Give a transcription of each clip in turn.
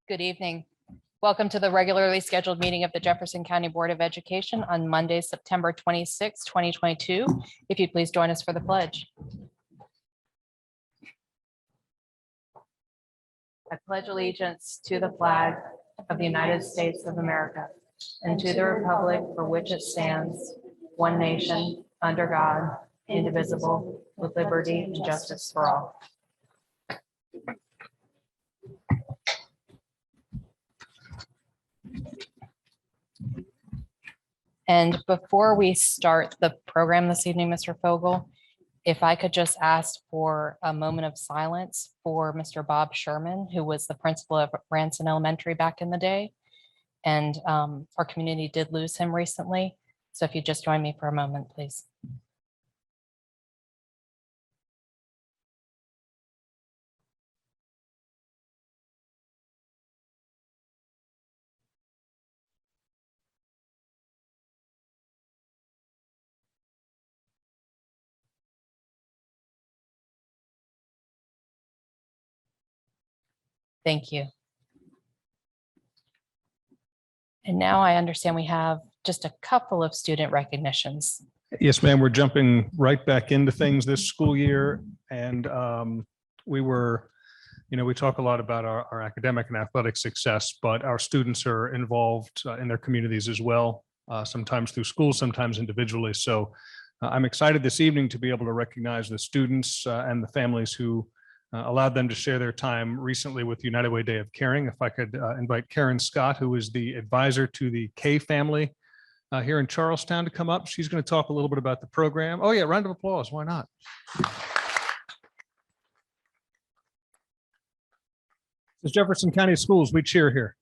Good evening. Welcome to the regularly scheduled meeting of the Jefferson County Board of Education on Monday, September 26, 2022. If you'd please join us for the pledge. I pledge allegiance to the flag of the United States of America and to the republic for which it stands, one nation, under God, indivisible, with liberty and justice for all. And before we start the program this evening, Mr. Fogel, if I could just ask for a moment of silence for Mr. Bob Sherman, who was the principal of Ranson Elementary back in the day. And our community did lose him recently. So if you just join me for a moment, please. Thank you. And now I understand we have just a couple of student recognitions. Yes, ma'am. We're jumping right back into things this school year. And we talk a lot about our academic and athletic success, but our students are involved in their communities as well, sometimes through school, sometimes individually. So I'm excited this evening to be able to recognize the students and the families who allowed them to share their time recently with United Way Day of Caring. If I could invite Karen Scott, who is the advisor to the K family here in Charlestown, to come up. She's going to talk a little bit about the program. Oh yeah, round of applause. Why not? It's Jefferson County Schools. We cheer here.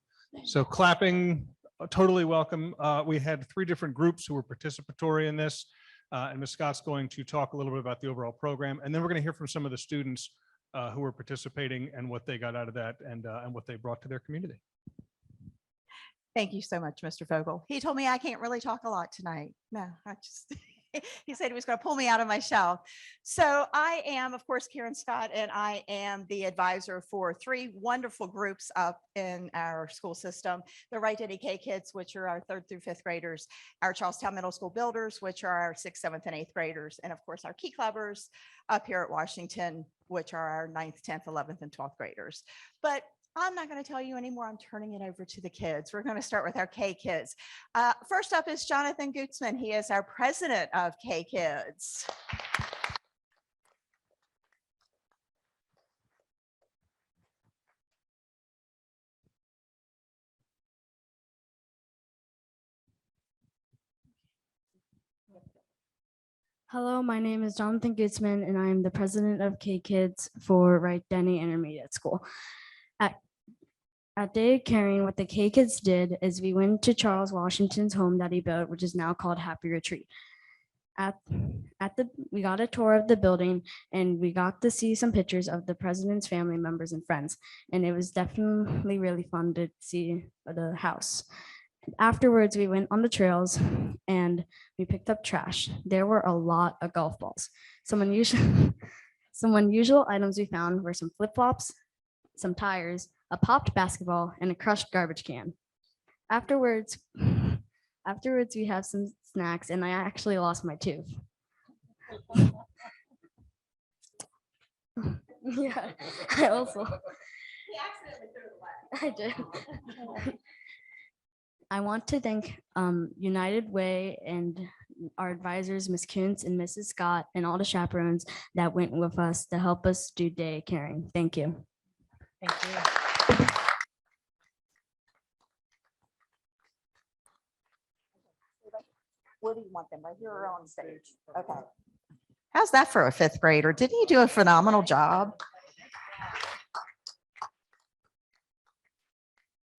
So clapping, totally welcome. We had 3 different groups who were participatory in this. And Ms. Scott's going to talk a little bit about the overall program. And then we're going to hear from some of the students who were participating and what they got out of that and what they brought to their community. Thank you so much, Mr. Fogel. He told me I can't really talk a lot tonight. No, he said he was going to pull me out of my shell. So I am, of course, Karen Scott, and I am the advisor for 3 wonderful groups up in our school system. The Right Daddy K Kids, which are our 3rd through 5th graders, our Charlestown Middle School Builders, which are our 6th, 7th, and 8th graders, and of course our Key Clubbers up here at Washington, which are our 9th, 10th, 11th, and 12th graders. But I'm not going to tell you anymore. I'm turning it over to the kids. We're going to start with our K Kids. First up is Jonathan Gutzman. He is our president of K Kids. Hello, my name is Jonathan Gutzman, and I'm the president of K Kids for Wright Denny Intermediate School. At Day of Caring, what the K Kids did is we went to Charles Washington's home that he built, which is now called Happy Retreat. We got a tour of the building, and we got to see some pictures of the president's family members and friends, and it was definitely really fun to see the house. Afterwards, we went on the trails and we picked up trash. There were a lot of golf balls. Some unusual items we found were some flip-flops, some tires, a popped basketball, and a crushed garbage can. Afterwards, we have some snacks, and I actually lost my tooth. Yeah, I also. He accidentally threw it away. I did. I want to thank United Way and our advisors, Ms. Kuntz and Mrs. Scott, and all the chaperones that went with us to help us do Day of Caring. Thank you. Thank you. Where do you want them? Right here or on stage? Okay. How's that for a 5th grader? Didn't you do a phenomenal job?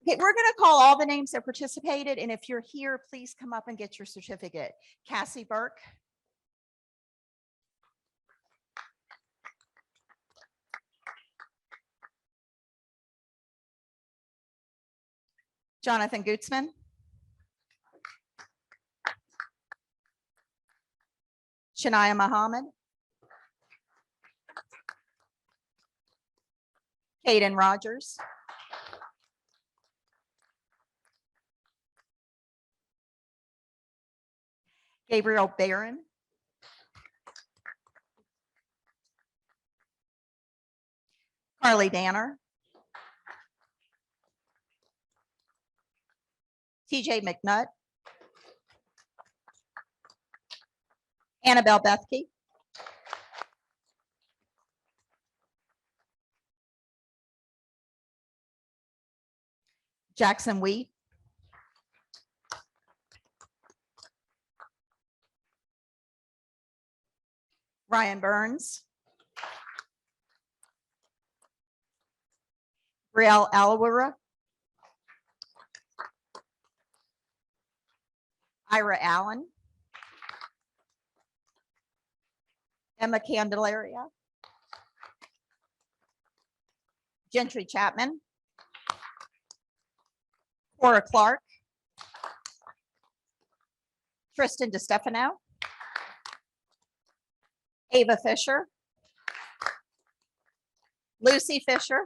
Okay, we're going to call all the names that participated. And if you're here, please come up and get your certificate. Cassie Burke. Jonathan Gutzman. Shania Muhammad, Caden Rogers, Gabriel Barron, Carly Danner, TJ McNutt, Annabelle Bethke, Jackson Wheat, Ryan Burns, Brielle Alawura, Ira Allen, Emma Candelaria, Gentry Chapman, Cora Clark, Tristan DeStefano, Ava Fisher, Lucy Fisher,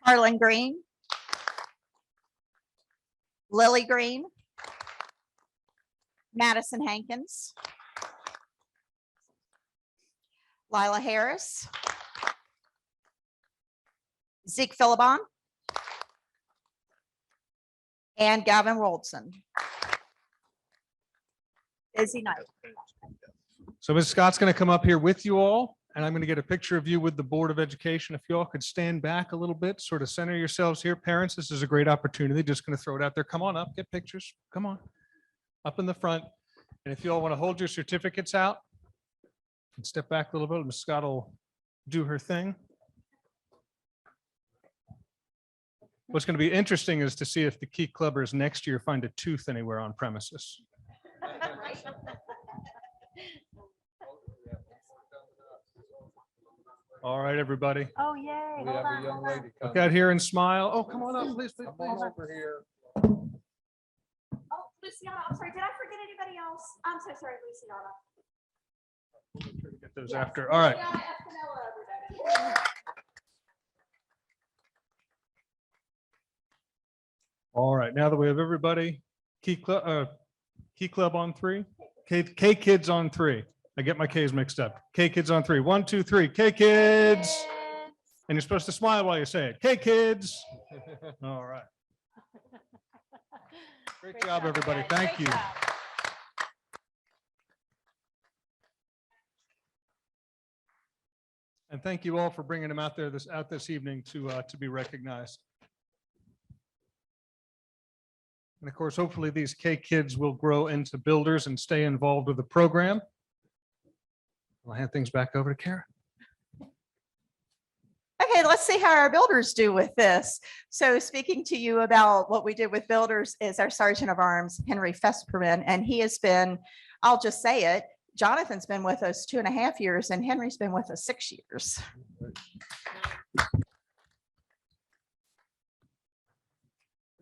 Harlan Green, Lily Green, Madison Hankins, Lila Harris, Zeke Philibon, and Gavin Woldson. Busy night. So Ms. Scott's going to come up here with you all, and I'm going to get a picture of you with the Board of Education. If you all could stand back a little bit, sort of center yourselves here. Parents, this is a great opportunity. Just going to throw it out there. Come on up, get pictures. Come on, up in the front. And if you all want to hold your certificates out and step back a little bit, Ms. Scott will do her thing. What's going to be interesting is to see if the Key Clubbers next year find a tooth anywhere on premises. All right, everybody. Oh, yay. We have a young lady Look coming. out here and smile. Oh, come on up, please, please, Come please. on over here. Oh, Luciana, I'm sorry. Did I forget anybody else? I'm so sorry, Luciana. Get those after. All right. Luciana Espinella, everybody. All right. Now that we have everybody, Key Club on three, K Kids on three. I get my K's mixed up. K Kids on three. 1, 2, 3. K Kids. And you're supposed to smile while you say it. K Kids. All right. Great job, everybody. Thank you. And thank you all for bringing them out there this evening to be recognized. And of course, hopefully these K Kids will grow into builders and stay involved with the program. I'll hand things back over to Karen. Okay, let's see how our builders do with this. So speaking to you about what we did with builders is our Sergeant of Arms, Henry Fesperman, and he has been, I'll just say it, Jonathan's been with us 2.5 years and Henry's been with us 6 years.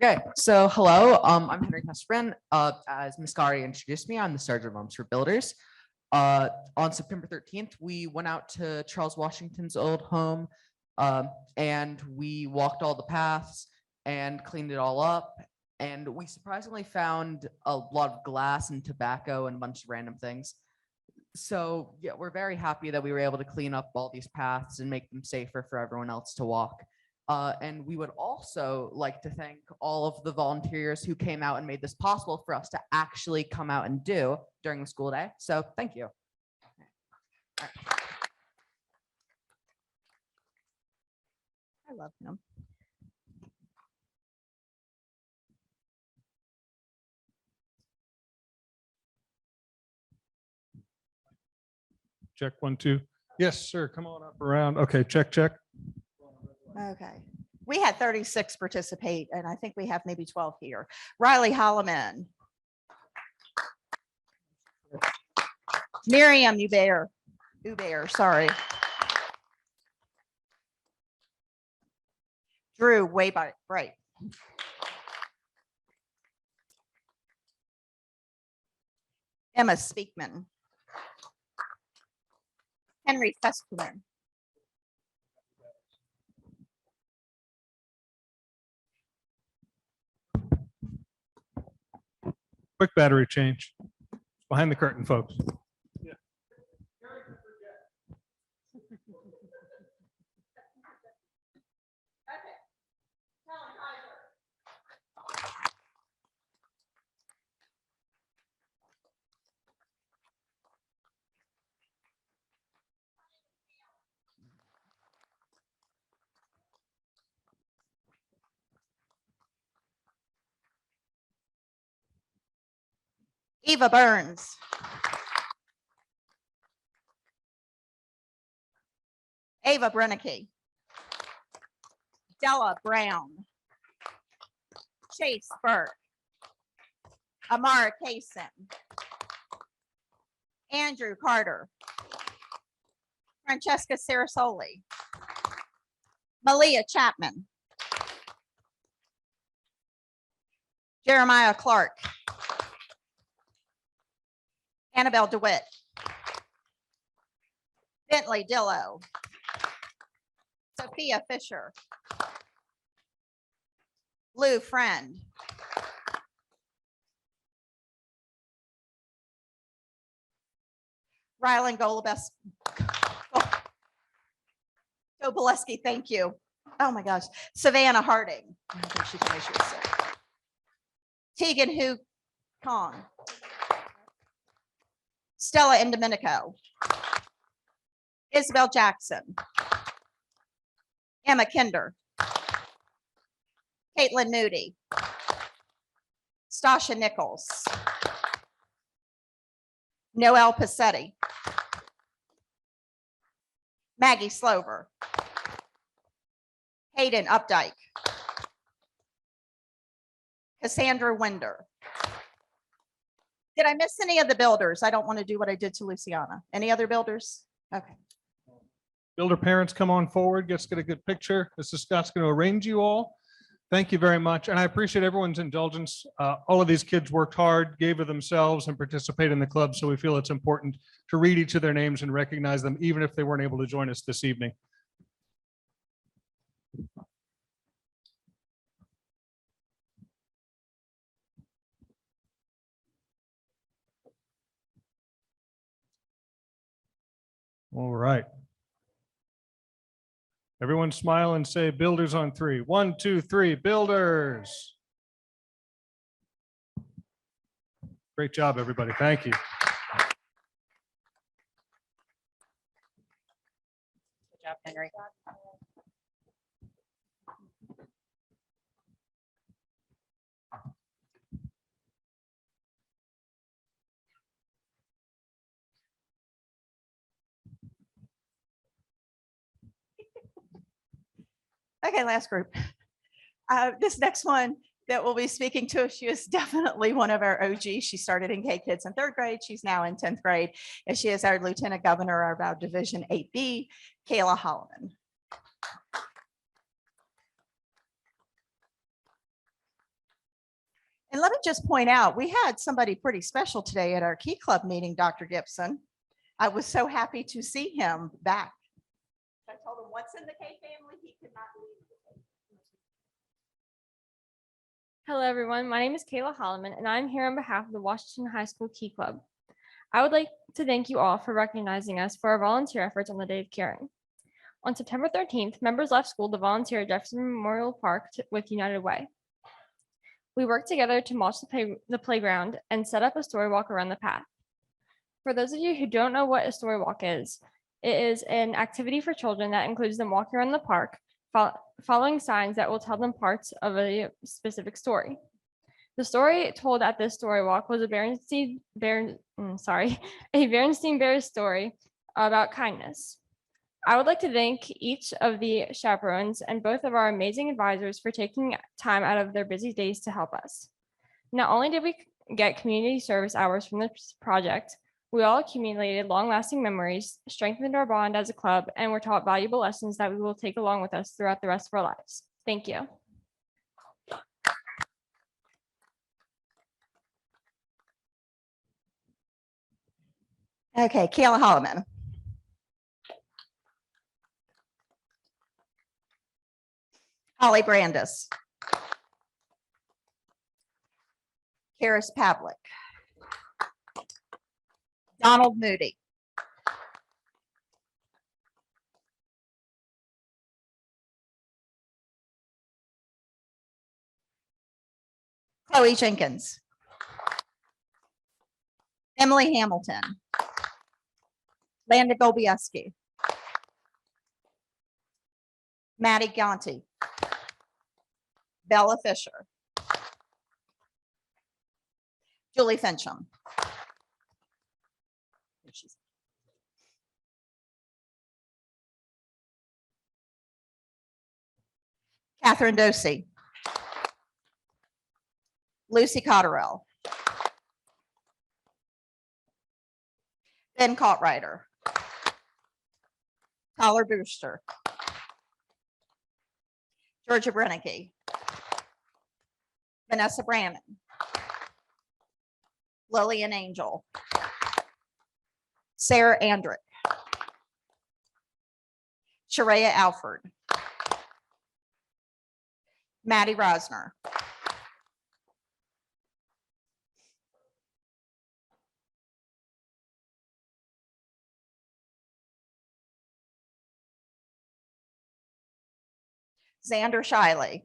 Okay, so hello, I'm Henry Fesperman. As Ms. Gari introduced me, I'm the Sergeant of Arms for Builders. On September 13th, we went out to Charles Washington's old home and we walked all the paths and cleaned it all up. And we surprisingly found a lot of glass and tobacco and a bunch of random things. So yeah, we're very happy that we were able to clean up all these paths and make them safer for everyone else to walk. And we would also like to thank all of the volunteers who came out and made this possible for us to actually come out and do during the school day. So thank you. I love him. Check 1, 2. Yes, sir. Come on up around. Okay, check, check. Okay. We had 36 participate and I think we have maybe 12 here. Riley Holloman. Miriam Ubair, sorry. Drew way by right. Emma Speakman. Henry Festerman. Quick battery change. Behind the curtain, folks. Eva Burns. Ava Brennicky. Della Brown. Chase Burke. Amara Kaysen. Andrew Carter. Francesca Sarasoli. Malia Chapman. Jeremiah Clark. Annabelle DeWitt. Bentley Dillo. Sophia Fisher. Lou Friend. Rylan Goboleski, thank you. Oh my gosh. Savannah Harding. I think she told me she was sick. Tegan Hu Kong. Stella Indomenico. Isabel Jackson. Emma Kinder. Caitlin Moody. Stasha Nichols. Noelle Passetti. Maggie Slover. Hayden Updike. Cassandra Winder. Did I miss any of the builders? I don't want to do what I did to Luciana. Any other builders? Okay. Builder parents, come on forward. Let's get a good picture. Mr. Scott's going to arrange you all. Thank you very much. And I appreciate everyone's indulgence. All of these kids worked hard, gave of themselves, and participated in the club. So we feel it's important to read each of their names and recognize them, even if they weren't able to join us this evening. All right. Everyone smile and say builders on three. 1, 2, 3, builders. Great job, everybody. Thank you. Good job, Henry. Okay, last group. This next one that will be speaking to us, she is definitely one of our OGs. She started in K Kids in 3rd grade. She's now in 10th grade. And she is our Lieutenant Governor of our Division 8B, Kayla Holloman. And let me just point out, we had somebody pretty special today at our Key Club meeting, Dr. Gibson. I was so happy to see him back. I told him, what's in the K family, he could not believe it. Hello, everyone. My name is Kayla Holloman, and I'm here on behalf of the Washington High School Key Club. I would like to thank you all for recognizing us for our volunteer efforts on the Day of Caring. On September 13th, members left school to volunteer at Jefferson Memorial Park with United Way. We worked together to mulch the playground and set up a story walk around the path. For those of you who don't know what a story walk is, it is an activity for children that includes them walking around the park, following signs that will tell them parts of a specific story. The story told at this story walk was a Berenstain Bears story about kindness. I would like to thank each of the chaperones and both of our amazing advisors for taking time out of their busy days to help us. Not only did we get community service hours from this project, we all accumulated long-lasting memories, strengthened our bond as a club, and were taught valuable lessons that we will take along with us throughout the rest of our lives. Thank you. Okay, Kayla Holloman. Holly Brandis. Karis Pavlik. Donald Moody. Chloe Jenkins. Emily Hamilton. Landon Golbieski. Maddie Gonti. Bella Fisher. Julie Fincham. Catherine Dosey. Lucy Cotterell. Ben Cartwriter. Tyler Booster. Georgia Brennicky. Vanessa Brannon. Lillian Angel. Sarah Andrick. Sharia Alford. Maddie Rosner. Xander Shiley.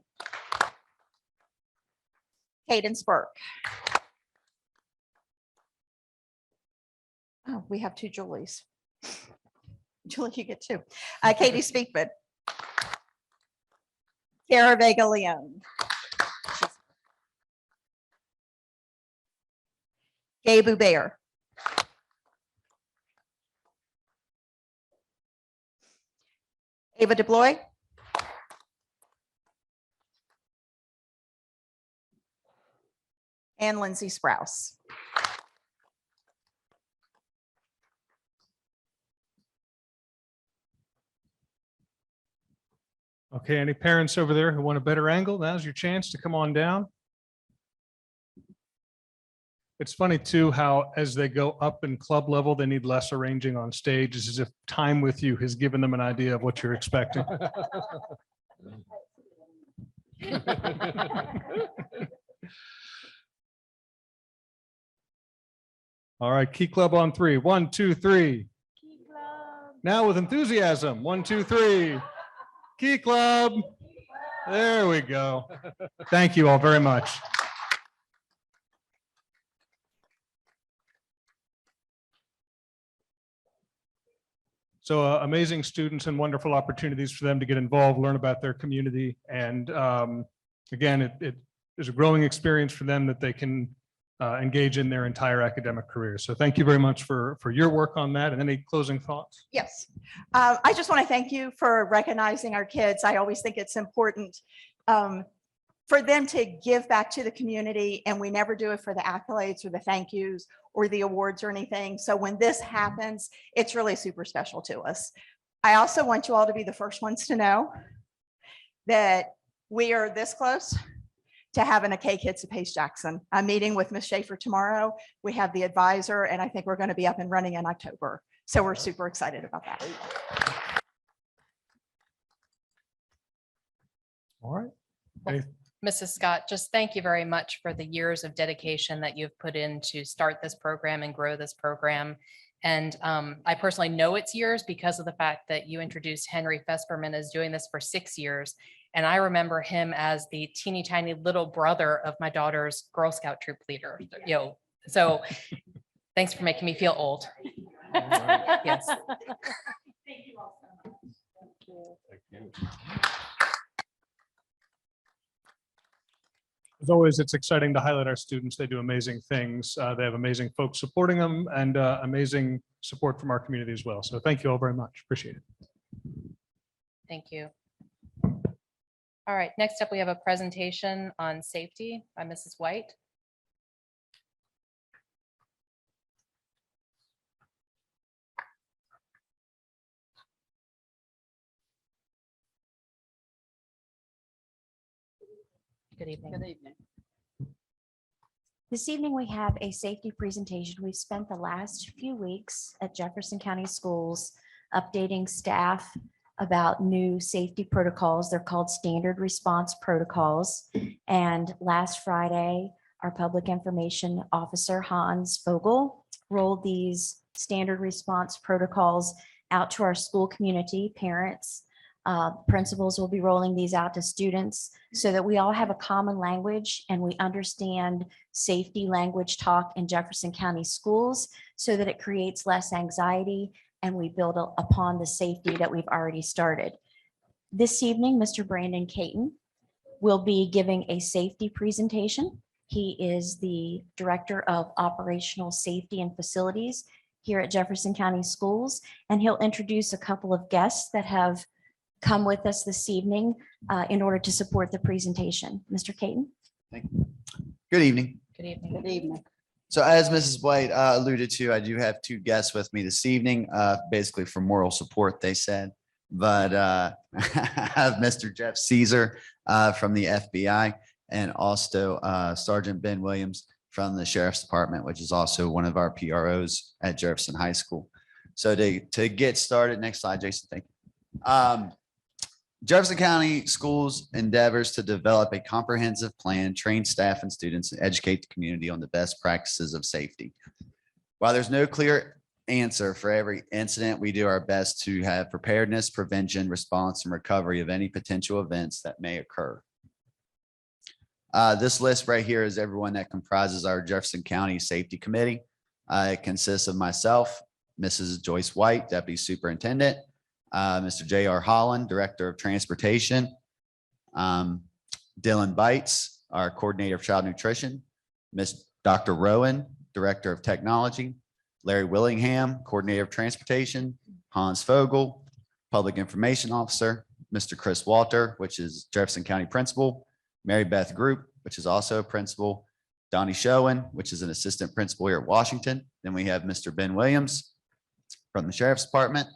Cadence Burke. Oh, we have two Julies. Julie, you get two. Katie Speakman. Kara Vega Leone. Gabe Ubear. Ava DeBloy. And Lindsay Sprouse. Okay, any parents over there who want a better angle? Now's your chance to come on down. It's funny too, how as they go up in club level, they need less arranging on stage. It's as if time with you has given them an idea of what you're expecting. All right, Key Club on three. 1, 2, 3. Now with enthusiasm. 1, 2, 3. Key Club. There we go. Thank you all very much. So amazing students and wonderful opportunities for them to get involved, learn about their community. And again, it is a growing experience for them that they can engage in their entire academic career. So thank you very much for your work on that. And any closing thoughts? Yes. I just want to thank you for recognizing our kids. I always think it's important for them to give back to the community, and we never do it for the accolades or the thank yous or the awards or anything. So when this happens, it's really super special to us. I also want you all to be the first ones to know that we are this close to having a K-Kids at Pace Jackson. I'm meeting with Ms. Schaefer tomorrow. We have the advisor, and I think we're going to be up and running in October. So we're super excited about that. All right. Any- Mrs. Scott, just thank you very much for the years of dedication that you've put in to start this program and grow this program. And I personally know it's years because of the fact that you introduced Henry Fesperman as doing this for 6 years. And I remember him as the teeny tiny little brother of my daughter's Girl Scout troop leader. You know, so thanks for making me feel old. Yes. Thank you all so much. Thank you. As always, it's exciting to highlight our students. They do amazing things. They have amazing folks supporting them and amazing support from our community as well. So thank you all very much. Appreciate it. Thank you. All right, next up, we have a presentation on safety by Mrs. White. Good evening. Good evening. This evening, we have a safety presentation. We've spent the last few weeks at Jefferson County Schools updating staff about new safety protocols. They're called standard response protocols. And last Friday, our public information officer, Hans Vogel, rolled these standard response protocols out to our school community, parents. Principals will be rolling these out to students so that we all have a common language and we understand safety language talk in Jefferson County schools so that it creates less anxiety and we build upon the safety that we've already started. This evening, Mr. Brandon Caton will be giving a safety presentation. He is the Director of Operational Safety and Facilities here at Jefferson County Schools, and he'll introduce a couple of guests that have come with us this evening in order to support the presentation. Mr. Caton. Thank you. Good evening. Good evening. Good evening. So as Mrs. White alluded to, I do have two guests with me this evening, basically for moral support, they said. But I have Mr. Jeff Caesar from the FBI and also Sergeant Ben Williams from the Sheriff's Department, which is also one of our PROs at Jefferson High School. So to get started, next slide, Jason, thank you. Jefferson County Schools endeavors to develop a comprehensive plan, train staff and students, and educate the community on the best practices of safety. While there's no clear answer for every incident, we do our best to have preparedness, prevention, response, and recovery of any potential events that may occur. This list right here is everyone that comprises our Jefferson County Safety Committee. It consists of myself, Mrs. Joyce White, Deputy Superintendent, Mr. J.R. Holland, Director of Transportation, Dylan Bites, our Coordinator of Child Nutrition, Miss Dr. Rowan, Director of Technology, Larry Willingham, Coordinator of Transportation, Hans Vogel, Public Information Officer, Mr. Chris Walter, which is Jefferson County Principal, Mary Beth Group, which is also a principal, Donnie Schoen, which is an assistant principal here at Washington. Then we have Mr. Ben Williams from the Sheriff's Department,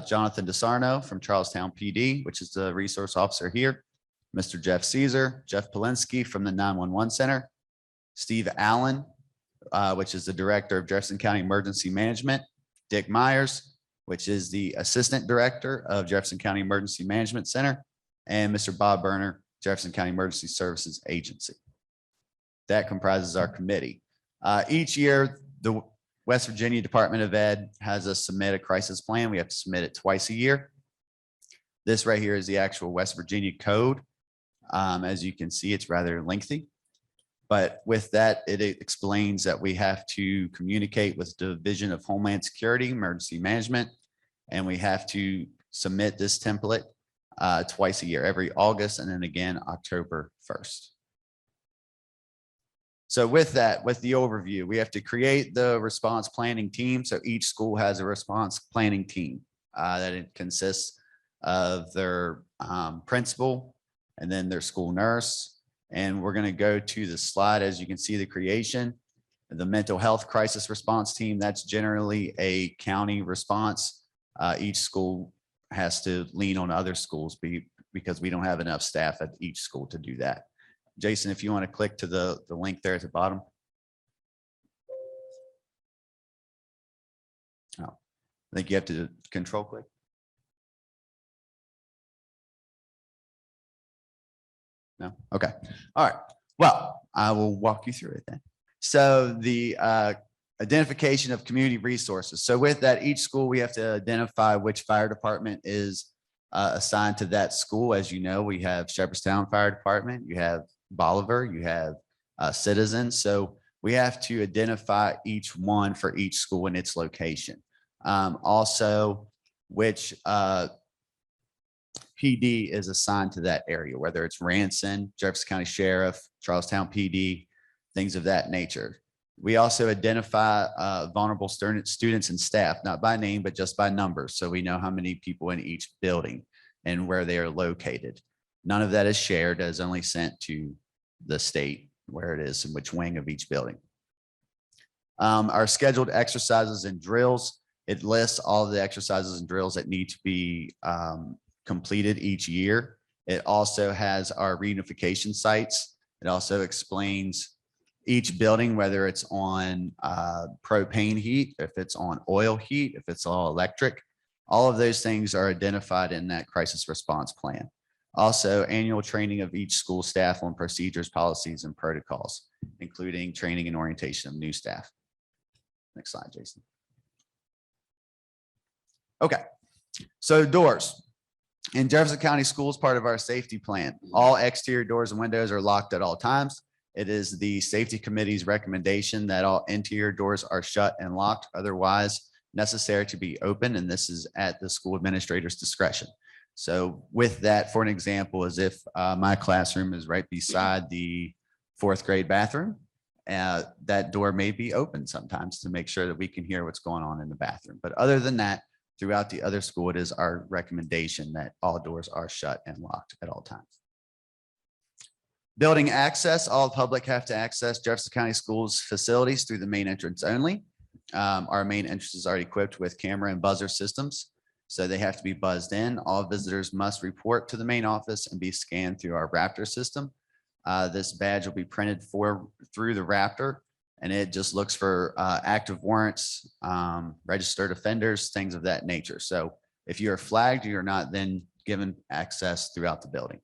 Jonathan DeSarno from Charlestown PD, which is the resource officer here, Mr. Jeff Caesar, Jeff Polinsky from the 911 Center, Steve Allen, which is the Director of Jefferson County Emergency Management, Dick Myers, which is the Assistant Director of Jefferson County Emergency Management Center, and Mr. Bob Berner, Jefferson County Emergency Services Agency. That comprises our committee. Each year, the West Virginia Department of Ed has us submit a crisis plan. We have to submit it twice a year. This right here is the actual West Virginia code. As you can see, it's rather lengthy. But with that, it explains that we have to communicate with the Division of Homeland Security, Emergency Management, and we have to submit this template twice a year, every August and then again October 1st. So with that, with the overview, we have to create the response planning team. So each school has a response planning team that it consists of their principal and then their school nurse. And we're going to go to the slide. As you can see, the creation, the mental health crisis response team, that's generally a county response. Each school has to lean on other schools because we don't have enough staff at each school to do that. Jason, if you want to click to the link there at the bottom. Oh, I think you have to control click. No? Okay. All right. Well, I will walk you through it then. So the identification of community resources. So with that, each school, we have to identify which fire department is assigned to that school. As you know, we have Shepherdstown Fire Department, you have Bolivar, you have Citizens. So we have to identify each one for each school in its location. Also, which PD is assigned to that area, whether it's Ranson, Jefferson County Sheriff, Charlestown PD, things of that nature. We also identify vulnerable students and staff, not by name, but just by numbers. So we know how many people in each building and where they are located. None of that is shared, that is only sent to the state where it is and which wing of each building. Our scheduled exercises and drills, it lists all of the exercises and drills that need to be completed each year. It also has our reunification sites. It also explains each building, whether it's on propane heat, if it's on oil heat, if it's all electric, all of those things are identified in that crisis response plan. Also, annual training of each school staff on procedures, policies, and protocols, including training and orientation of new staff. Next slide, Jason. Okay, so doors. In Jefferson County Schools, part of our safety plan, all exterior doors and windows are locked at all times. It is the safety committee's recommendation that all interior doors are shut and locked, otherwise necessary to be open, and this is at the school administrator's discretion. So with that, for an example, as if my classroom is right beside the 4th grade bathroom, that door may be open sometimes to make sure that we can hear what's going on in the bathroom. But other than that, throughout the other school, it is our recommendation that all doors are shut and locked at all times. Building access, all public have to access Jefferson County Schools facilities through the main entrance only. Our main entrances are equipped with camera and buzzer systems, so they have to be buzzed in. All visitors must report to the main office and be scanned through our Raptor system. This badge will be printed through the Raptor, and it just looks for active warrants, registered offenders, things of that nature. So if you are flagged, you're not then given access throughout the building.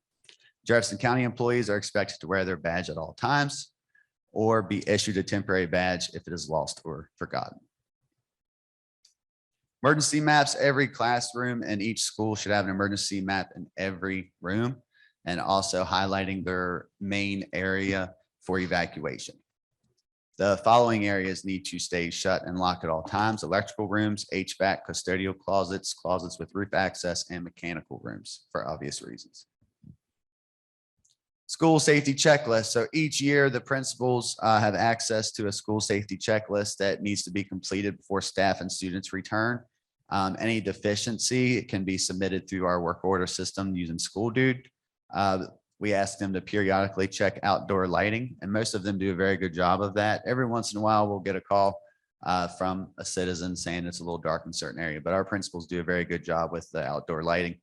Jefferson County employees are expected to wear their badge at all times or be issued a temporary badge if it is lost or forgotten. Emergency maps, every classroom and each school should have an emergency map in every room, and also highlighting their main area for evacuation. The following areas need to stay shut and locked at all times: electrical rooms, HVAC, custodial closets, closets with roof access, and mechanical rooms for obvious reasons. School safety checklist. So each year the principals have access to a school safety checklist that needs to be completed before staff and students return. Any deficiency can be submitted through our work order system using School Dude. We ask them to periodically check outdoor lighting, and most of them do a very good job of that. Every once in a while, we'll get a call from a citizen saying it's a little dark in a certain area, but our principals do a very good job with the outdoor lighting.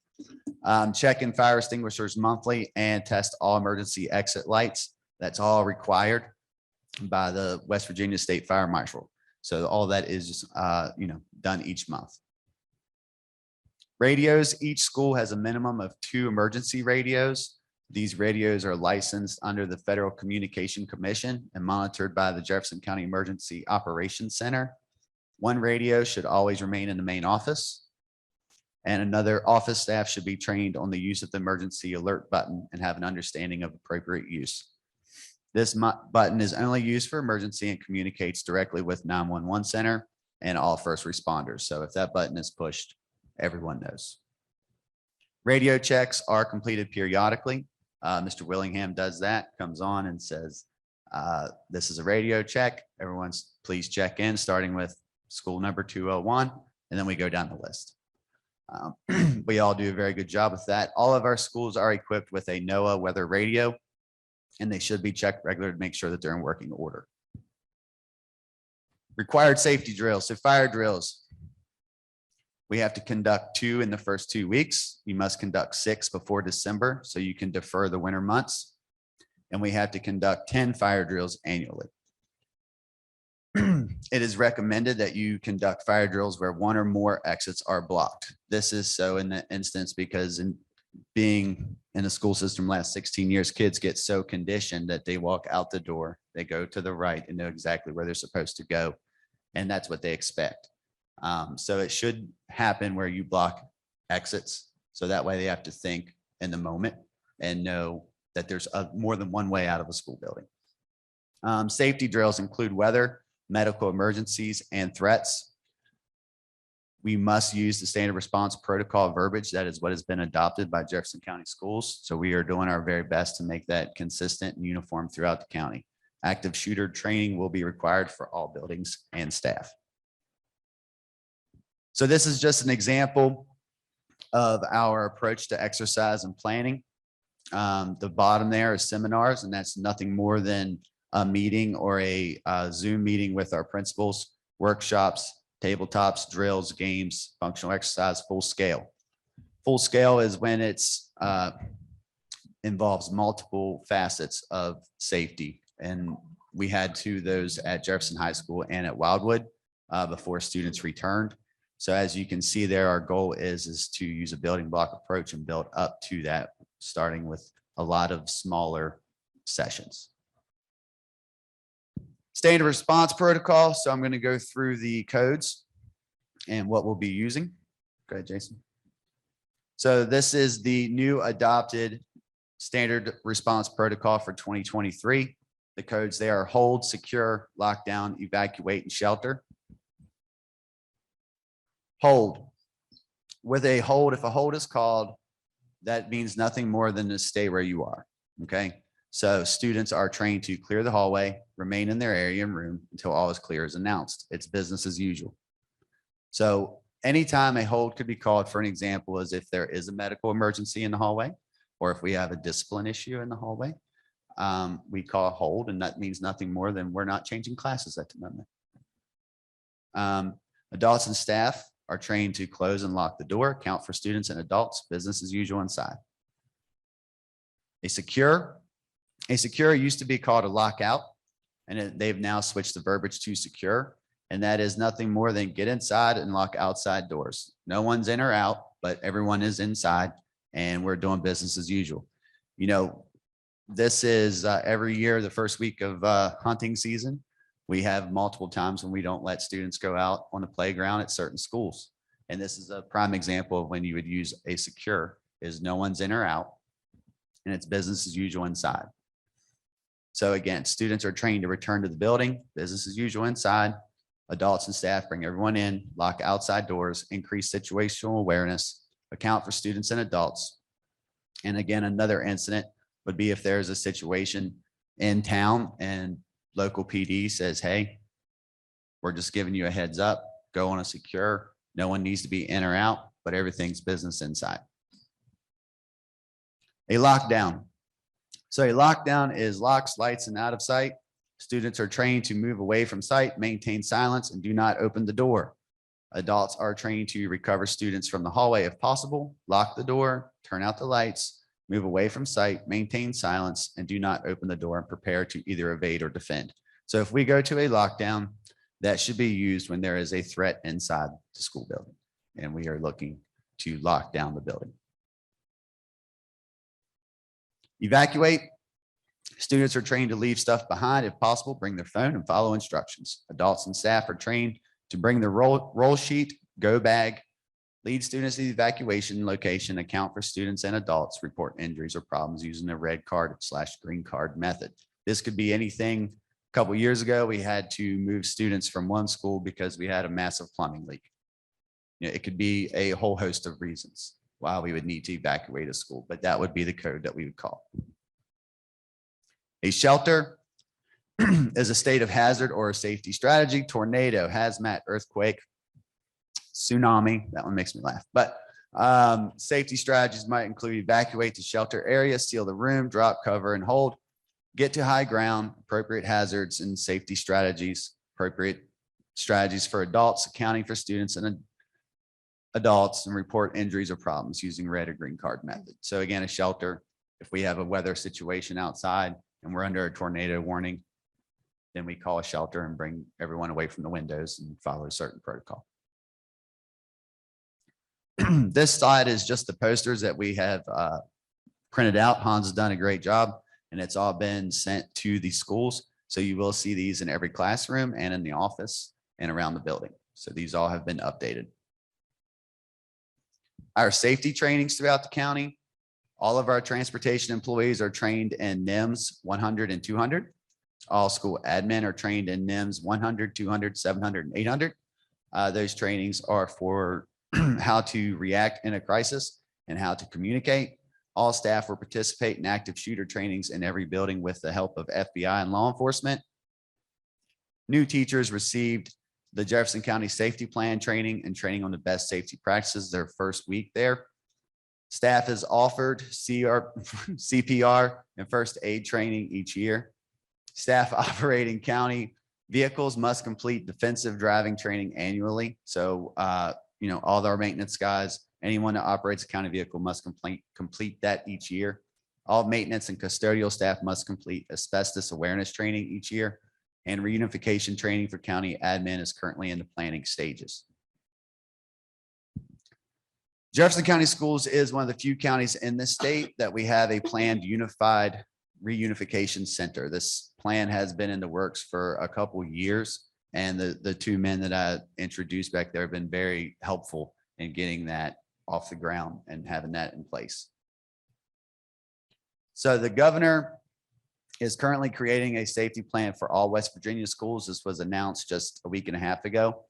Check in fire extinguishers monthly and test all emergency exit lights. That's all required by the West Virginia State Fire Marshal. So all that is, done each month. Radios, each school has a minimum of 2 emergency radios. These radios are licensed under the Federal Communication Commission and monitored by the Jefferson County Emergency Operations Center. 1 radio should always remain in the main office, and another office staff should be trained on the use of the emergency alert button and have an understanding of appropriate use. This button is only used for emergency and communicates directly with 911 center and all first responders. So if that button is pushed, everyone knows. Radio checks are completed periodically. Mr. Willingham does that, comes on and says, this is a radio check. Everyone's please check in, starting with school number 201, and then we go down the list. We all do a very good job with that. All of our schools are equipped with a NOAA weather radio, and they should be checked regularly to make sure that they're in working order. Required safety drills, so fire drills. We have to conduct 2 in the first 2 weeks. You must conduct 6 before December, so you can defer the winter months. And we have to conduct 10 fire drills annually. It is recommended that you conduct fire drills where 1 or more exits are blocked. This is so in the instance because in being in the school system last 16 years, kids get so conditioned that they walk out the door, they go to the right and know exactly where they're supposed to go. And that's what they expect. So it should happen where you block exits. So that way they have to think in the moment and know that there's more than one way out of a school building. Safety drills include weather, medical emergencies, and threats. We must use the standard response protocol verbiage. That is what has been adopted by Jefferson County Schools. So we are doing our very best to make that consistent and uniform throughout the county. Active shooter training will be required for all buildings and staff. So this is just an example of our approach to exercise and planning. The bottom there is seminars, and that's nothing more than a meeting or a Zoom meeting with our principals, workshops, tabletops, drills, games, functional exercise, full scale. Full scale is when it's involves multiple facets of safety, and We had two of those at Jefferson High School and at Wildwood before students returned. So as you can see there, our goal is to use a building block approach and build up to that, starting with a lot of smaller sessions. Standard response protocol. So I'm going to go through the codes and what we'll be using. Go ahead, Jason. So this is the new adopted standard response protocol for 2023. The codes there are hold, secure, lockdown, evacuate, and shelter. Hold. With a hold, if a hold is called, that means nothing more than to stay where you are. Okay. So students are trained to clear the hallway, remain in their area and room until all is clear is announced. It's business as usual. So anytime a hold could be called, for an example, is if there is a medical emergency in the hallway, or if we have a discipline issue in the hallway, we call a hold, and that means nothing more than we're not changing classes at the moment. Adults and staff are trained to close and lock the door, count for students and adults, business as usual inside. A secure used to be called a lockout, and they've now switched the verbiage to secure. And that is nothing more than get inside and lock outside doors. No one's in or out, but everyone is inside and we're doing business as usual. You know, this is every year, the first week of hunting season. We have multiple times when we don't let students go out on the playground at certain schools. And this is a prime example of when you would use a secure, is no one's in or out and it's business as usual inside. So again, students are trained to return to the building, business as usual inside. Adults and staff bring everyone in, lock outside doors, increase situational awareness, account for students and adults. And again, another incident would be if there's a situation in town and local PD says, hey, we're just giving you a heads up, go on a secure, no one needs to be in or out, but everything's business inside. A lockdown. So a lockdown is locks, lights, and out of sight. Students are trained to move away from sight, maintain silence, and do not open the door. Adults are trained to recover students from the hallway if possible, lock the door, turn out the lights, move away from sight, maintain silence, and do not open the door and prepare to either evade or defend. So if we go to a lockdown, that should be used when there is a threat inside the school building and we are looking to lock down the building. Evacuate. Students are trained to leave stuff behind if possible, bring their phone and follow instructions. Adults and staff are trained to bring their roll sheet, go bag, lead students to the evacuation location, account for students and adults, report injuries or problems using the red card / green card method. This could be anything. A couple of years ago, we had to move students from one school because we had a massive plumbing leak. You know, it could be a whole host of reasons why we would need to evacuate a school, but that would be the code that we would call. A shelter is a state of hazard or a safety strategy. Tornado, hazmat, earthquake, tsunami. That one makes me laugh. But safety strategies might include evacuate to shelter area, seal the room, drop, cover, and hold, get to high ground, appropriate hazards and safety strategies, appropriate strategies for adults, accounting for students and adults, and report injuries or problems using red or green card method. So again, a shelter, if we have a weather situation outside and we're under a tornado warning, then we call a shelter and bring everyone away from the windows and follow a certain protocol. This slide is just the posters that we have printed out. Hans has done a great job and it's all been sent to the schools. So you will see these in every classroom and in the office and around the building. So these all have been updated. Our safety trainings throughout the county. All of our transportation employees are trained in NIMS 100 and 200. All school admin are trained in NIMS 100, 200, 700, and 800. Those trainings are for how to react in a crisis and how to communicate. All staff will participate in active shooter trainings in every building with the help of FBI and law enforcement. New teachers received the Jefferson County Safety Plan training and training on the best safety practices their first week there. Staff is offered CPR and first aid training each year. Staff operating county vehicles must complete defensive driving training annually. So, you know, all our maintenance guys, anyone that operates a county vehicle must complete that each year. All maintenance and custodial staff must complete asbestos awareness training each year. and reunification training for county admin is currently in the planning stages. Jefferson County Schools is one of the few counties in this state that we have a planned unified reunification center. This plan has been in the works for a couple years, and the two men that I introduced back there have been very helpful in getting that off the ground and having that in place. So the governor is currently creating a safety plan for all West Virginia schools. This was announced just a week and a half ago.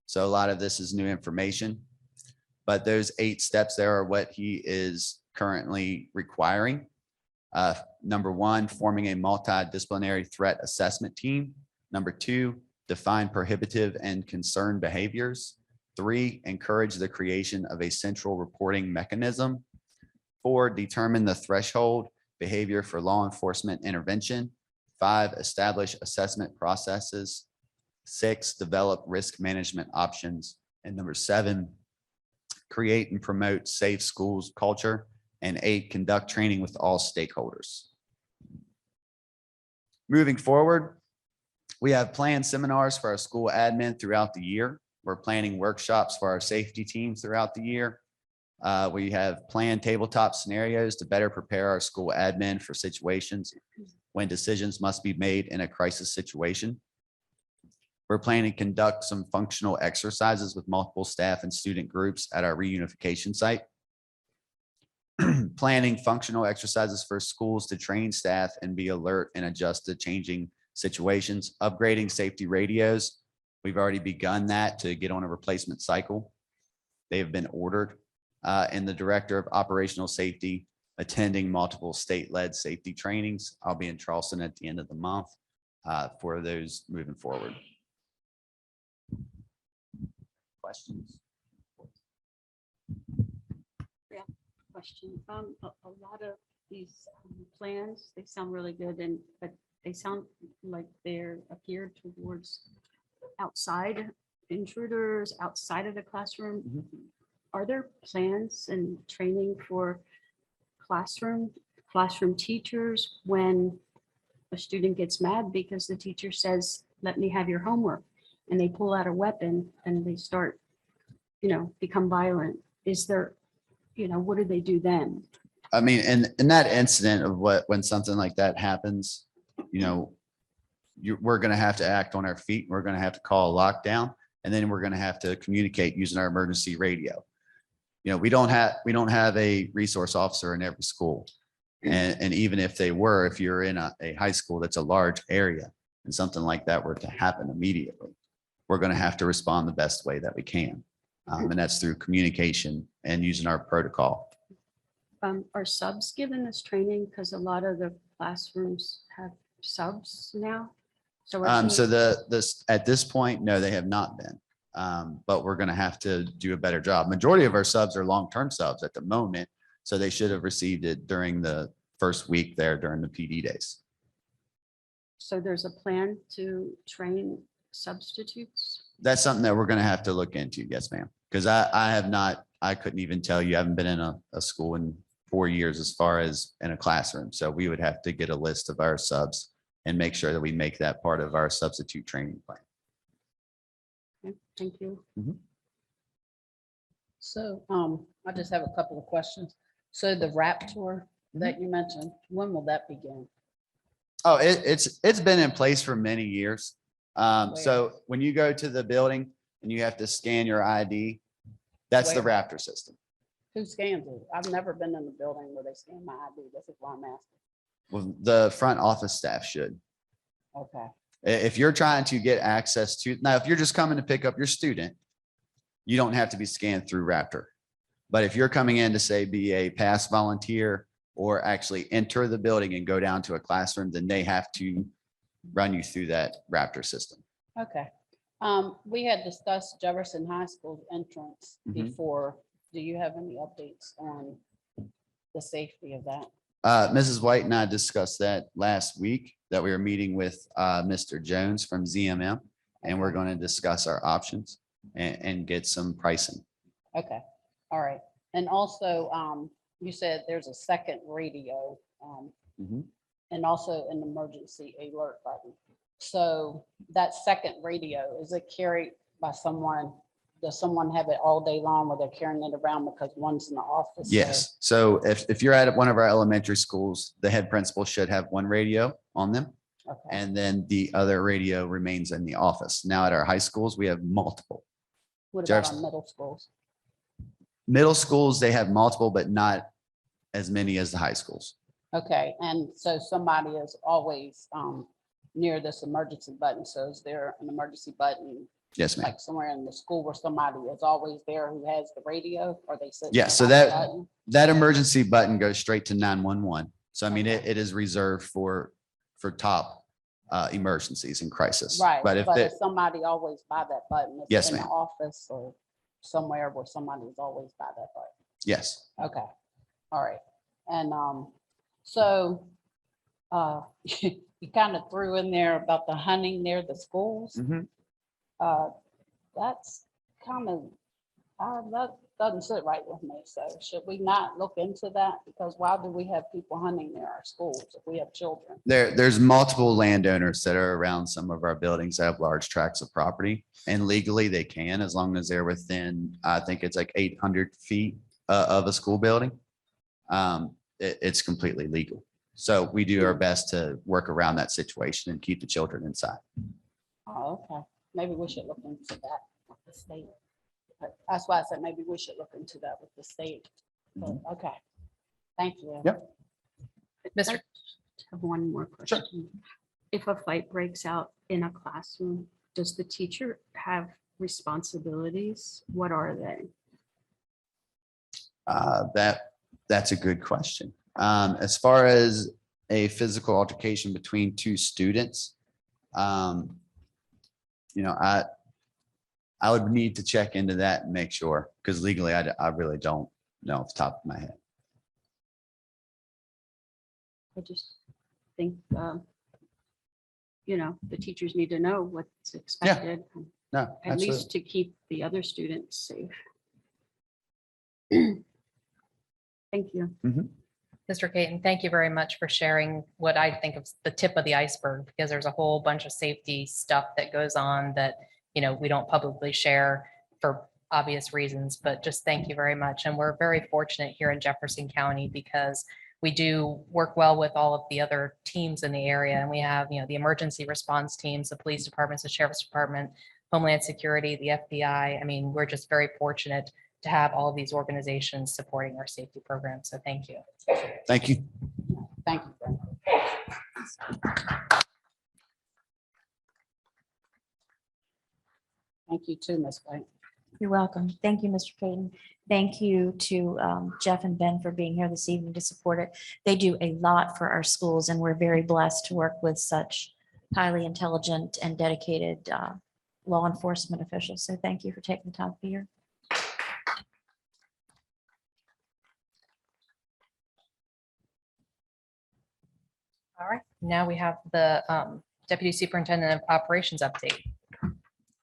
So a lot of this is new information. But those 8 steps there are what he is currently requiring. Number 1, forming a multidisciplinary threat assessment team. Number 2, define prohibitive and concerned behaviors. 3, encourage the creation of a central reporting mechanism. 4, determine the threshold behavior for law enforcement intervention. 5, establish assessment processes. 6, develop risk management options. And number 7, create and promote safe schools culture. And 8, conduct training with all stakeholders. Moving forward, we have planned seminars for our school admin throughout the year. We're planning workshops for our safety teams throughout the year. We have planned tabletop scenarios to better prepare our school admin for situations when decisions must be made in a crisis situation. We're planning to conduct some functional exercises with multiple staff and student groups at our reunification site. Planning functional exercises for schools to train staff and be alert and adjust to changing situations. Upgrading safety radios. We've already begun that to get on a replacement cycle. They have been ordered. And the director of operational safety attending multiple state-led safety trainings. I'll be in Charleston at the end of the month for those moving forward. Questions? Question. A lot of these plans, they sound really good, but they sound like they're geared towards outside intruders, outside of the classroom. Are there plans and training for classroom teachers when a student gets mad because the teacher says, "Let me have your homework," and they pull out a weapon and they start, become violent? Is there, what do they do then? I mean, in that incident of when something like that happens, we're going to have to act on our feet. We're going to have to call a lockdown, and then we're going to have to communicate using our emergency radio. We don't have a resource officer in every school. And even if they were, if you're in a high school that's a large area and something like that were to happen immediately, we're going to have to respond the best way that we can. And that's through communication and using our protocol. Are subs given this training? Because a lot of the classrooms have subs now. So at this point, no, they have not been. But we're going to have to do a better job. Majority of our subs are long-term subs at the moment. So they should have received it during the first week there during the PD days. So there's a plan to train substitutes? That's something that we're going to have to look into. Yes, ma'am. Because I couldn't even tell you. I haven't been in a school in 4 years as far as in a classroom. So we would have to get a list of our subs and make sure that we make that part of our substitute training plan. Okay, thank you. So I just have a couple of questions. So the RAP tour that you mentioned, when will that begin? Oh, it's been in place for many years. So when you go to the building and you have to scan your ID, that's the Where? Raptor system. Who scans it? I've never been in the building where they scan my ID. This is why I'm asking. Well, the front office staff should. Okay. If you're trying to get access to, now, if you're just coming to pick up your student, you don't have to be scanned through Raptor. But if you're coming in to say be a past volunteer or actually enter the building and go down to a classroom, then they have to run you through that Raptor system. Okay. We had discussed Jefferson High School's entrance before. Do you have any updates on the safety of that? Mrs. White and I discussed that last week, that we were meeting with Mr. Jones from ZMM, and we're going to discuss our options and get some pricing. Okay. All right. And also, you said there's a second radio and also an emergency alert button. So that second radio, is it carried by someone? Does someone have it all day long where they're carrying it around because one's in the office? so- Yes. So if you're at one of our elementary schools, the head principal should have one radio on them. Okay, And then the other radio remains in the office. Now at our high schools, we have multiple. what about Jefferson. on middle schools? Middle schools, they have multiple, but not as many as the high schools. Okay, and so somebody is always near this emergency button. So is there an emergency button Yes, ma'am. like somewhere in the school where somebody is always there who has the radio, or they sit? Yeah, so that emergency button goes straight to 911. So I mean, it is reserved for top emergencies and crisis. Right, But if but it, is somebody always by that button? Is it Yes, in the ma'am. office or somewhere where somebody is always by that button? yes, Okay, all right. And so you kind of threw in there about the hunting near the schools. Mhm. That's kind of, that doesn't sit right with me. So should we not look into that? Because why do we have people hunting near our schools if we have children? there's multiple landowners that are around some of our buildings that have large tracts of property. And legally they can, as long as they're within, I think it's like 800 feet of a school building. It's completely legal. So we do our best to work around that situation and keep the children inside. Oh, okay. Maybe we should look into that with the state. But that's why I said maybe we should look into that with the state. But, okay. Thank you. Yep. Mr. I have one more question. If a fight breaks out in a classroom, does the teacher have responsibilities? What are they? That's a good question. As far as a physical altercation between two students, I would need to check into that and make sure, because legally I really don't know off the top of my head. I just think, the teachers need to know what's expected, No, at absolutely. least to keep the other students safe. Thank you. Mr. Caton, thank you very much for sharing what I think of the tip of the iceberg, because there's a whole bunch of safety stuff that goes on that, we don't publicly share for obvious reasons, but just thank you very much. And we're very fortunate here in Jefferson County because we do work well with all of the other teams in the area. And we have, the emergency response teams, the police departments, the sheriff's department, Homeland Security, the FBI. I mean, we're just very fortunate to have all of these organizations supporting our safety program. So thank you. Thank you. Thank you. Brenda. Thank you too, Ms. White. You're welcome. Thank you, Mr. Payton. Thank you to Jeff and Ben for being here this evening to support it. They do a lot for our schools, and we're very blessed to work with such highly intelligent and dedicated law enforcement officials. So thank you for taking the time to be here. All right, now we have the Deputy Superintendent of Operations update.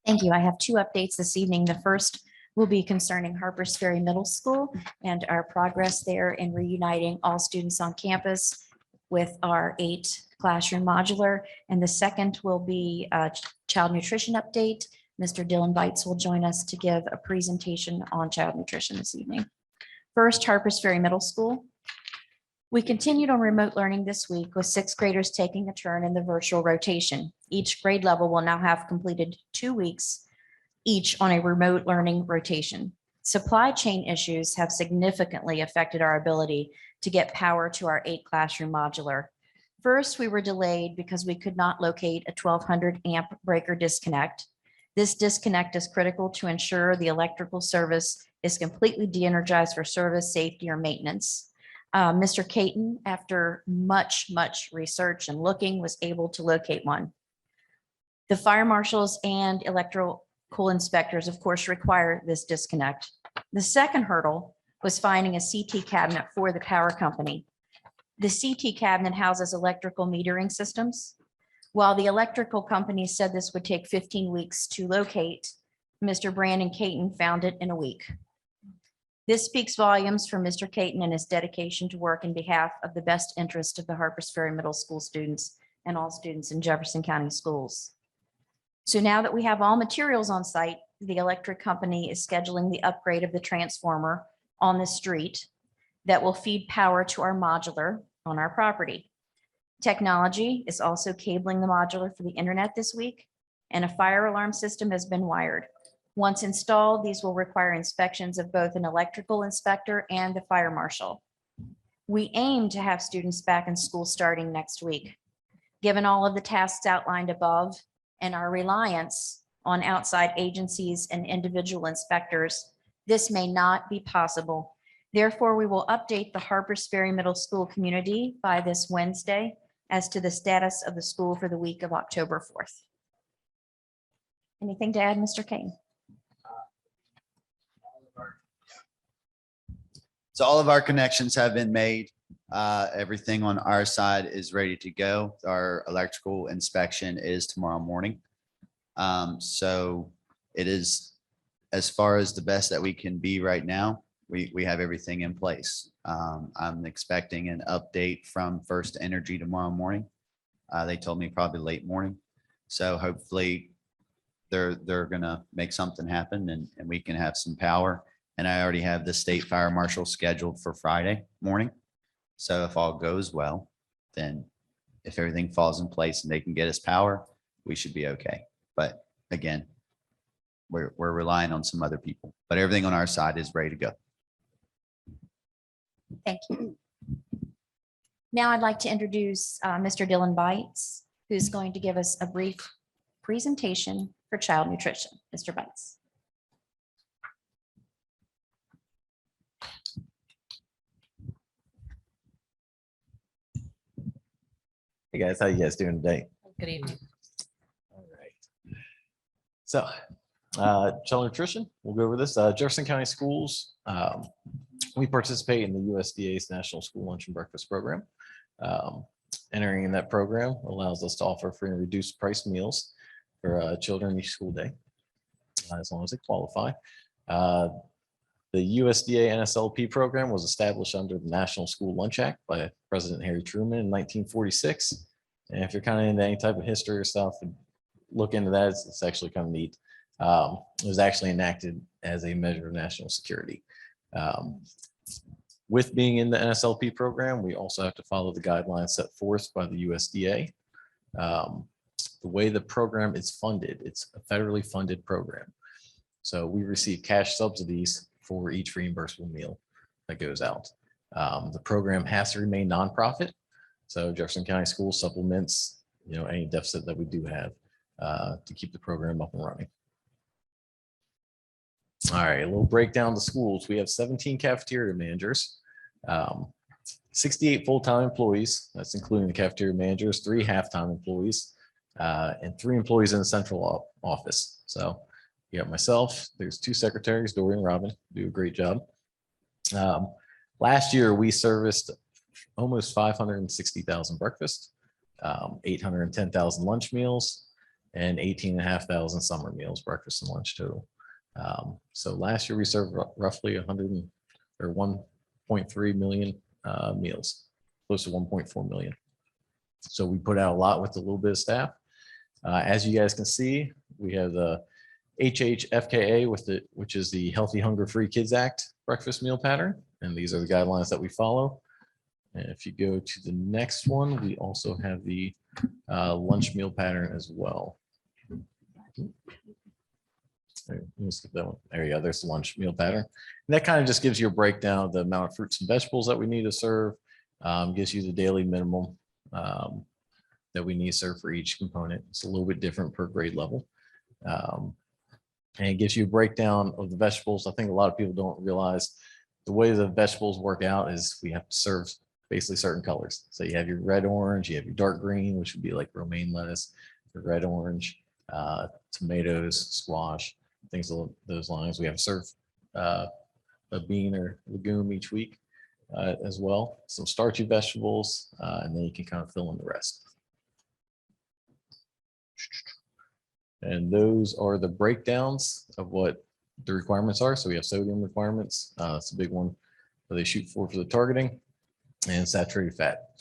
Thank you. I have two updates this evening. The first will be concerning Harpers Ferry Middle School and our progress there in reuniting all students on campus with our 8 classroom modular. And the second will be a child nutrition update. Mr. Dylan Bites will join us to give a presentation on child nutrition this evening. First, Harpers Ferry Middle School. We continued on remote learning this week with 6th graders taking a turn in the virtual rotation. Each grade level will now have completed 2 weeks each on a remote learning rotation. Supply chain issues have significantly affected our ability to get power to our 8 classroom modular. First, we were delayed because we could not locate a 1200 amp breaker disconnect. This disconnect is critical to ensure the electrical service is completely de-energized for service, safety, or maintenance. Mr. Caton, after much research and looking, was able to locate one. The fire marshals and electrical inspectors, of course, require this disconnect. The second hurdle was finding a CT cabinet for the power company. The CT cabinet houses electrical metering systems. While the electrical company said this would take 15 weeks to locate, Mr. Brandon Caton found it in a week. This speaks volumes for Mr. Caton and his dedication to work in behalf of the best interest of the Harpers Ferry Middle School students and all students in Jefferson County Schools. So now that we have all materials on site, the electric company is scheduling the upgrade of the transformer on the street that will feed power to our modular on our property. Technology is also cabling the modular for the internet this week, and a fire alarm system has been wired. Once installed, these will require inspections of both an electrical inspector and the fire marshal. We aim to have students back in school starting next week. Given all of the tasks outlined above and our reliance on outside agencies and individual inspectors, this may not be possible. Therefore, we will update the Harpers Ferry Middle School community by this Wednesday as to the status of the school for the week of October 4th. Anything to add, Mr. Kane? So all of our connections have been made. Everything on our side is ready to go. Our electrical inspection is tomorrow morning. So it is as far as the best that we can be right now. We have everything in place. I'm expecting an update from First Energy tomorrow morning. They told me probably late morning. So hopefully they're gonna make something happen and we can have some power. And I already have the state fire marshal scheduled for Friday morning. So if all goes well, then if everything falls in place and they can get us power, we should be okay. But again, we're relying on some other people, but everything on our side is ready to go. Thank you. Now I'd like to introduce Mr. Dylan Bites, who's going to give us a brief presentation for child nutrition. Mr. Bites. Hey guys, how you guys doing today? Good evening. All right. So, child nutrition, we'll go over this. Jefferson County Schools, we participate in the USDA's National School Lunch and Breakfast Program. Entering in that program allows us to offer free and reduced price meals for children each school day, as long as they qualify. The USDA NSLP program was established under the National School Lunch Act by President Harry Truman in 1946. And if you're kind of into any type of history or stuff, look into that. It's actually kind of neat. It was actually enacted as a measure of national security. With being in the NSLP program, we also have to follow the guidelines set forth by the USDA. The way the program is funded, it's a federally funded program. So we receive cash subsidies for each reimbursable meal that goes out. The program has to remain nonprofit. So Jefferson County Schools supplements, any deficit that we do have to keep the program up and running. All right, a little breakdown of the schools. We have 17 cafeteria managers, 68 full-time employees. That's including the cafeteria managers, 3 half-time employees, and 3 employees in the central office. So you got myself, there's 2 secretaries, Dory and Robin, do a great job. Last year, we serviced almost 560,000 breakfast, 810,000 lunch meals, and 18,500 summer meals, breakfast and lunch total. So last year, we served roughly 1.3 million meals, close to 1.4 million. So we put out a lot with a little bit of staff. As you guys can see, we have the HHFKA which is the Healthy Hunger Free Kids Act breakfast meal pattern. And these are the guidelines that we follow. And if you go to the next one, we also have the lunch meal pattern as well. Let me skip that one. There you go. There's the lunch meal pattern. And that kind of just gives you a breakdown of the amount of fruits and vegetables that we need to serve. Gives you the daily minimum that we need to serve for each component. It's a little bit different per grade level. And it gives you a breakdown of the vegetables. I think a lot of people don't realize the way the vegetables work out is we have to serve basically certain colors. So you have your red, orange, you have your dark green, which would be like romaine lettuce, your red, orange, tomatoes, squash, things along those lines. We have to serve a bean or legume each week as well. Some starchy vegetables, and then you can kind of fill in the rest. And those are the breakdowns of what the requirements are. So we have sodium requirements. It's a big one that they shoot for the targeting, and saturated fat.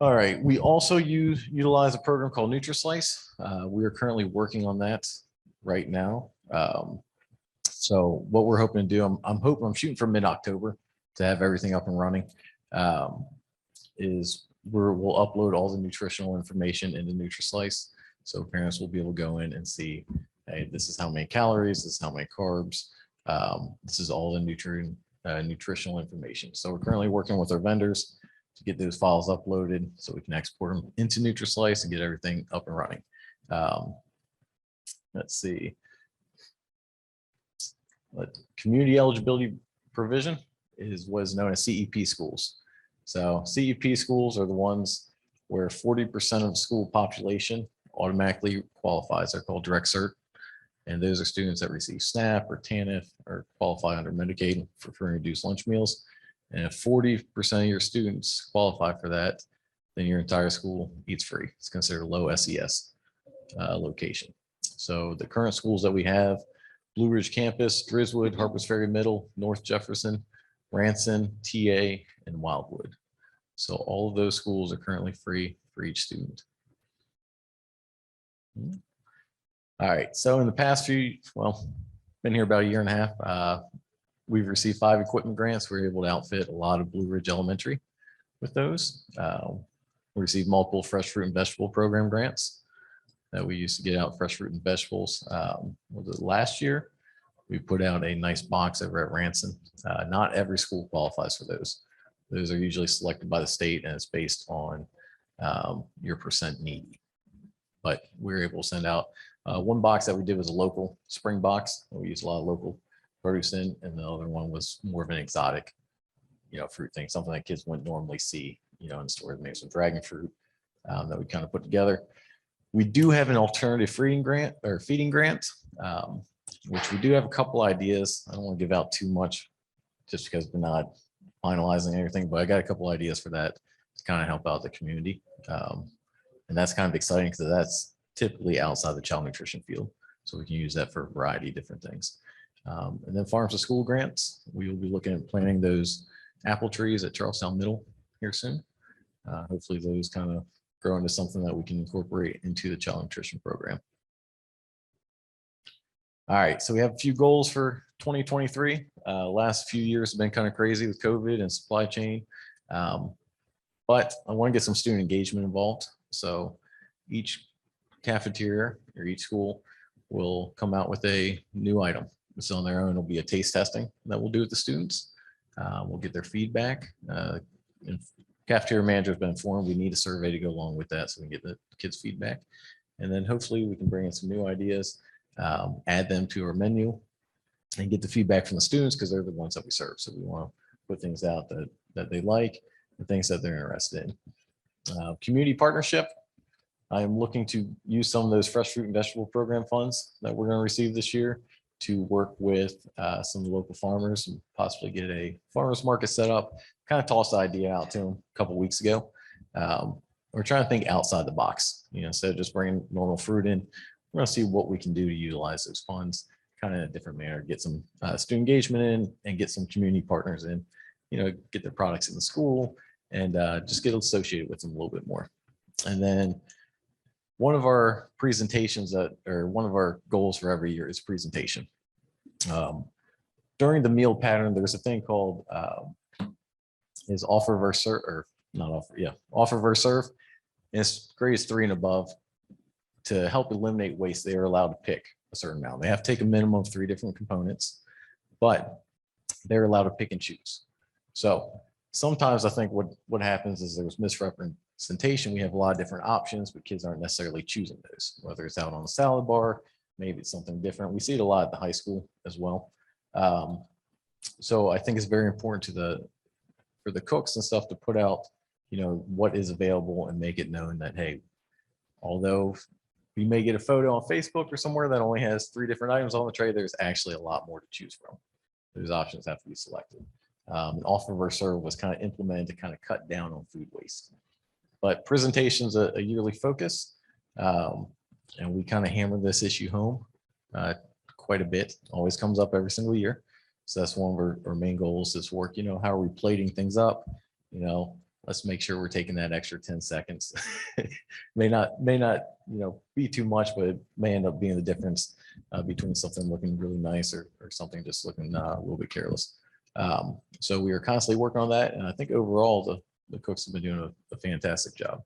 All right, we also utilize a program called NutriSlice. We are currently working on that right now. So what we're hoping to do, I'm shooting for mid-October to have everything up and running. We'll upload all the nutritional information into NutriSlice. So parents will be able to go in and see, hey, this is how many calories, this is how many carbs. This is all the nutritional information. So we're currently working with our vendors to get those files uploaded so we can export them into NutriSlice and get everything up and running. Let's see. Community eligibility provision is what is known as CEP schools. So CEP schools are the ones where 40% of the school population automatically qualifies. They're called direct cert. And those are students that receive SNAP or TANF or qualify under Medicaid for free and reduced lunch meals. And if 40% of your students qualify for that, then your entire school eats free. It's considered a low SES location. So the current schools that we have, Blue Ridge Campus, Griswood, Harpers Ferry Middle, North Jefferson, Ranson, TA, and Wildwood. So all of those schools are currently free for each student. All right, so in the past been here about a year and a half. We've received 5 equipment grants. We were able to outfit a lot of Blue Ridge Elementary with those. We received multiple fresh fruit and vegetable program grants that we used to get out fresh fruit and vegetables. Last year, we put out a nice box over at Ranson. Not every school qualifies for those. Those are usually selected by the state and it's based on your percent needy. But we were able to send out one box that we did was a local spring box. We used a lot of local produce in, and the other one was more of an exotic, fruit thing, something that kids wouldn't normally see, in stores. Maybe some dragon fruit that we kind of put together. We do have an alternative feeding grant, which we do have a couple ideas. I don't want to give out too much just because we're not finalizing everything, but I got a couple ideas for that to kind of help out the community. And that's kind of exciting because that's typically outside the child nutrition field. So we can use that for a variety of different things. And then farms to school grants, we will be looking at planting those apple trees at Charlestown Middle here soon. Hopefully those kind of grow into something that we can incorporate into the child nutrition program. All right, so we have a few goals for 2023. Last few years have been kind of crazy with COVID and supply chain. But I want to get some student engagement involved. So each cafeteria or each school will come out with a new item. So on their own, it'll be a taste testing that we'll do with the students. We'll get their feedback. And cafeteria manager has been informed we need a survey to go along with that so we can get the kids' feedback. And then hopefully we can bring in some new ideas, add them to our menu and get the feedback from the students because they're the ones that we serve. So we want to put things out that they like and things that they're interested in. Community partnership. I'm looking to use some of those fresh fruit and vegetable program funds that we're going to receive this year to work with some local farmers and possibly get a farmers market set up. Kind of tossed the idea out to them a couple of weeks ago. We're trying to think outside the box, instead of just bringing normal fruit in. We're going to see what we can do to utilize those funds kind of in a different manner, get some student engagement in and get some community partners in, get their products in the school and just get associated with them a little bit more. And then one of our presentations one of our goals for every year is presentation. During the meal pattern, there's a thing called is offer versus serve, or not offer, yeah, offer versus serve. And it's grades 3 and above. To help eliminate waste, they are allowed to pick a certain amount. They have to take a minimum of 3 different components, but they're allowed to pick and choose. So sometimes I think what happens is there's misrepresentation. We have a lot of different options, but kids aren't necessarily choosing those, whether it's out on the salad bar, maybe it's something different. We see it a lot at the high school as well. So I think it's very important for the cooks and stuff to put out, what is available and make it known that, hey, although we may get a photo on Facebook or somewhere that only has 3 different items on the tray, there's actually a lot more to choose from. Those options have to be selected. Offer versus serve was kind of implemented to kind of cut down on food waste. But presentation's a yearly focus. And we kind of hammer this issue home quite a bit. Always comes up every single year. So that's one of our main goals is work, how are we plating things up? let's make sure we're taking that extra 10 seconds. May not, be too much, but it may end up being the difference between something looking really nice or something just looking a little bit careless. So we are constantly working on that. And I think overall, the cooks have been doing a fantastic job.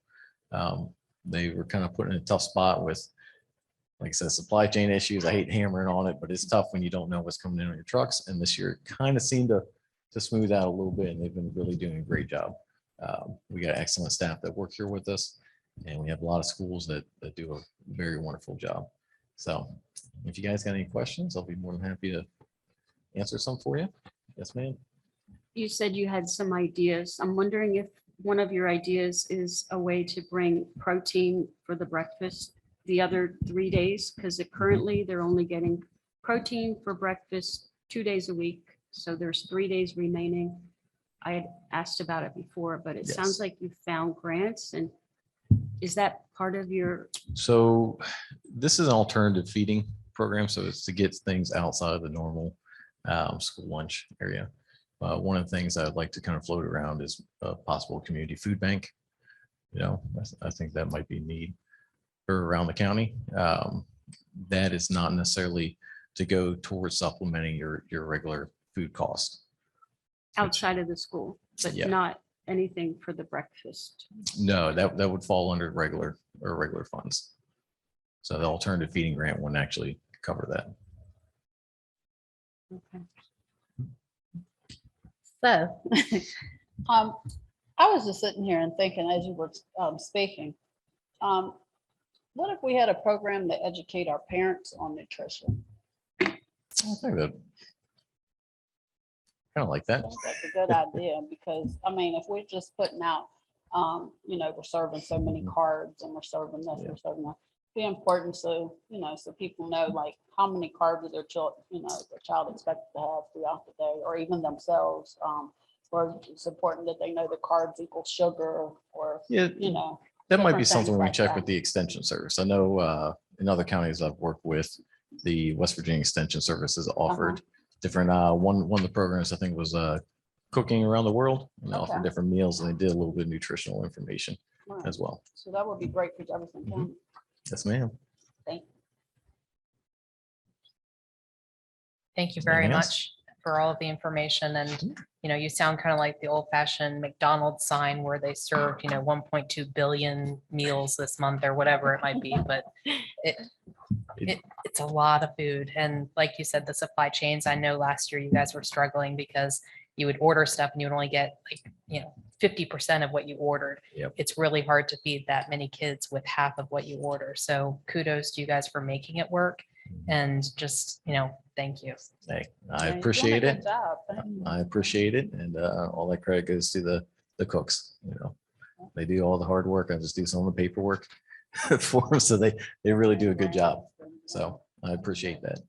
They were kind of put in a tough spot with, like I said, supply chain issues. I hate hammering on it, but it's tough when you don't know what's coming in on your trucks. And this year it kind of seemed to smooth out a little bit, and they've been really doing a great job. We got excellent staff that work here with us, and we have a lot of schools that do a very wonderful job. So if you guys got any questions, I'll be more than happy to answer some for you. Yes, ma'am. You said you had some ideas. I'm wondering if one of your ideas is a way to bring protein for the breakfast the other 3 days, because currently they're only getting protein for breakfast 2 days a week. So there's 3 days remaining. I had asked about it before, but it sounds Yes. like you found grants, and is that part of your, So this is an alternative feeding program. So it's to get things outside of the normal school lunch area. One of the things I'd like to kind of float around is a possible community food bank. I think that might be need for around the county. That is not necessarily to go towards supplementing your regular food cost. outside of the school, but Yeah. not anything for the breakfast? No, that would fall under regular funds. So the alternative feeding grant wouldn't actually cover that. Okay. So, I was just sitting here and thinking as you were speaking, what if we had a program to educate our parents on nutrition? I think that kind of like that. Sounds like a good idea, because I mean, if we're just putting out, we're serving so many cards and we're serving this, Yeah. we're serving that. Be important, so so people know like how many carbs their child, their child expected to have throughout the day, or even themselves. Or it's important that they know the carbs equal sugar, or Yeah, that might be different something things we like check that. with the extension service. I know in other counties I've worked with, the West Virginia Extension Service has offered different, one of the programs I think was cooking around the world, and they offer Okay. different meals, and they did a little bit of nutritional information Right. as well. So that would be great for Jefferson County. Yes, ma'am. Thank you very Anything else? much for all of the information. And, you sound kind of like the old fashioned McDonald's sign where they served, 1.2 billion meals this month or whatever it might be, but it's a lot of food. And like you said, the supply chains, I know last year you guys were struggling because you would order stuff and you would only get 50% of what you ordered. Yep. It's really hard to feed that many kids with half of what you order. So kudos to you guys for making it work. And just, thank you. Hey, Yeah, I you're doing a appreciate good it. job. Thank you. I appreciate it. And all that credit goes to the cooks, they do all the hard work. I just do some of the paperwork for them. So they really do a good job. So I appreciate that.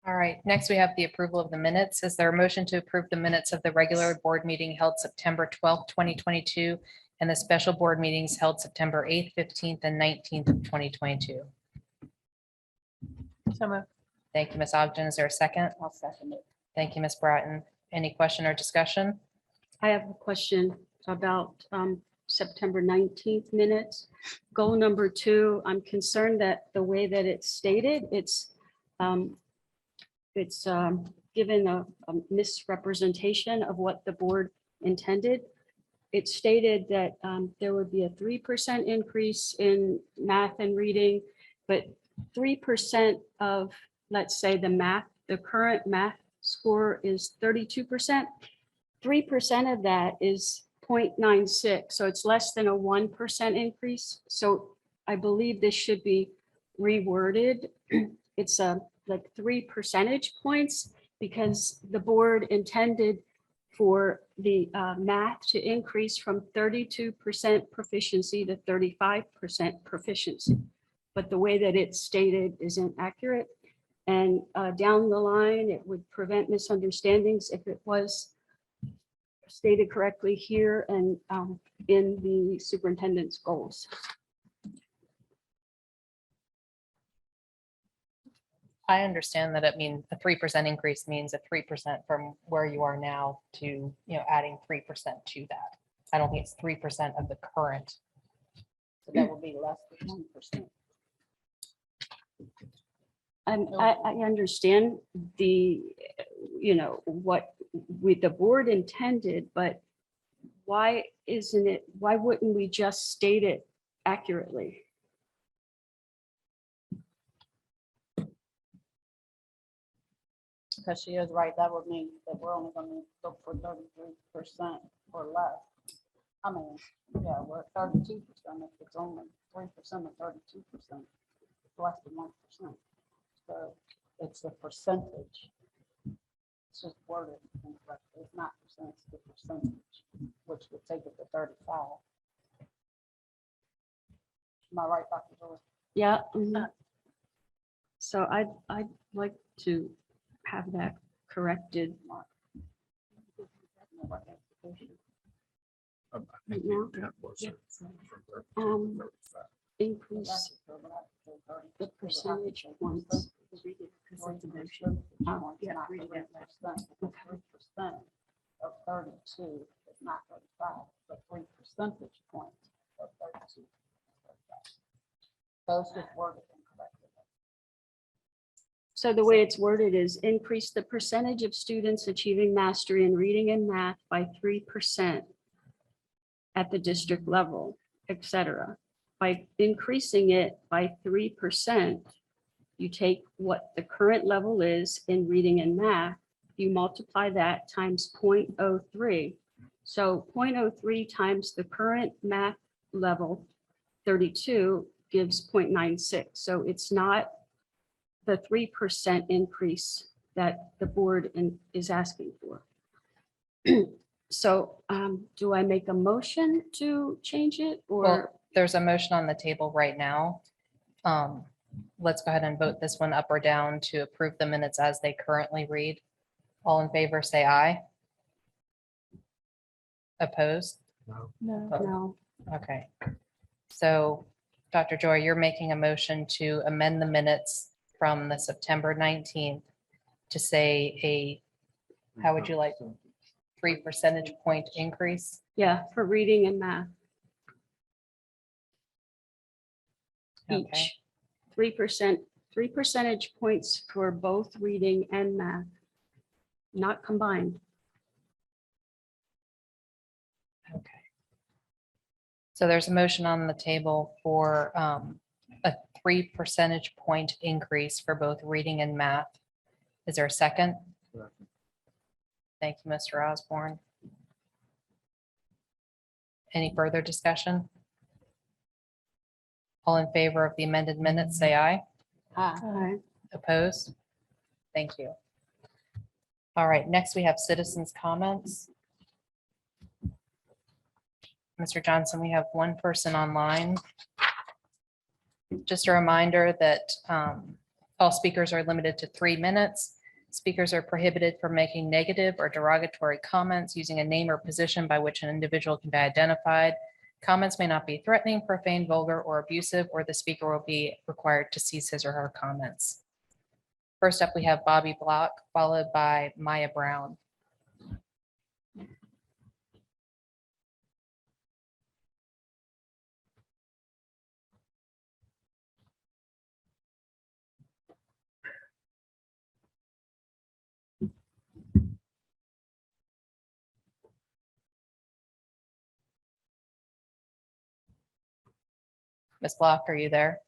All right, next we have the approval of the minutes. Is there a motion to approve the minutes of the regular board meeting held September 12th, 2022, and the special board meetings held September 8th, 15th, and 19th of 2022? Thank you, Ms. Ogden. Is there a second? I'll second it. Thank you, Ms. Bratton. Any question or discussion? I have a question about September 19th minutes. Goal number 2, I'm concerned that the way that it's stated, it's given a misrepresentation of what the board intended. It stated that there would be a 3% increase in math and reading, but 3% of, let's say, the current math score is 32%. 3% of that is 0.96, so it's less than a 1% increase. So I believe this should be reworded. It's like 3 percentage points, because the board intended for the math to increase from 32% proficiency to 35% proficiency. But the way that it's stated isn't accurate. And down the line, it would prevent misunderstandings if it was stated correctly here and in the superintendent's goals. I understand that it means a 3% increase means a 3% from where you are now to, adding 3% to that. I don't think it's 3% of the current. So that would be less than 1%. I understand the, what the board intended, but why wouldn't we just state it accurately? Because she is right, that would mean that we're only gonna look for 33% or less. I mean, yeah, we're at 32%, if it's only 3% of 32%, less than 1%. So it's the percentage. It's just worded incorrectly. It's not percent, it's the percentage, which would take it to 35. Am I right, Dr. Joy? Yeah. So I'd like to have that corrected. Right now. Increase the percentage points. Yeah, 3% of 32 is not 35, but 3 percentage points of 32. Those just worded incorrectly. So the way it's worded is increase the percentage of students achieving mastery in reading and math by 3% at the district level, etc. By increasing it by 3%, you take what the current level is in reading and math, you multiply that times 0.03. So 0.03 times the current math level, 32, gives 0.96. So it's not the 3% increase that the board is asking for. So do I make a motion to change it or? Well, there's a motion on the table right now. Let's go ahead and vote this one up or down to approve the minutes as they currently read. All in favor, say aye. Opposed? No. Okay. So, Dr. Joy, you're making a motion to amend the minutes from the September 19th to say how would you like, 3 percentage point increase? Yeah, for reading and math. Okay. Each 3%, 3 percentage points for both reading and math, not combined. Okay. So there's a motion on the table for a 3 percentage point increase for both reading and math. Is there a second? Thank you, Mr. Osborne. Any further discussion? All in favor of the amended minutes, say aye. Aye. Opposed? Thank you. All right, next we have citizens' comments. Mr. Johnson, we have one person online. Just a reminder that all speakers are limited to 3 minutes. Speakers are prohibited from making negative or derogatory comments using a name or position by which an individual can be identified. Comments may not be threatening, profane, vulgar, or abusive, or the speaker will be required to cease his or her comments. First up, we have Bobby Block, followed by Maya Brown. Ms. Block, are you there?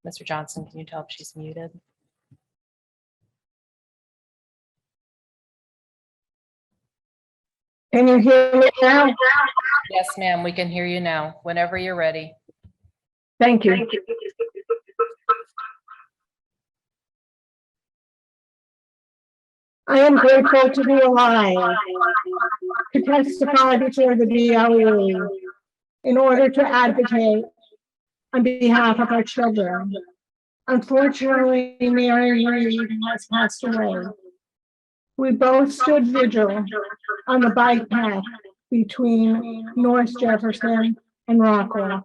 Mr. Johnson, can you tell if she's muted? Can you hear me now? Yes, ma'am, we can hear you now, whenever you're ready. Thank you. I am grateful to be alive to testify before the BoE in order to advocate on behalf of our children Unfortunately, Mary Reed has passed away. We both stood vigil on the bike path between North Jefferson and Rockwell.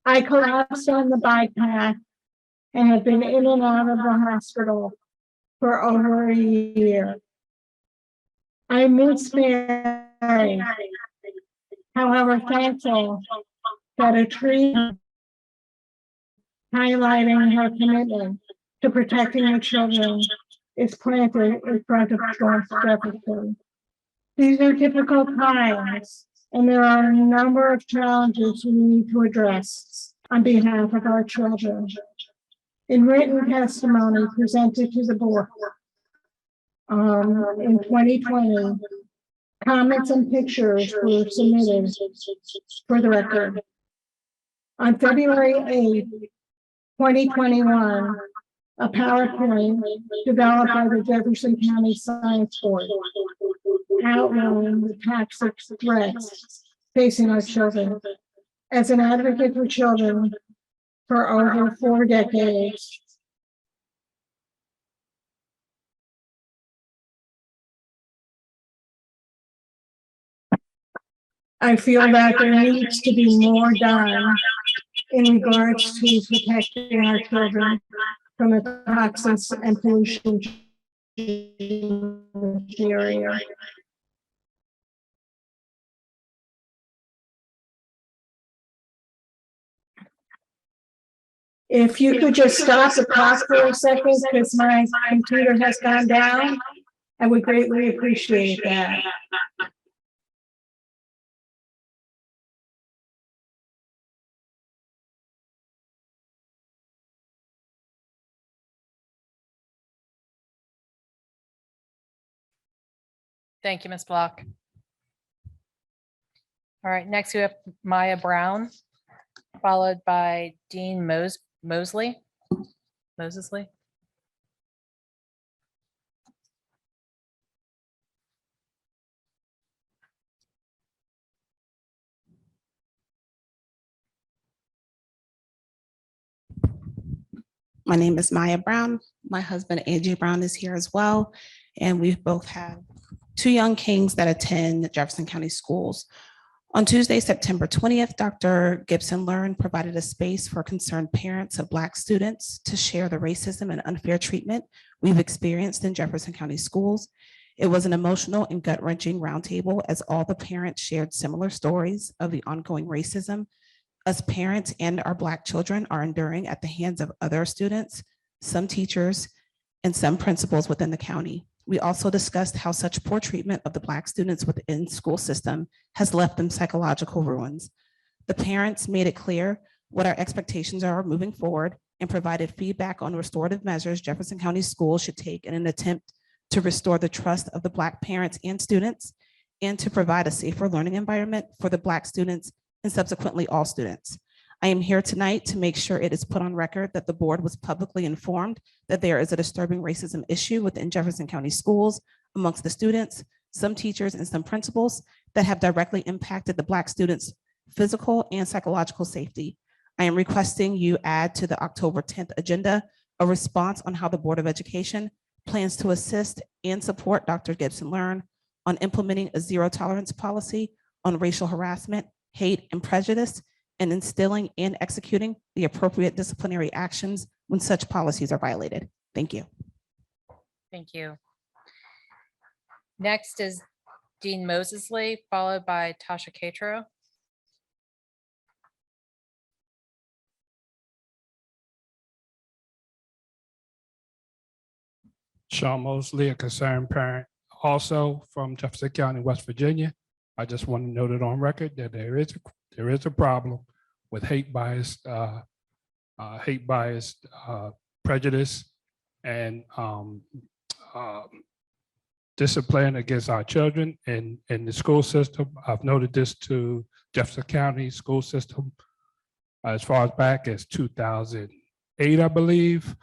I collapsed on the bike path and have been in and out of the hospital for over a year. I miss Mary. However, thankful that a tree highlighting her commitment to protecting the children is planted in front of North Jefferson. These are difficult times, and there are a number of challenges we need to address on behalf of our children. In written testimony presented to the board in 2020, comments and pictures were submitted for the record. On February 8th, 2021, a PowerPoint developed by the Jefferson County Science Board outlined the toxic threats facing our children. As an advocate for children for over 4 decades, I feel that there needs to be more done in regards to protecting our children from the toxins and pollution in this area. If you could just stop the clock for a second, because my computer has gone down, I would greatly appreciate that. Thank you, Ms. Block. All right, next we have Maya Brown, followed by Dean Mosley. My name is Maya Brown. My husband, AJ Brown, is here as well. And we both have 2 young kings that attend Jefferson County schools. On Tuesday, September 20th, Dr. Gibson Learn provided a space for concerned parents of Black students to share the racism and unfair treatment we've experienced in Jefferson County schools. It was an emotional and gut-wrenching roundtable as all the parents shared similar stories of the ongoing racism us parents and our Black children are enduring at the hands of other students, some teachers, and some principals within the county. We also discussed how such poor treatment of the Black students within school system has left them psychological ruins. The parents made it clear what our expectations are moving forward and provided feedback on restorative measures Jefferson County schools should take in an attempt to restore the trust of the Black parents and students and to provide a safer learning environment for the Black students and subsequently all students. I am here tonight to make sure it is put on record that the board was publicly informed that there is a disturbing racism issue within Jefferson County schools amongst the students, some teachers, and some principals that have directly impacted the Black students' physical and psychological safety. I am requesting you add to the October 10th agenda a response on how the Board of Education plans to assist and support Dr. Gibson Learn on implementing a zero tolerance policy on racial harassment, hate, and prejudice, and instilling and executing the appropriate disciplinary actions when such policies are violated. Thank you. Thank you. Next is Dean Mosley, followed by Tasha Catro. Sean Mosley, a concerned parent, also from Jefferson County, West Virginia. I just want to note it on record that there is a problem with hate bias, prejudice, and discipline against our children in the school system. I've noted this to Jefferson County school system as far as back as 2008, I believe.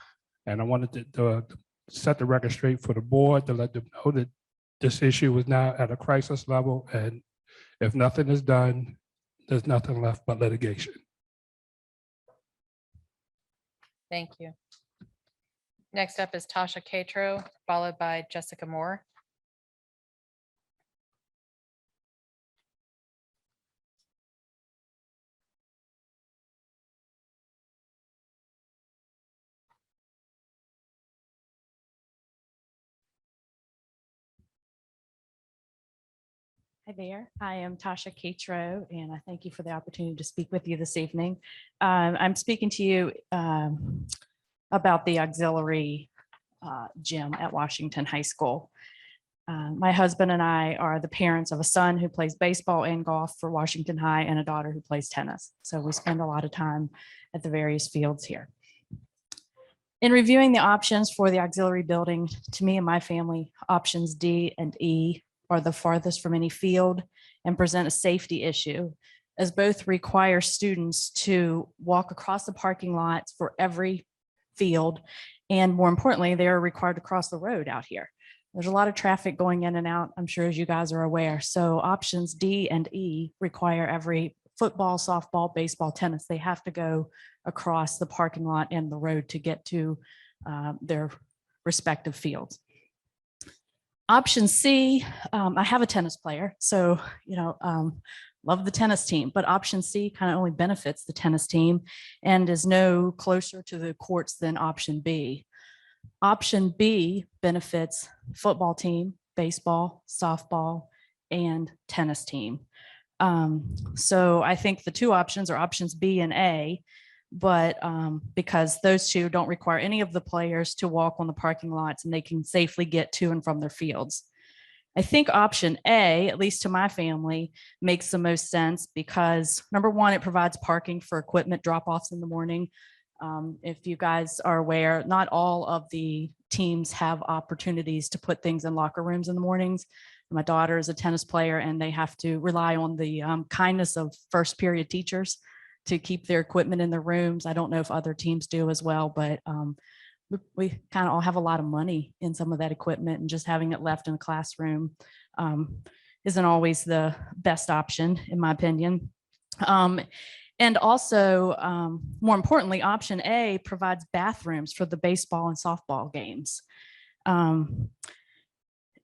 And I wanted to set the record straight for the board to let them know that this issue is now at a crisis level, and if nothing is done, there's nothing left but litigation. Thank you. Next up is Tasha Catro, followed by Jessica Moore. Hi there, I am Tasha Catro, and I thank you for the opportunity to speak with you this evening. I'm speaking to you about the auxiliary gym at Washington High School. My husband and I are the parents of a son who plays baseball and golf for Washington High and a daughter who plays tennis. So we spend a lot of time at the various fields here. In reviewing the options for the auxiliary building, to me and my family, options D and E are the farthest from any field and present a safety issue, as both require students to walk across the parking lots for every field. And more importantly, they are required to cross the road out here. There's a lot of traffic going in and out, I'm sure, as you guys are aware. So options D and E require every football, softball, baseball, tennis. They have to go across the parking lot and the road to get to their respective fields. Option C, I have a tennis player, so, love the tennis team, but option C kind of only benefits the tennis team and is no closer to the courts than option B. Option B benefits football team, baseball, softball, and tennis team. So I think the two options are options B and A, but because those two don't require any of the players to walk on the parking lots and they can safely get to and from their fields. I think option A, at least to my family, makes the most sense because number one, it provides parking for equipment drop-offs in the morning. If you guys are aware, not all of the teams have opportunities to put things in locker rooms in the mornings. My daughter is a tennis player and they have to rely on the kindness of first period teachers to keep their equipment in their rooms. I don't know if other teams do as well, but we kind of all have a lot of money in some of that equipment, and just having it left in the classroom isn't always the best option, in my opinion. And also, more importantly, option A provides bathrooms for the baseball and softball games.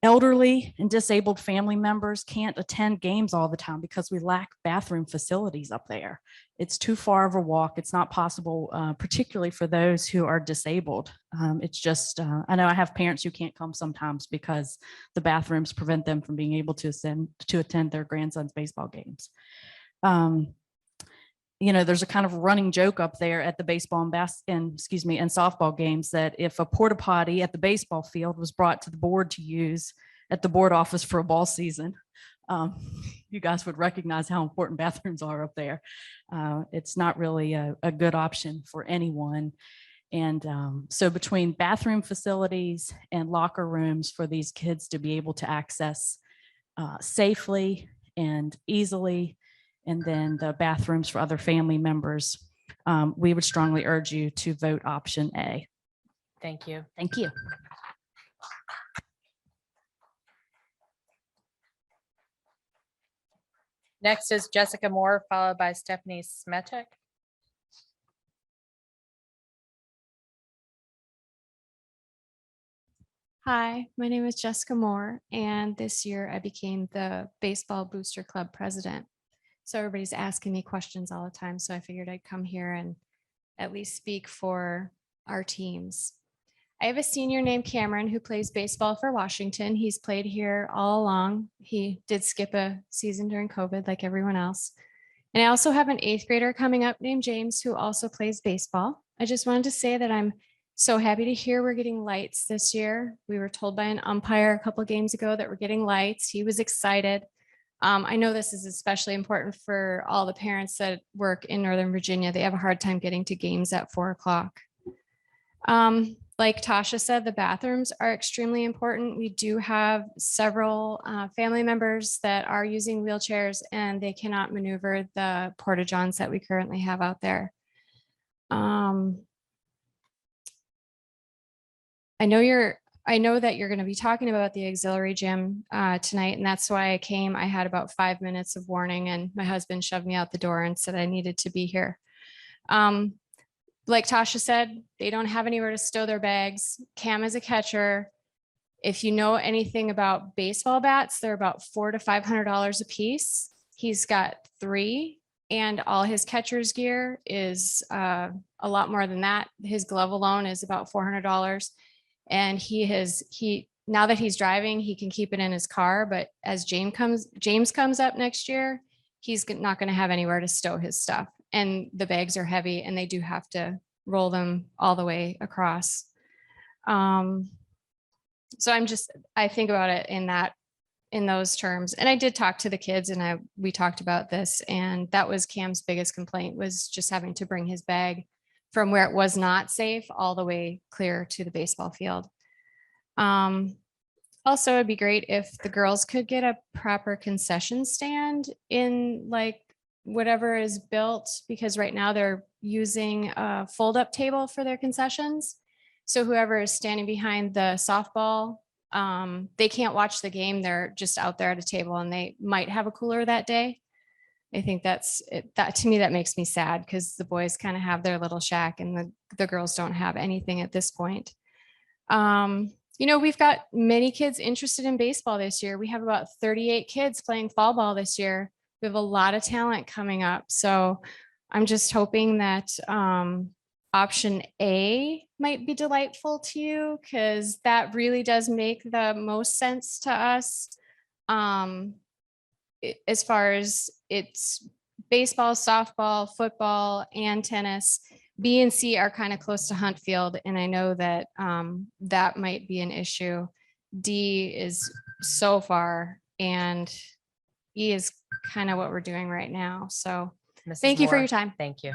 Elderly and disabled family members can't attend games all the time because we lack bathroom facilities up there. It's too far of a walk. It's not possible, particularly for those who are disabled. It's just, I know I have parents who can't come sometimes because the bathrooms prevent them from being able to attend their grandson's baseball games. There's a kind of running joke up there at the baseball and softball games that if a porta potty at the baseball field was brought to the board to use at the board office for a ball season, you guys would recognize how important bathrooms are up there. It's not really a good option for anyone. And so between bathroom facilities and locker rooms for these kids to be able to access safely and easily, and then the bathrooms for other family members, we would strongly urge you to vote option A. Thank you. Thank you. Next is Jessica Moore, followed by Stephanie Smetek. Hi, my name is Jessica Moore, and this year I became the Baseball Booster Club president. So everybody's asking me questions all the time, so I figured I'd come here and at least speak for our teams. I have a senior named Cameron who plays baseball for Washington. He's played here all along. He did skip a season during COVID like everyone else. And I also have an 8th grader coming up named James who also plays baseball. I just wanted to say that I'm so happy to hear we're getting lights this year. We were told by an umpire a couple of games ago that we're getting lights. He was excited. I know this is especially important for all the parents that work in Northern Virginia. They have a hard time getting to games at 4 o'clock. Like Tasha said, the bathrooms are extremely important. We do have several family members that are using wheelchairs and they cannot maneuver the porta-johns that we currently have out there. I know that you're going to be talking about the auxiliary gym tonight, and that's why I came. I had about 5 minutes of warning, and my husband shoved me out the door and said I needed to be here. like Tasha said, they don't have anywhere to stow their bags. Cam is a catcher. If you know anything about baseball bats, they're about $400 to $500 a piece. He's got 3, and all his catcher's gear is a lot more than that. His glove alone is about $400. And now that he's driving, he can keep it in his car. But as James comes up next year, he's not going to have anywhere to stow his stuff. And the bags are heavy and they do have to roll them all the way across. So I think about it in those terms. And I did talk to the kids and we talked about this, and that was Cam's biggest complaint, was just having to bring his bag from where it was not safe all the way clear to the baseball field. Also, it'd be great if the girls could get a proper concession stand in like whatever is built, because right now they're using a fold-up table for their concessions. So whoever is standing behind the softball, they can't watch the game. They're just out there at a table, and they might have a cooler that day. I think that to me, that makes me sad, because the boys kind of have their little shack and the girls don't have anything at this point. We've got many kids interested in baseball this year. We have about 38 kids playing fall ball this year. We have a lot of talent coming up. So I'm just hoping that option A might be delightful to you, because that really does make the most sense to us. As far as it's baseball, softball, football, and tennis. B and C are kind of close to Hunt Field, and I know that that might be an issue. D is so far, and E is kind of what we're doing right now. So Mrs. thank you for Moore, your time. Thank you.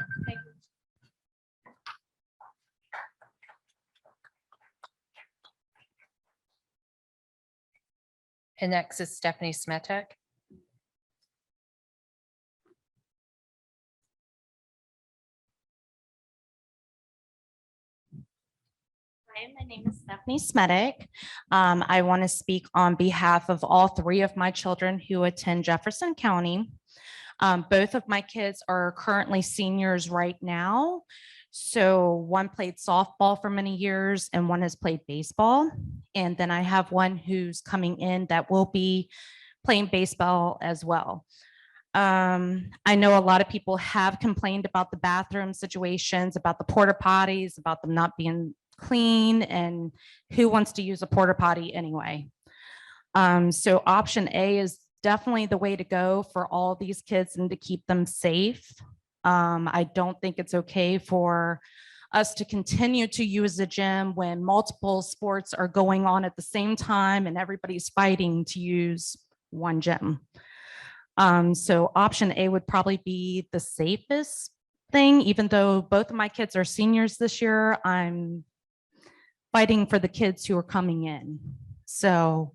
And next is Stephanie Smetek. Hi, my name is Stephanie Smetek. I want to speak on behalf of all 3 of my children who attend Jefferson County. Both of my kids are currently seniors right now. So one played softball for many years and one has played baseball. And then I have one who's coming in that will be playing baseball as well. I know a lot of people have complained about the bathroom situations, about the porta potties, about them not being clean, and who wants to use a porta potty anyway. So option A is definitely the way to go for all these kids and to keep them safe. I don't think it's okay for us to continue to use the gym when multiple sports are going on at the same time and everybody's fighting to use one gym. So option A would probably be the safest thing. Even though both of my kids are seniors this year, I'm fighting for the kids who are coming in. So,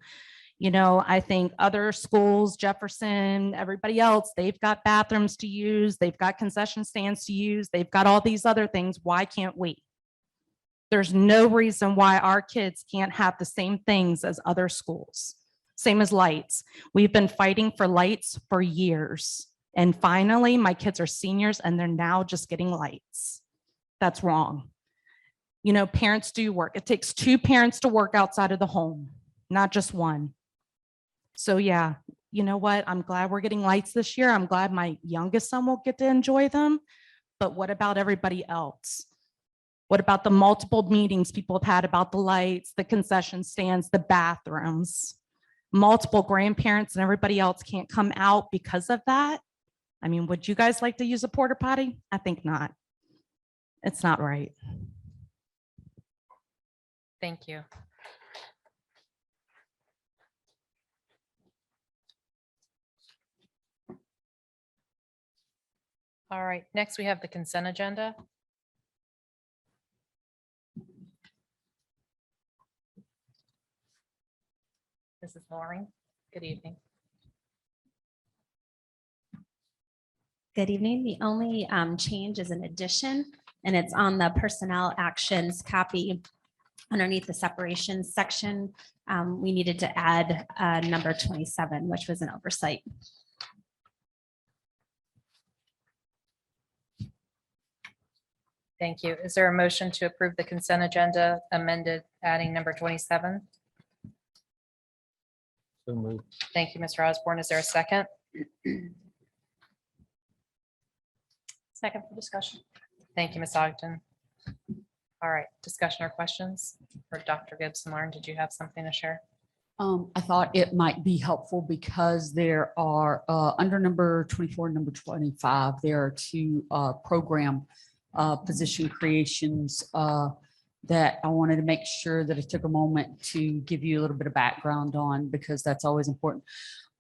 I think other schools, Jefferson, everybody else, they've got bathrooms to use, they've got concession stands to use, they've got all these other things. Why can't we? There's no reason why our kids can't have the same things as other schools. Same as lights. We've been fighting for lights for years. And finally, my kids are seniors and they're now just getting lights. That's wrong. Parents do work. It takes 2 parents to work outside of the home, not just one. So yeah, you know what? I'm glad we're getting lights this year. I'm glad my youngest son will get to enjoy them. But what about everybody else? What about the multiple meetings people have had about the lights, the concession stands, the bathrooms? Multiple grandparents and everybody else can't come out because of that. I mean, would you guys like to use a porta potty? I think not. It's not right. Thank you. All right, next we have the consent agenda. Mrs. Loring, good evening. Good evening. The only change is an addition, and it's on the personnel actions copy underneath the separation section. We needed to add number 27, which was an oversight. Thank you. Is there a motion to approve the consent agenda amended, adding number 27? So moved. Thank you, Mr. Osborne. Is there a second? Second for discussion. Thank you, Ms. Ogden. All right, discussion or questions for Dr. Gibson? Lauren, did you have something to share? I thought it might be helpful because there are, under number 24, number 25, there are two program position creations that I wanted to make sure that I took a moment to give you a little bit of background on, because that's always important.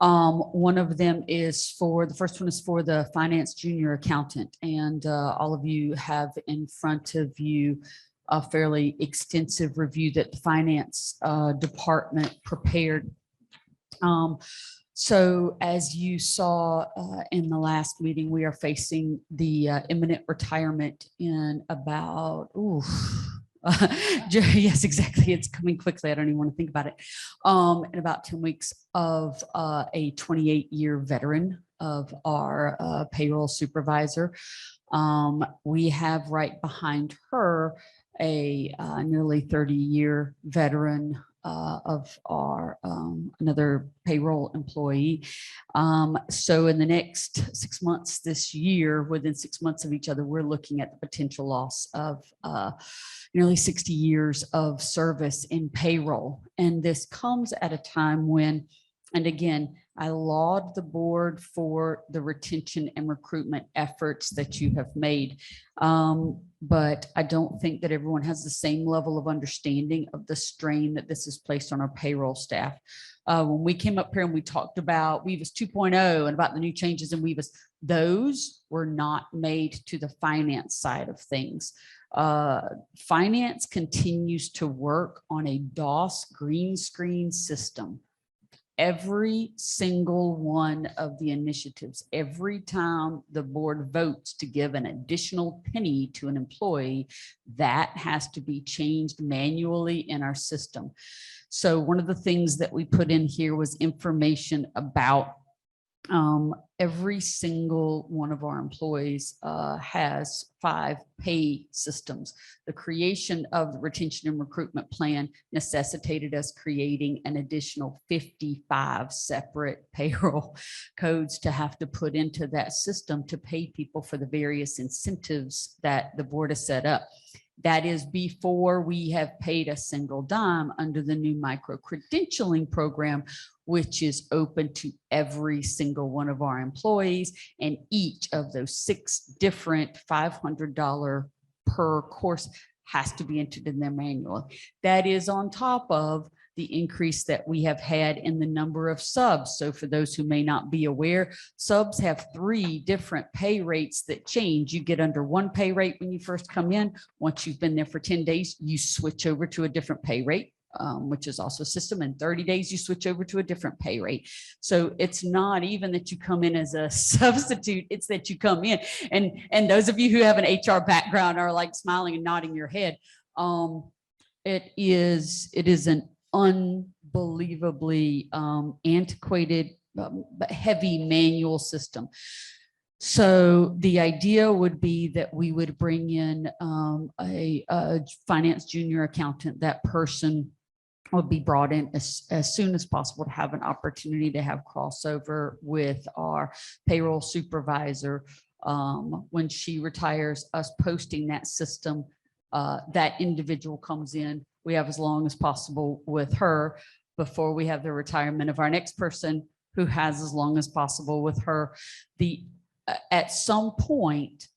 One of them is for, the first one is for the finance junior accountant, and all of you have in front of you a fairly extensive review that the finance department prepared. So as you saw in the last meeting, we are facing the imminent retirement in about, yes, exactly. It's coming quickly. I don't even want to think about it. In about 10 weeks of a 28-year veteran of our payroll supervisor. We have right behind her a nearly 30-year veteran of our another payroll employee. So in the next 6 months this year, within 6 months of each other, we're looking at the potential loss of nearly 60 years of service in payroll. And this comes at a time when, and again, I laud the board for the retention and recruitment efforts that you have made. But I don't think that everyone has the same level of understanding of the strain that this is placed on our payroll staff. When we came up here and we talked about WEVAS 2.0 and about the new changes in WEVAS, those were not made to the finance side of things. Finance continues to work on a DOS green screen system. Every single one of the initiatives, every time the board votes to give an additional penny to an employee, that has to be changed manually in our system. So one of the things that we put in here was information about every single one of our employees has 5 pay systems. The creation of the retention and recruitment plan necessitated us creating an additional 55 separate payroll codes to have to put into that system to pay people for the various incentives that the board has set up. That is before we have paid a single dime under the new micro-credentialing program, which is open to every single one of our employees. And each of those 6 different $500 per course has to be entered in their manual. That is on top of the increase that we have had in the number of subs. So for those who may not be aware, subs have 3 different pay rates that change. You get under one pay rate when you first come in. Once you've been there for 10 days, you switch over to a different pay rate, which is also a system. In 30 days, you switch over to a different pay rate. So it's not even that you come in as a substitute, it's that you come in. And those of you who have an HR background are like smiling and nodding your head. It is an unbelievably antiquated, but heavy manual system. So the idea would be that we would bring in a finance junior accountant. That person would be brought in as soon as possible to have an opportunity to have crossover with our payroll supervisor. When she retires, us posting that system, that individual comes in. We have as long as possible with her before we have the retirement of our next person, who has as long as possible with her. At some point,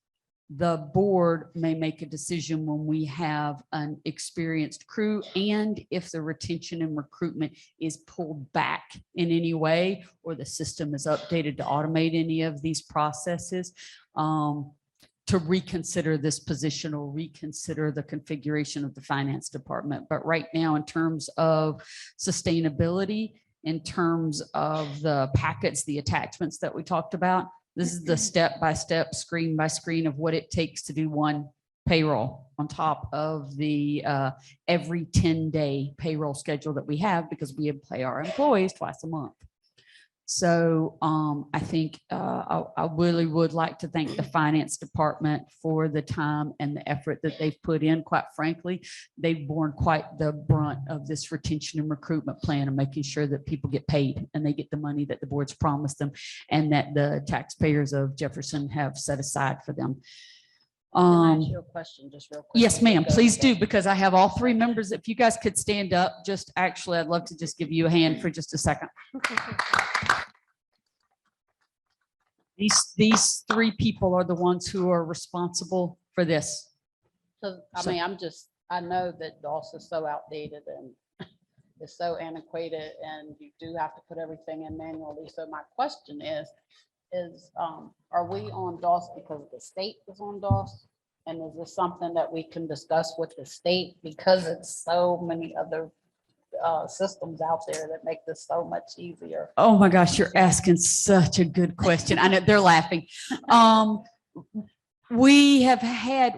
the board may make a decision when we have an experienced crew, and if the retention and recruitment is pulled back in any way, or the system is updated to automate any of these processes, to reconsider this position or reconsider the configuration of the finance department. But right now, in terms of sustainability, in terms of the packets, the attachments that we talked about, this is the step-by-step, screen-by-screen of what it takes to do one payroll on top of the every 10-day payroll schedule that we have, because we pay our employees twice a month. So I think I really would like to thank the finance department for the time and the effort that they've put in. Quite frankly, they've borne quite the brunt of this retention and recruitment plan and making sure that people get paid and they get the money that the board's promised them and that the taxpayers of Jefferson have set aside for them. Can I ask you a question just real quick? Yes, ma'am, please do, because I have all three members. If you guys could stand up, just actually, I'd love to just give you a hand for just a second. These three people are the ones who are responsible for this. So, I mean, I know that DOS is so outdated and it's so antiquated and you do have to put everything in manually. So my question is, are we on DOS because the state is on DOS? And is this something that we can discuss with the state because it's so many other systems out there that make this so much easier? Oh my gosh, you're asking such a good question. I know they're laughing. We have had,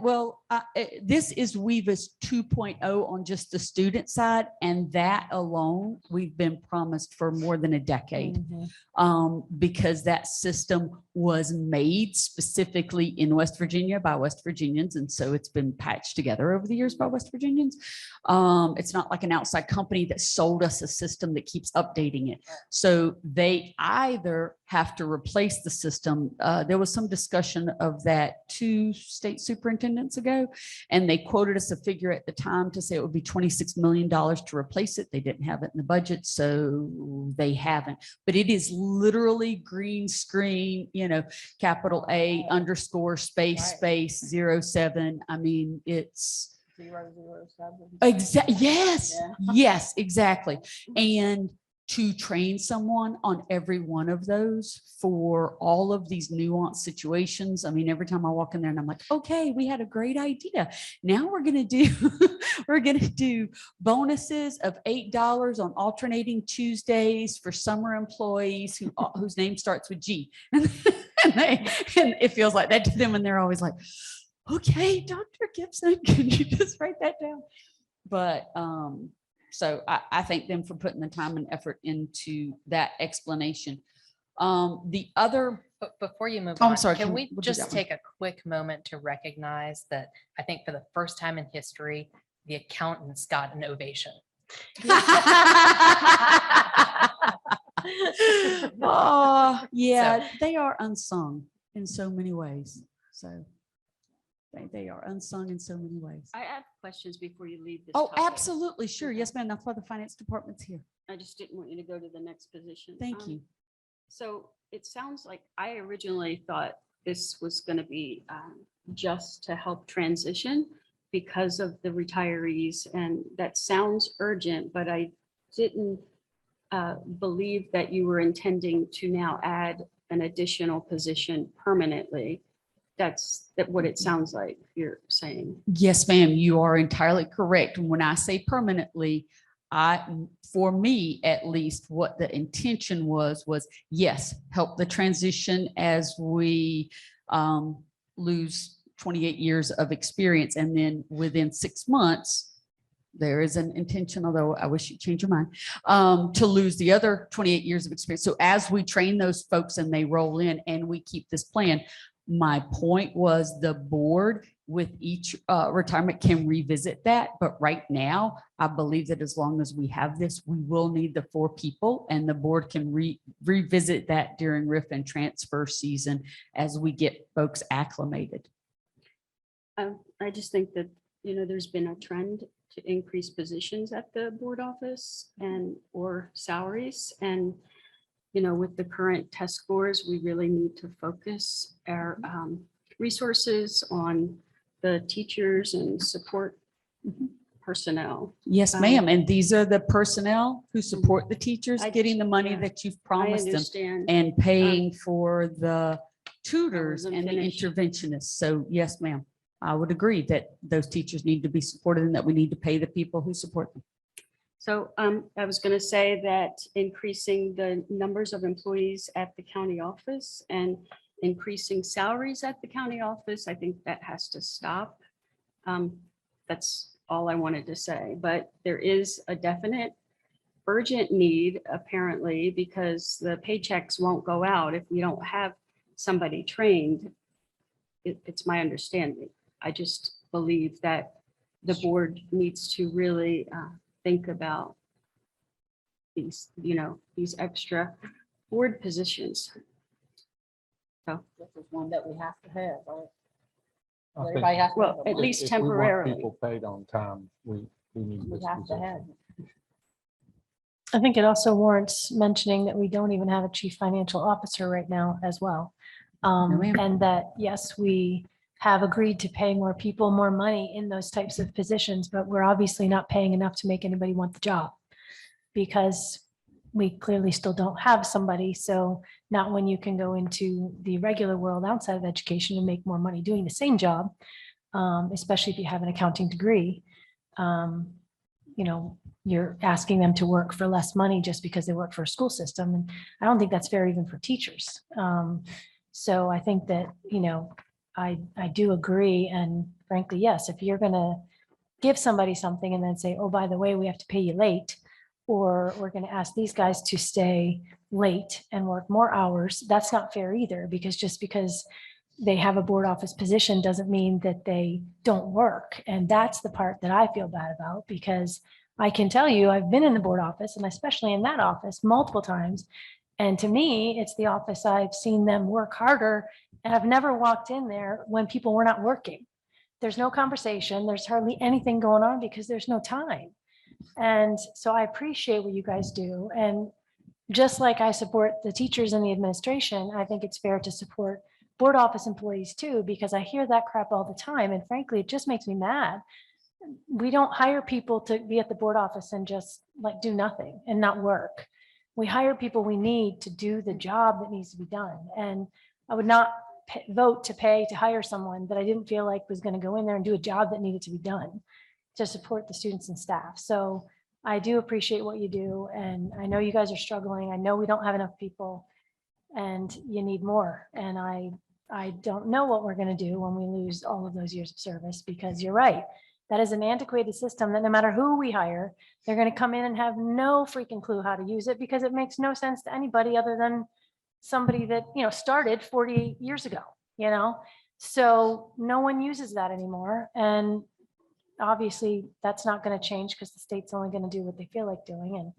this is Weavis 2.0 on just the student side, and that alone, we've been promised for more than a decade. Because that system was made specifically in West Virginia by West Virginians, and so it's been patched together over the years by West Virginians. It's not like an outside company that sold us a system that keeps updating it. So they either have to replace the system. There was some discussion of that 2 state superintendents ago, and they quoted us a figure at the time to say it would be $26 million to replace it. They didn't have it in the budget, so they haven't. But it is literally green screen, capital A _ space 07. I mean, it's 007. Yes, Yeah. yes, exactly. And to train someone on every one of those for all of these nuanced situations. I mean, every time I walk in there and I'm like, okay, we had a great idea. Now we're going to do bonuses of $8 on alternating Tuesdays for summer employees whose name starts with G. And it feels like that to them. And they're always like, okay, Dr. Gibson, can you just write that down? But, so I thank them for putting the time and effort into that explanation. The other. But before you move Oh, on, I'm sorry, can we we'll do just that one. take a quick moment to recognize that I think for the first time in history, the accountants got an ovation. Oh, yeah, they are unsung in so many ways. So they are unsung in so many ways. I have questions before you leave this. Oh, topic. absolutely. Sure. Yes, ma'am. That's why the finance department's here. I just didn't want you to go to the next position. Thank you. So it sounds like I originally thought this was going to be just to help transition because of the retirees, and that sounds urgent, but I didn't believe that you were intending to now add an additional position permanently. That's what it sounds like you're saying. Yes, ma'am. You are entirely correct. When I say permanently, for me, at least, what the intention was yes, help the transition as we lose 28 years of experience. And then within 6 months, there is an intention, although I wish you'd change your mind, to lose the other 28 years of experience. So as we train those folks and they roll in and we keep this plan, my point was the board with each retirement can revisit that. But right now, I believe that as long as we have this, we will need the 4 people, and the board can revisit that during RIF and transfer season as we get folks acclimated. I just think that, there's been a trend to increase positions at the board office or salaries. And, with the current test scores, we really need to focus our resources on the teachers and support personnel. Yes, ma'am. And these are the personnel who support the teachers, getting the money that you've promised them understand. and paying for the tutors wasn't and the finished. interventionists. So yes, ma'am, I would agree that those teachers need to be supported and that we need to pay the people who support them. So I was going to say that increasing the numbers of employees at the county office and increasing salaries at the county office, I think that has to stop. That's all I wanted to say, but there is a definite urgent need apparently, because the paychecks won't go out if we don't have somebody trained. It's my understanding. I just believe that the board needs to really think about these, these extra board positions. So This is one that we have to have, right? I think Everybody has to have Well, them. at least if we want temporarily. People paid on time, we need We this have to have. position. I think it also warrants mentioning that we don't even have a chief financial officer right now as well. And that, yes, we have agreed to pay more people more money in those types of positions, but we're obviously not paying enough to make anybody want the job because we clearly still don't have somebody. So not when you can go into the regular world outside of education and make more money doing the same job, especially if you have an accounting degree. You're asking them to work for less money just because they work for a school system. And I don't think that's fair even for teachers. So I think that, I do agree. And frankly, yes, if you're going to give somebody something and then say, oh, by the way, we have to pay you late, or we're going to ask these guys to stay late and work more hours, that's not fair either, because just because they have a board office position doesn't mean that they don't work. And that's the part that I feel bad about, because I can tell you, I've been in the board office, and especially in that office multiple times. And to me, it's the office I've seen them work harder. And I've never walked in there when people were not working. There's no conversation. There's hardly anything going on because there's no time. And so I appreciate what you guys do. And just like I support the teachers and the administration, I think it's fair to support board office employees too, because I hear that crap all the time. And frankly, it just makes me mad. We don't hire people to be at the board office and just like do nothing and not work. We hire people we need to do the job that needs to be done. And I would not vote to pay to hire someone that I didn't feel like was going to go in there and do a job that needed to be done to support the students and staff. So I do appreciate what you do. And I know you guys are struggling. I know we don't have enough people and you need more. And I don't know what we're going to do when we lose all of those years of service, because you're right. That is an antiquated system that no matter who we hire, they're going to come in and have no freaking clue how to use it, because it makes no sense to anybody other than somebody that, started 48 years ago, so no one uses that anymore. And obviously that's not going to change, because the state's only going to do what they feel like doing and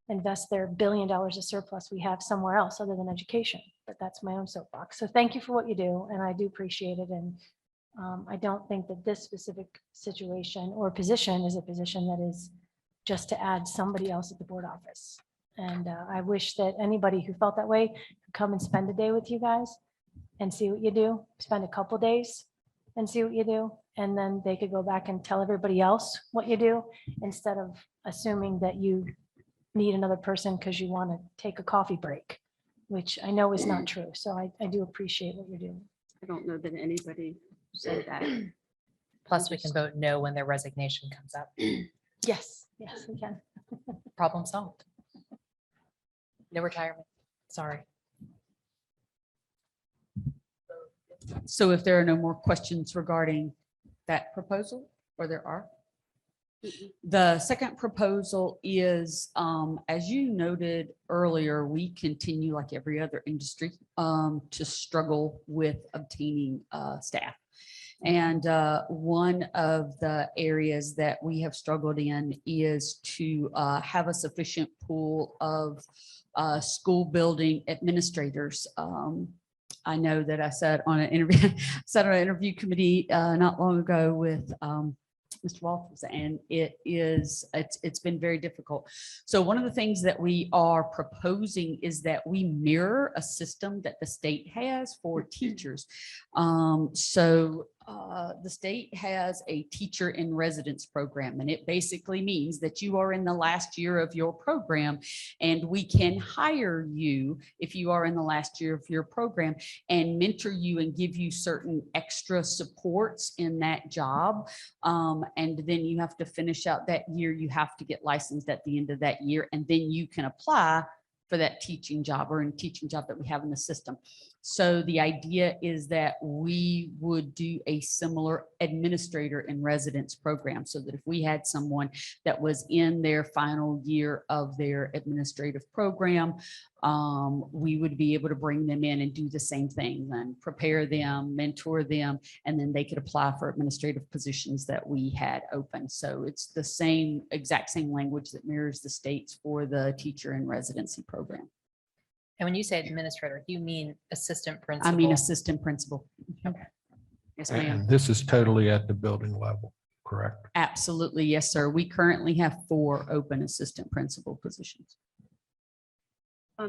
invest their $1 billion of surplus we have somewhere else other than education. But that's my own soapbox. So thank you for what you do. And I do appreciate it. And I don't think that this specific situation or position is a position that is just to add somebody else at the board office. And I wish that anybody who felt that way could come and spend a day with you guys and see what you do, spend a couple days and see what you do. And then they could go back and tell everybody else what you do, instead of assuming that you need another person because you want to take a coffee break, which I know is not true. So I do appreciate what you're doing. I don't know that anybody said that. Plus, we can vote no when their resignation comes up. Yes, we can. Problem solved. No retirement. Sorry. So if there are no more questions regarding that proposal, or there are? The second proposal is, as you noted earlier, we continue, like every other industry, to struggle with obtaining staff. And one of the areas that we have struggled in is to have a sufficient pool of school building administrators. I know that I said on an interview committee not long ago with Mr. Walters, and it's been very difficult. So one of the things that we are proposing is that we mirror a system that the state has for teachers. The state has a teacher in residence program, and it basically means that you are in the last year of your program, and we can hire you if you are in the last year of your program and mentor you and give you certain extra supports in that job. And then you have to finish out that year. You have to get licensed at the end of that year, and then you can apply for that teaching job or in teaching job that we have in the system. So the idea is that we would do a similar administrator in residence program, so that if we had someone that was in their final year of their administrative program, we would be able to bring them in and do the same thing, and prepare them, mentor them, and then they could apply for administrative positions that we had open. So it's the same, exact same language that mirrors the states for the teacher in residency program. And when you say administrator, you mean assistant principal? I mean, assistant principal. Okay. Yes, ma'am. And this is totally at the building level, correct? Absolutely. Yes, sir. We currently have 4 open assistant principal positions. I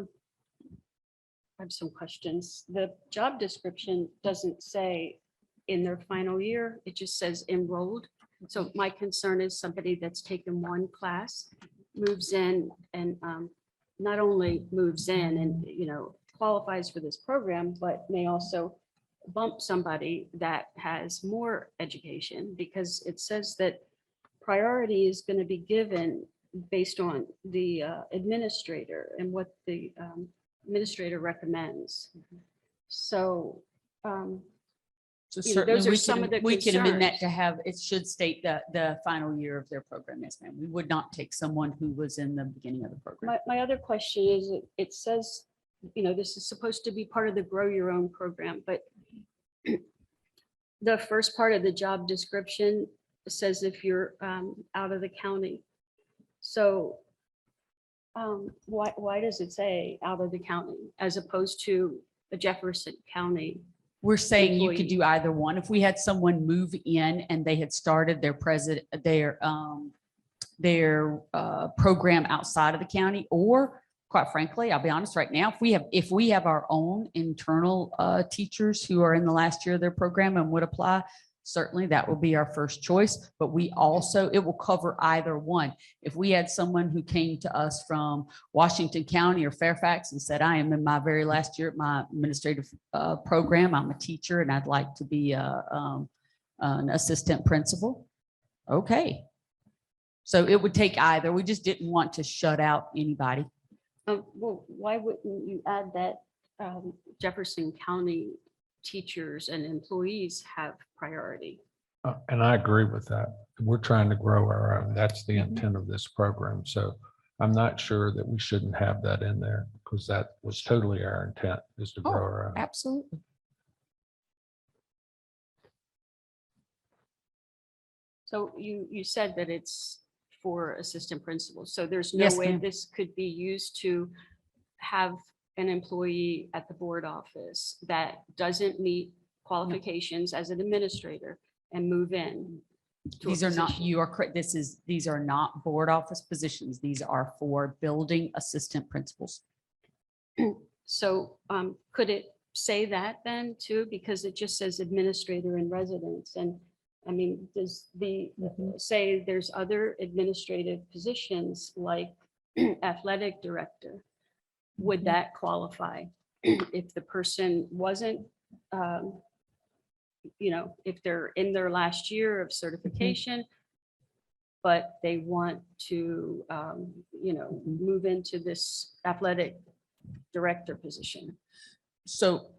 have some questions. The job description doesn't say in their final year, it just says enrolled. So my concern is somebody that's taken one class, moves in and not only moves in and, qualifies for this program, but may also bump somebody that has more education, because it says that priority is going to be given based on the administrator and what the administrator recommends. So, So you know, those certainly are some of the we can amend that concerns. to have, it should state the final year of their program. Yes, ma'am. We would not take someone who was in the beginning of the program. My other question is, it says, this is supposed to be part of the Grow Your Own program, but the first part of the job description says if you're out of the county. So why does it say out of the county as opposed to a Jefferson County? We're saying you could employee? do either one. If we had someone move in and they had started their program outside of the county, or quite frankly, I'll be honest right now, if we have our own internal teachers who are in the last year of their program and would apply, certainly that will be our first choice, but we also, it will cover either one. If we had someone who came to us from Washington County or Fairfax and said, I am in my very last year at my administrative program, I'm a teacher and I'd like to be an assistant principal. Okay. So it would take either. We just didn't want to shut out anybody. Well, why wouldn't you add that Jefferson County teachers and employees have priority? And I agree with that. We're trying to grow our own. That's the intent of this program. So I'm not sure that we shouldn't have that in there, because that was totally our intent, is to grow our own. Absolutely. So you said that it's for assistant principals. So there's no Yes, way ma'am. this could be used to have an employee at the board office that doesn't meet qualifications as an administrator and move in. to a These are not, position. you are correct. These are not board office positions. These are for building assistant principals. So could it say that then too? Because it just says administrator in residence. And I mean, does the, say there's other administrative positions like athletic director? Would that qualify if the person wasn't, if they're in their last year of certification, but they want to, move into this athletic director position? So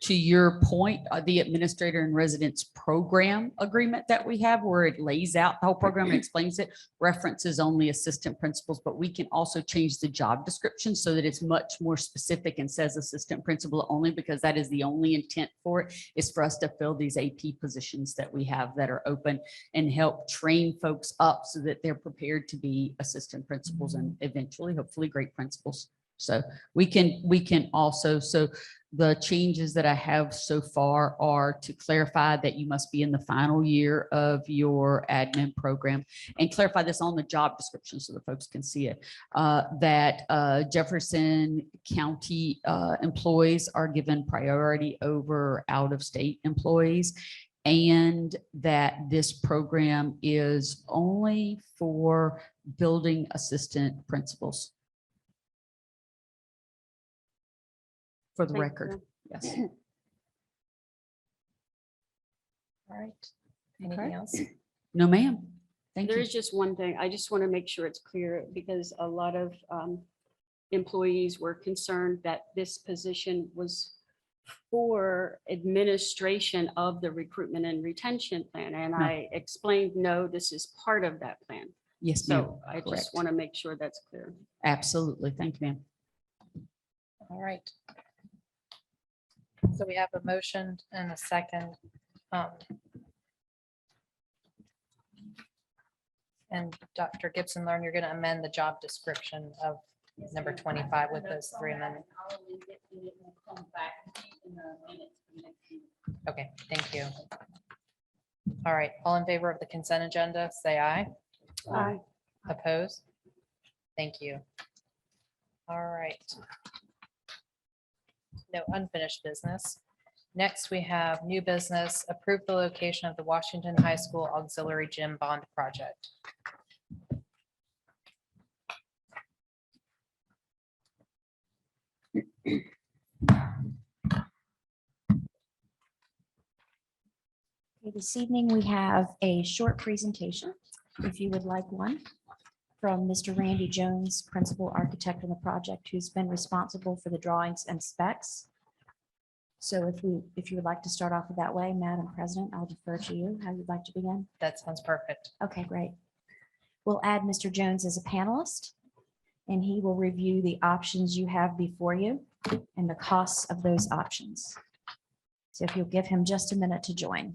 to your point, the administrator in residence program agreement that we have, where it lays out the whole program and explains it, references only assistant principals, but we can also change the job description so that it's much more specific and says assistant principal only, because that is the only intent for it, is for us to fill these AP positions that we have that are open and help train folks up so that they're prepared to be assistant principals and eventually, hopefully, great principals. So we can also, so the changes that I have so far are to clarify that you must be in the final year of your admin program, and clarify this on the job description so the folks can see it, that Jefferson County employees are given priority over out-of-state employees, and that this program is only for building assistant principals. For the Thank record, you. yes. All right. Anything else? No, ma'am. Thank There you. is just one thing. I just want to make sure it's clear, because a lot of employees were concerned that this position was for administration of the recruitment and retention plan. And No. I explained, no, this is part of that plan. Yes, ma'am. So I Correct. just want to make sure that's clear. Absolutely. Thank you, ma'am. All right. So we have a motion and a second. And Dr. Gibson, learn you're going to amend the job description of number 25 with those 3 amendments. Okay, thank you. All right, all in favor of the consent agenda, say aye. Aye. Opposed? Thank you. All right. No unfinished business. Next, we have new business, approve the location of the Washington High School Auxiliary Gym Bond Project. Okay, this evening, we have a short presentation, if you would like one, from Mr. Randy Jones, Principal Architect on the project, who's been responsible for the drawings and specs. So if you would like to start off that way, Madam President, I'll defer to you. How you'd like to begin? That sounds perfect. Okay, great. We'll add Mr. Jones as a panelist, and he will review the options you have before you and the costs of those options. So if you'll give him just a minute to join.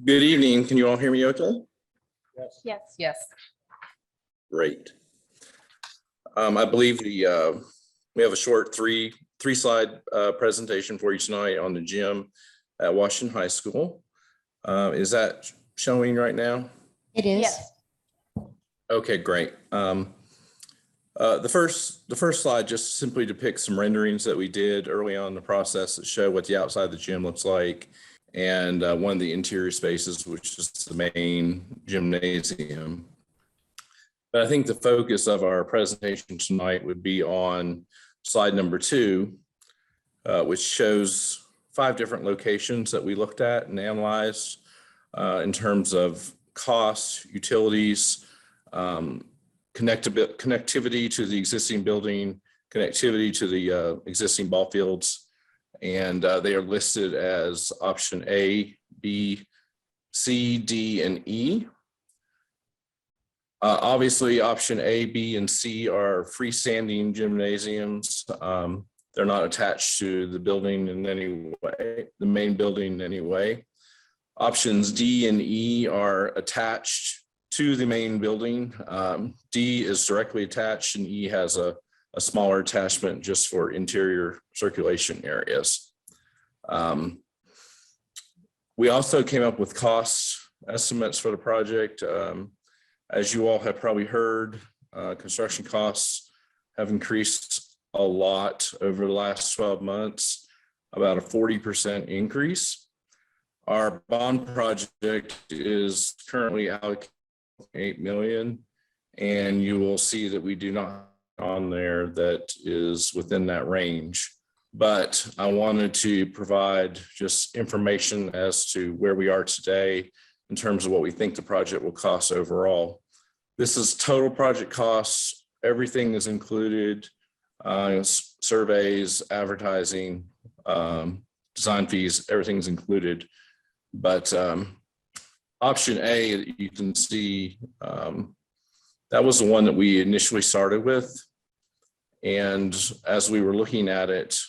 Good evening. Can you all hear me okay? Yes. Yes. Great. I believe we have a short three slide presentation for you tonight on the gym at Washington High School. Is that showing right now? It is. Yes. Okay, great. The first slide just simply depicts some renderings that we did early on in the process that show what the outside of the gym looks like, and one of the interior spaces, which is the main gymnasium. But I think the focus of our presentation tonight would be on slide number 2, which shows 5 different locations that we looked at and analyzed in terms of costs, utilities, connectivity to the existing building, connectivity to the existing ball fields. And they are listed as option A, B, C, D, and E. Obviously, option A, B, and C are freestanding gymnasiums. They're not attached to the building in any way, the main building in any way. Options D and E are attached to the main building. D is directly attached, and E has a smaller attachment just for interior circulation areas. We also came up with cost estimates for the project. As you all have probably heard, construction costs have increased a lot over the last 12 months, about a 40% increase. Our bond project is currently allocated $8 million, and you will see that we do not on there that is within that range. But I wanted to provide just information as to where we are today in terms of what we think the project will cost overall. This is total project costs. Everything is included, surveys, advertising, design fees, everything's included. But option A, that you can see, that was the one that we initially started with. And as we were looking at it,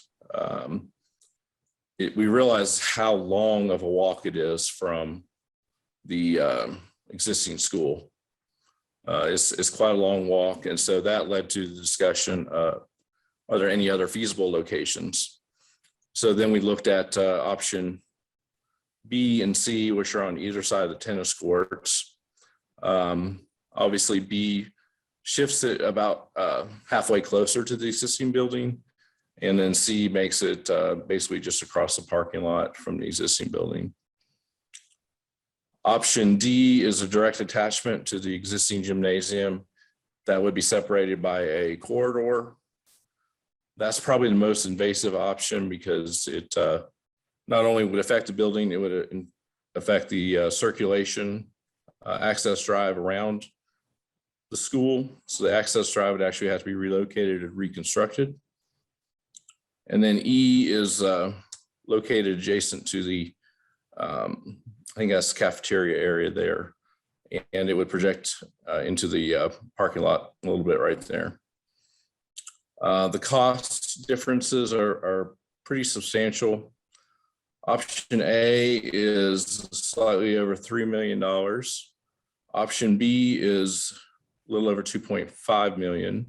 we realized how long of a walk it is from the existing school. It's quite a long walk. And so that led to the discussion, are there any other feasible locations? So then we looked at option B and C, which are on either side of the tennis courts. Obviously, B shifts it about halfway closer to the existing building, and then C makes it basically just across the parking lot from the existing building. Option D is a direct attachment to the existing gymnasium that would be separated by a corridor. That's probably the most invasive option because it not only would affect the building, it would affect the circulation access drive around the school. So the access drive would actually have to be relocated and reconstructed. And then E is located adjacent to the, I think that's cafeteria area there. And it would project into the parking lot a little bit right there. The cost differences are pretty substantial. Option A is slightly over $3 million. Option B is a little over 2.5 million.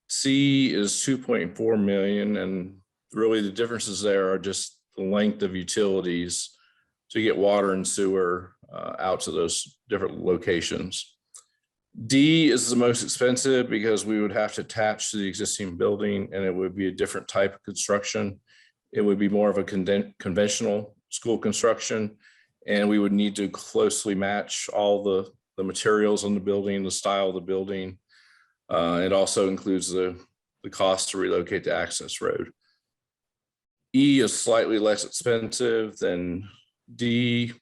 C is 2.4 million. And really the differences there are just the length of utilities to get water and sewer out to those different locations. D is the most expensive because we would have to attach to the existing building and it would be a different type of construction. It would be more of a conventional school construction, and we would need to closely match all the materials on the building, the style of the building. It also includes the cost to relocate the access road. E is slightly less expensive than D,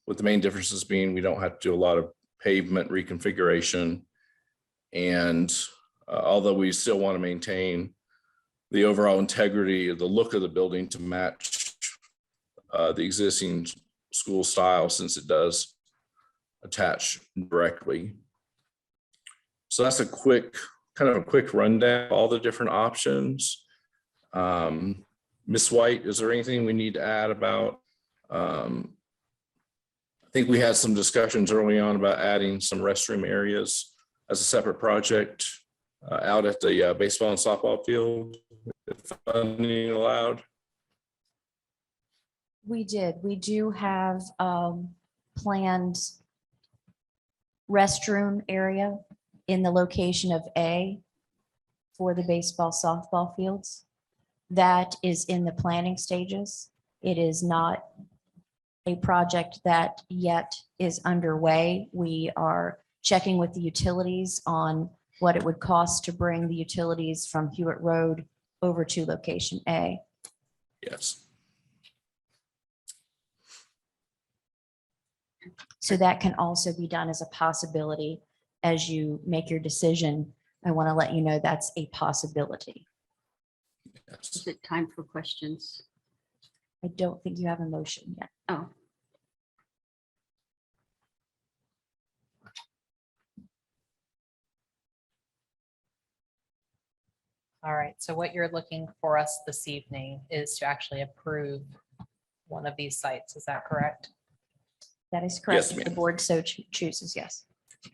with the main differences being we don't have to do a lot of pavement reconfiguration. And although we still want to maintain the overall integrity of the look of the building to match the existing school style, since it does attach directly. So that's a quick rundown of all the different options. Ms. White, is there anything we need to add about? I think we had some discussions early on about adding some restroom areas as a separate project out at the baseball and softball field, if funding allowed. We did. We do have planned restroom area in the location of A for the baseball, softball fields. That is in the planning stages. It is not a project that yet is underway. We are checking with the utilities on what it would cost to bring the utilities from Hewitt Road over to location A. Yes. So that can also be done as a possibility as you make your decision. I want to let you know that's a possibility. Yes. Is it time for questions? I don't think you have a motion yet. Oh. All right, so what you're looking for us this evening is to actually approve one of these sites, is that correct? That is correct. Yes, If the ma'am. board so chooses, yes.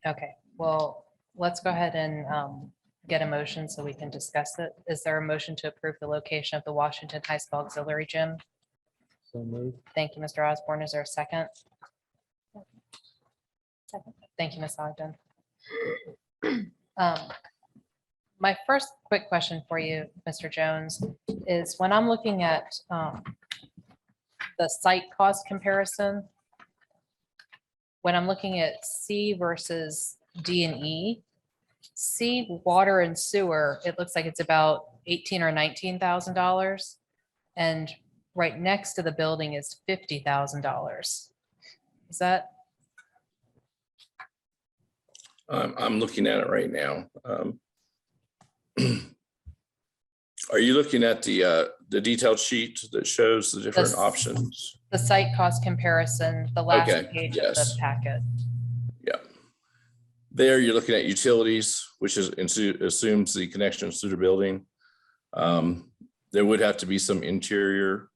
Okay, well, let's go ahead and get a motion so we can discuss it. Is there a motion to approve the location of the Washington High School Auxiliary Gym? So moved. Thank you, Mr. Osborne. Is there a second? Second. Thank you, Ms. Ogden. My first quick question for you, Mr. Jones, is when I'm looking at the site cost comparison, when I'm looking at C versus D and E, C, water and sewer, it looks like it's about $18,000 or $19,000. And right next to the building is $50,000. Is that? I'm looking at it right now. Are you looking at the detailed sheet that shows the different This- options? The site cost comparison, the last Okay, page of the yes. packet. Yeah. There you're looking at utilities, which is assumes the connections to the building. There would have to be some interior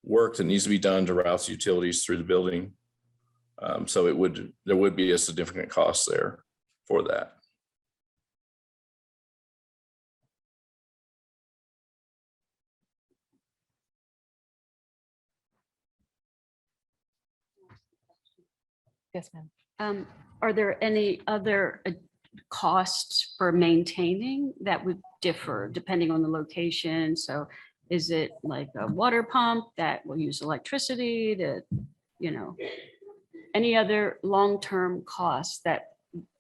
work that needs to be done to route the utilities through the building. So there would be a significant cost there for that. Yes, ma'am. Are there any other costs for maintaining that would differ depending on the location? So is it like a water pump that will use electricity to, any other long-term costs that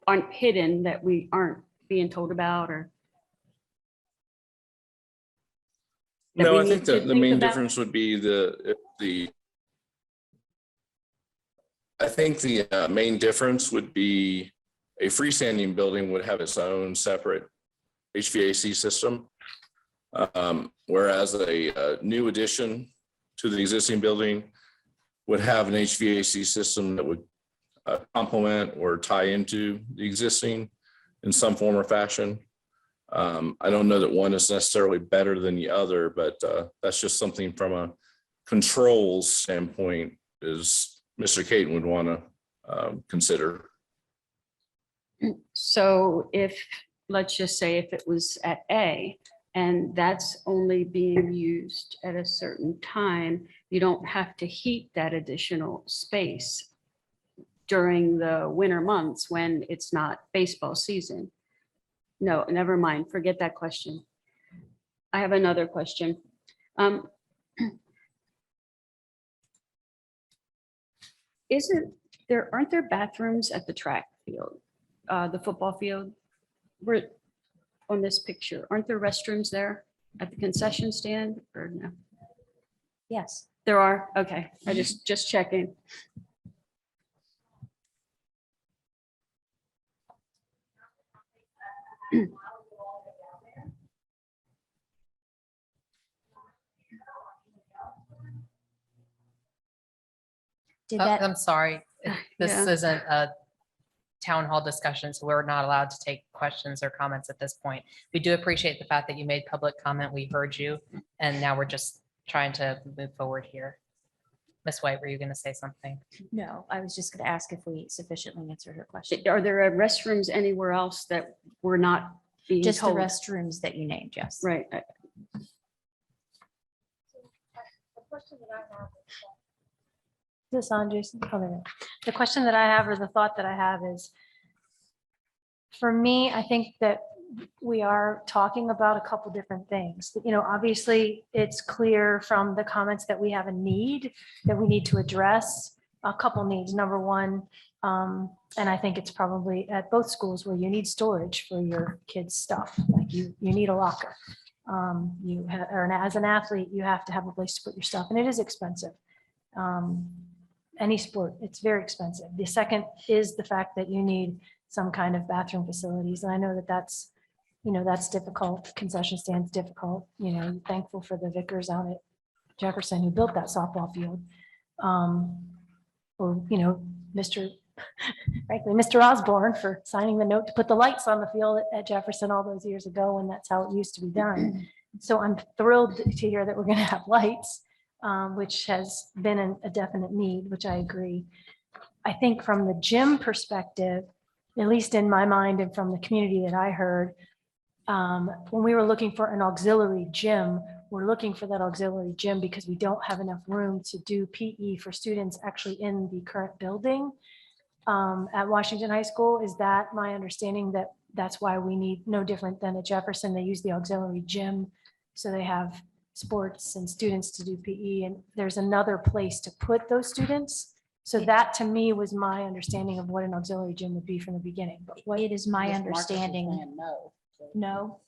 aren't hidden that we aren't being told about or? that No, we I need think to that the main about? difference would be the I think the main difference would be a freestanding building would have its own separate HVAC system. Whereas a new addition to the existing building would have an HVAC system that would complement or tie into the existing in some form or fashion. I don't know that one is necessarily better than the other, but that's just something from a controls standpoint is Mr. Caton would want to consider. So if, let's just say if it was at A and that's only being used at a certain time, you don't have to heat that additional space during the winter months when it's not baseball season. No, never mind. Forget that question. I have another question. Aren't there bathrooms at the track field, the football field? We're on this picture. Aren't there restrooms there at the concession stand or no? Yes. There are? Okay. I just checking. Did that, I'm sorry. This Yeah. isn't a town hall discussion, so we're not allowed to take questions or comments at this point. We do appreciate the fact that you made public comment. We heard you, and now we're just trying to move forward here. Ms. White, were you going to say something? no, I was just going to ask if we sufficiently answered her question. Are there restrooms anywhere else that we're not being Just the told? restrooms that you named, yes. Right. Is this on, Jason? Oh, there we go. The question that I have, or the thought that I have is, for me, I think that we are talking about a couple different things. You know, obviously, it's clear from the comments that we have a need that we need to address a couple needs. Number one, and I think it's probably at both schools where you need storage for your kids' stuff. Like you need a locker. Or as an athlete, you have to have a place to put your stuff, and it is expensive. Any sport, it's very expensive. The second is the fact that you need some kind of bathroom facilities. And I know that that's, you know, that's difficult. Concession stands difficult, you know, thankful for the Vickers out at Jefferson who built that softball field. Or, you know, frankly, Mr. Osborne for signing the note to put the lights on the field at Jefferson all those years ago, and that's how it used to be done. So I'm thrilled to hear that we're going to have lights, which has been a definite need, which I agree. I think from the gym perspective, at least in my mind and from the community that I heard, when we were looking for an auxiliary gym, we're looking for that auxiliary gym because we don't have enough room to do PE for students actually in the current building at Washington High School. Is that my understanding, that that's why we need, no different than at Jefferson, they use the auxiliary gym. So they have sports and students to do PE, and there's another place to put those students. So that to me was my understanding of what an auxiliary gym would be from the beginning. But what It is my Ms. Marcus is understanding, saying no. no,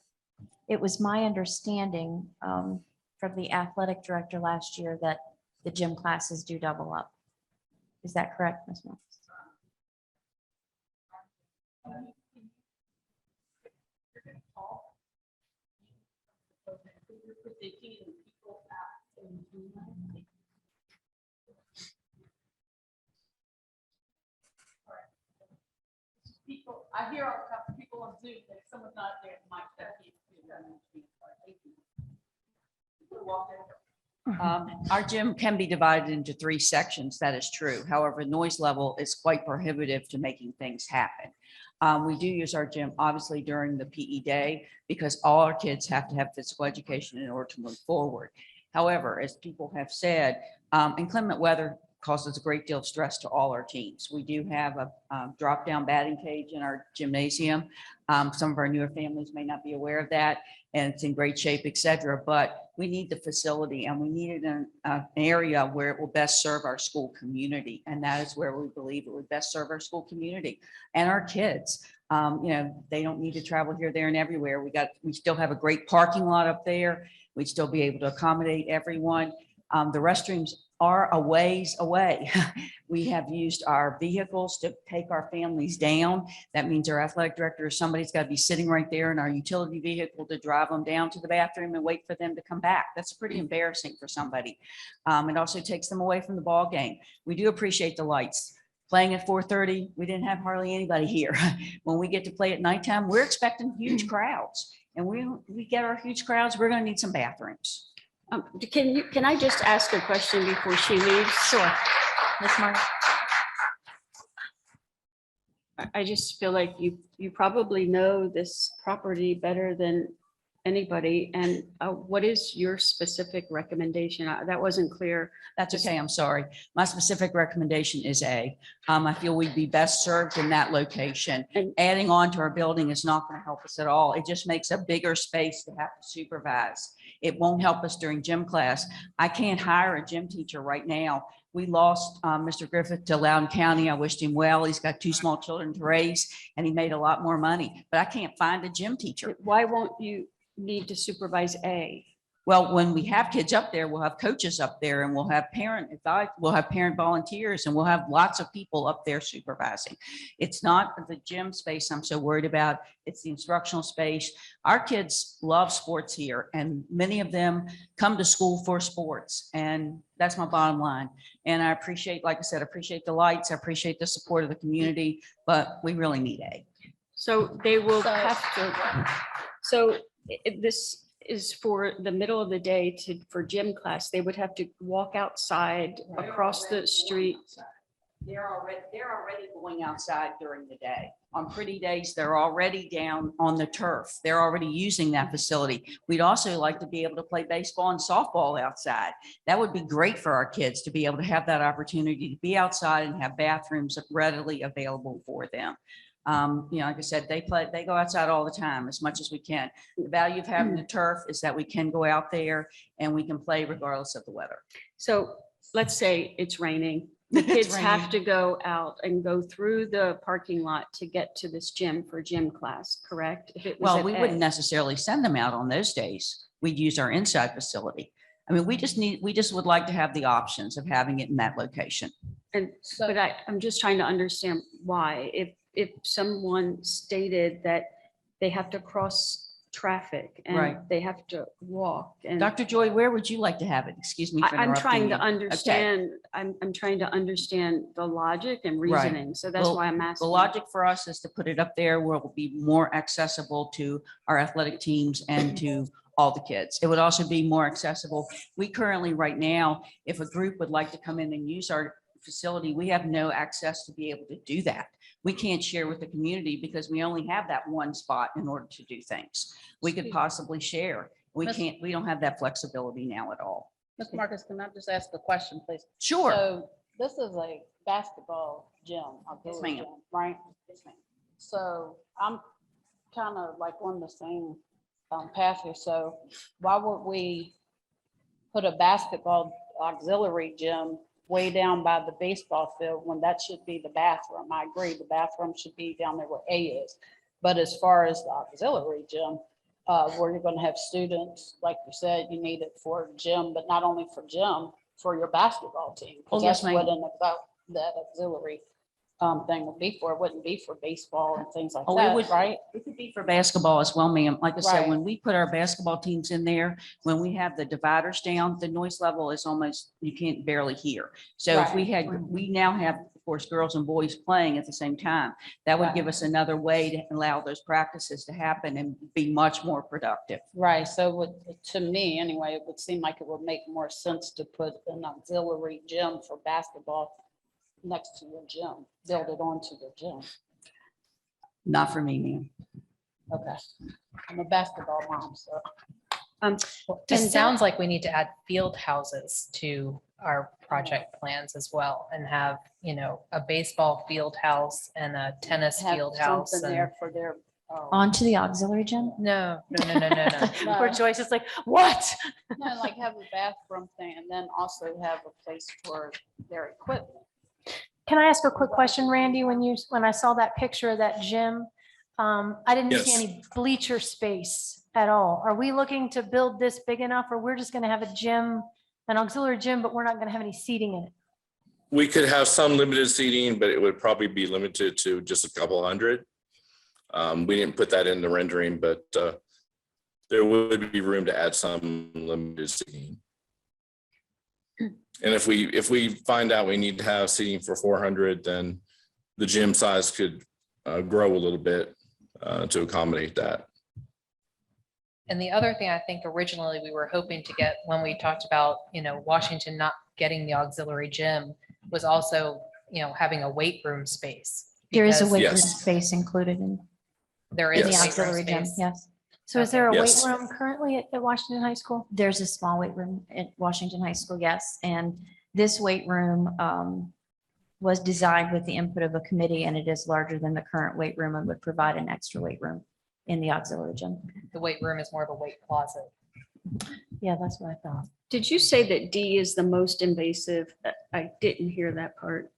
it was my understanding from the athletic director last year that the gym classes do double up. Is that correct, Ms. Mills? People, I hear all the time, people on Zoom, that if someone's not there, it might. Our gym can be divided into 3 sections. That is true. However, noise level is quite prohibitive to making things happen. We do use our gym obviously during the PE day because all our kids have to have physical education in order to move forward. However, as people have said, inclement weather causes a great deal of stress to all our teams. We do have a drop down batting cage in our gymnasium. Some of our newer families may not be aware of that, and it's in great shape, et cetera, but we need the facility and we need it in an area where it will best serve our school community. And that is where we believe it would best serve our school community and our kids. You know, they don't need to travel here, there, and everywhere. We still have a great parking lot up there. We'd still be able to accommodate everyone. The restrooms are a ways away. We have used our vehicles to take our families down. That means our athletic director or somebody's got to be sitting right there in our utility vehicle to drive them down to the bathroom and wait for them to come back. That's pretty embarrassing for somebody. It also takes them away from the ball game. We do appreciate the lights. Playing at 4:30, we didn't have hardly anybody here. When we get to play at nighttime, we're expecting huge crowds. And we get our huge crowds, we're going to need some bathrooms. Can I just ask a question before she leaves? Sure. Ms. Martin. I just feel like you probably know this property better than anybody. And what is your specific recommendation? That wasn't clear. That's okay. I'm sorry. My specific recommendation is A. I feel we'd be best served in that location. And adding on to our building is not going to help us at all. It just makes a bigger space to have to supervise. It won't help us during gym class. I can't hire a gym teacher right now. We lost Mr. Griffith to Loudoun County. I wished him well. He's got 2 small children to raise and he made a lot more money, but I can't find a gym teacher. Why won't you need to supervise A? Well, when we have kids up there, we'll have coaches up there and we'll have we'll have parent volunteers and we'll have lots of people up there supervising. It's not the gym space I'm so worried about. It's the instructional space. Our kids love sports here and many of them come to school for sports. And that's my bottom line. And I appreciate, like I said, appreciate the lights. I appreciate the support of the community, but we really need A. So they will have to, so if this is for the middle of the day for gym class, they would have to walk outside across the street. They're already going outside during the day. On pretty days, they're already down on the turf. They're already using that facility. We'd also like to be able to play baseball and softball outside. That would be great for our kids to be able to have that opportunity to be outside and have bathrooms readily available for them. Like I said, they go outside all the time as much as we can. The value of having the turf is that we can go out there and we can play regardless of the weather. So let's say it's raining. The kids have to go out and go through the parking lot to get to this gym for gym class, correct? If it was Well, at we A. wouldn't necessarily send them out on those days. We'd use our inside facility. I mean, we just would like to have the options of having it in that location. And but I'm just trying to understand why. If someone stated that they have to cross traffic and Right. they have to walk and. Dr. Joy, where would you like to have it? Excuse me for I'm trying to interrupting you. understand, I'm trying to understand the logic and Right. reasoning. So that's Well, why I'm asking. The logic for us is to put it up there where it will be more accessible to our athletic teams and to all the kids. It would also be more accessible. We currently, right now, if a group would like to come in and use our facility, we have no access to be able to do that. We can't share with the community because we only have that one spot in order to do things. We could possibly share. We don't have that flexibility now at all. Mr. Marcus, can I just ask a question, please? Sure. So this is a basketball gym, auxiliary ma'am. gym, right? So I'm kind of like on the same path here. So why would we put a basketball auxiliary gym way down by the baseball field when that should be the bathroom? I agree, the bathroom should be down there where A is. But as far as the auxiliary gym, where you're going to have students, like you said, you need it for gym, but not only for gym, for your basketball team. Oh, Because yes, that's what ma'am. that auxiliary thing would be for. It wouldn't be for baseball and things like Oh, it that, would, right? it could be for basketball as well, ma'am. Like I said, Right. when we put our basketball teams in there, when we have the dividers down, the noise level is almost, you can't barely hear. So if we now have, of course, girls and boys playing at the same time, that would give us another way to allow those practices to happen and be much more productive. Right, so to me, anyway, it would seem like it would make more sense to put an auxiliary gym for basketball next to your gym, build it onto your gym. Not for me, ma'am. Okay, I'm a basketball mom, so. It sounds like we need to add field houses to our project plans as well and have, a baseball field house and a tennis Have field house. something And there for their. Onto the auxiliary gym? no. Poor Joyce is like, what? No, like have a bathroom thing and then also have a place for their equipment. Can I ask a quick question, Randy? When I saw that picture of that gym, I didn't see Yes. any bleacher space at all. Are we looking to build this big enough or we're just gonna have a gym An auxiliary gym, but we're not gonna have any seating in it. We could have some limited seating, but it would probably be limited to just a couple hundred. We didn't put that in the rendering, but there would be room to add some limited seating. And if we find out we need to have seating for 400, then the gym size could grow a little bit to accommodate that. And the other thing I think originally we were hoping to get when we talked about, Washington not getting the auxiliary gym was also, having a weight room space. There is a because weight room Yes. space included in There in is the a weight room auxiliary gym, space. yes. So is there a weight Yes. room currently at Washington High School? There's a small weight room at Washington High School, yes. And this weight room was designed with the input of a committee, and it is larger than the current weight room and would provide an extra weight room in the auxiliary gym. The weight room is more of a weight closet. Yeah, that's what I thought. Did you say that D is the most invasive? I didn't hear that part.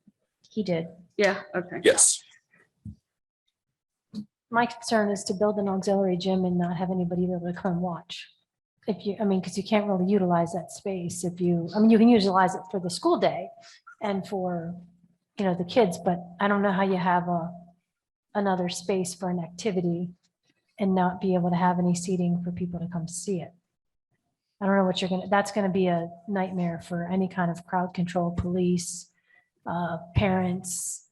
He did. Yeah, okay. Yes. My concern is to build an auxiliary gym and not have anybody be able to come watch. Because you can't really utilize that space you can utilize it for the school day and for, the kids, but I don't know how you have another space for an activity and not be able to have any seating for people to come see it. I don't know that's gonna be a nightmare for any kind of crowd control, police, parents.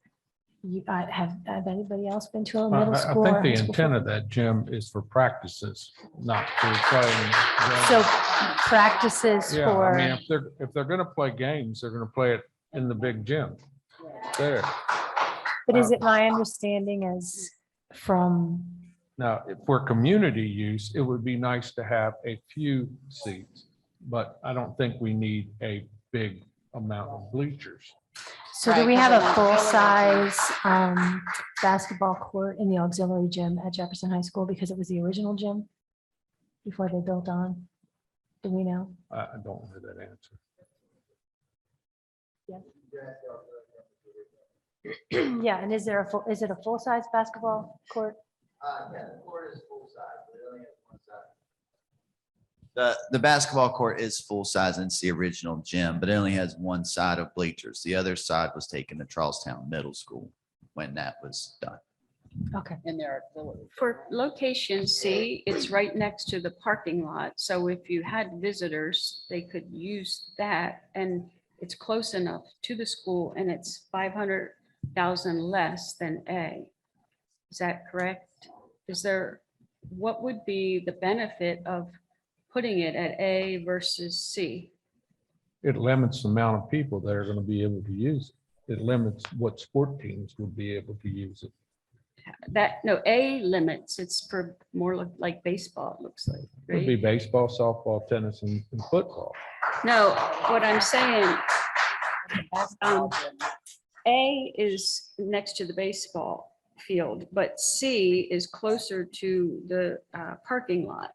Have anybody else been to a middle I school? think or the high school intent of football? that gym is for practices, not for playing. So games. practices Yeah, I mean, for, if they're gonna play games, they're gonna play it in the big gym. There. but is it my understanding as from, Now, for community use, it would be nice to have a few seats, but I don't think we need a big amount of bleachers. so do we have a full-size basketball court in the auxiliary gym at Jefferson High School because it was the original gym before they built on? Do we know? I don't know that answer. Yeah, and is it a full-size basketball court? The basketball court is full size and it's the original gym, but it only has one side of bleachers. The other side was taken to Charlestown Middle School when that was done. Okay. In their auxiliary. For location C, it's right next to the parking lot. So if you had visitors, they could use that, and it's close enough to the school, and it's 500,000 less than A. Is that correct? What would be the benefit of putting it at A versus C? It limits the amount of people that are gonna be able to use it. It limits what sport teams would be able to use it. A limits, it's for more like baseball, it looks like. It'd be right? baseball, softball, tennis, and football. No, what I'm saying, A is next to the baseball field, but C is closer to the parking lot.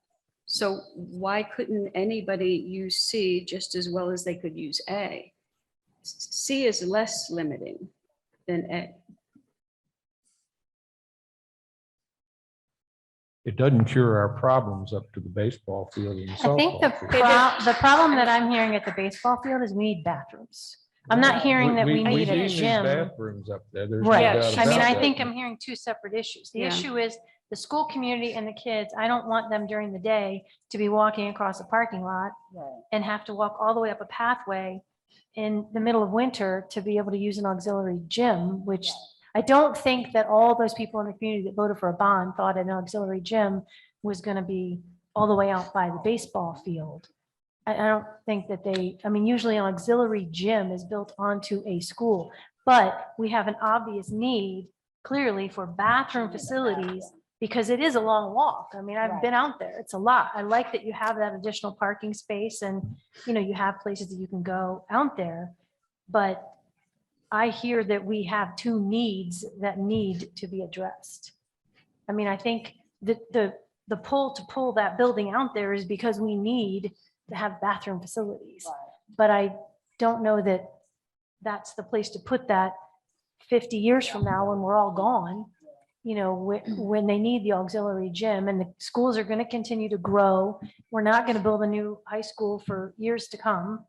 So why couldn't anybody use C just as well as they could use A? C is less limiting than A. It doesn't cure our problems up to the baseball field and the I think softball field. the problem that I'm hearing at the baseball field is we need bathrooms. I'm not hearing that we need a these gym. Bathrooms up there. There's no Right. doubt I mean, about I that. think I'm hearing two separate issues. The Yeah. issue is the school community and the kids. I don't want them during the day to be walking across a parking lot and have to walk all the way up a pathway in the middle of winter to be able to use an auxiliary gym, which I don't think that all those people in the community that voted for a bond thought an auxiliary gym was going to be all the way out by the baseball field. I don't think that usually an auxiliary gym is built onto a school, but we have an obvious need clearly for bathroom facilities because it is a long walk. I mean, I've been out there. It's a lot. I like that you have that additional parking space and, you have places that you can go out there. But I hear that we have two needs that need to be addressed. I mean, I think that the pull to pull that building out there is because we need to have bathroom facilities. But I don't know that that's the place to put that 50 years from now when we're all gone, when they need the auxiliary gym and the schools are going to continue to grow. We're not going to build a new high school for years to come.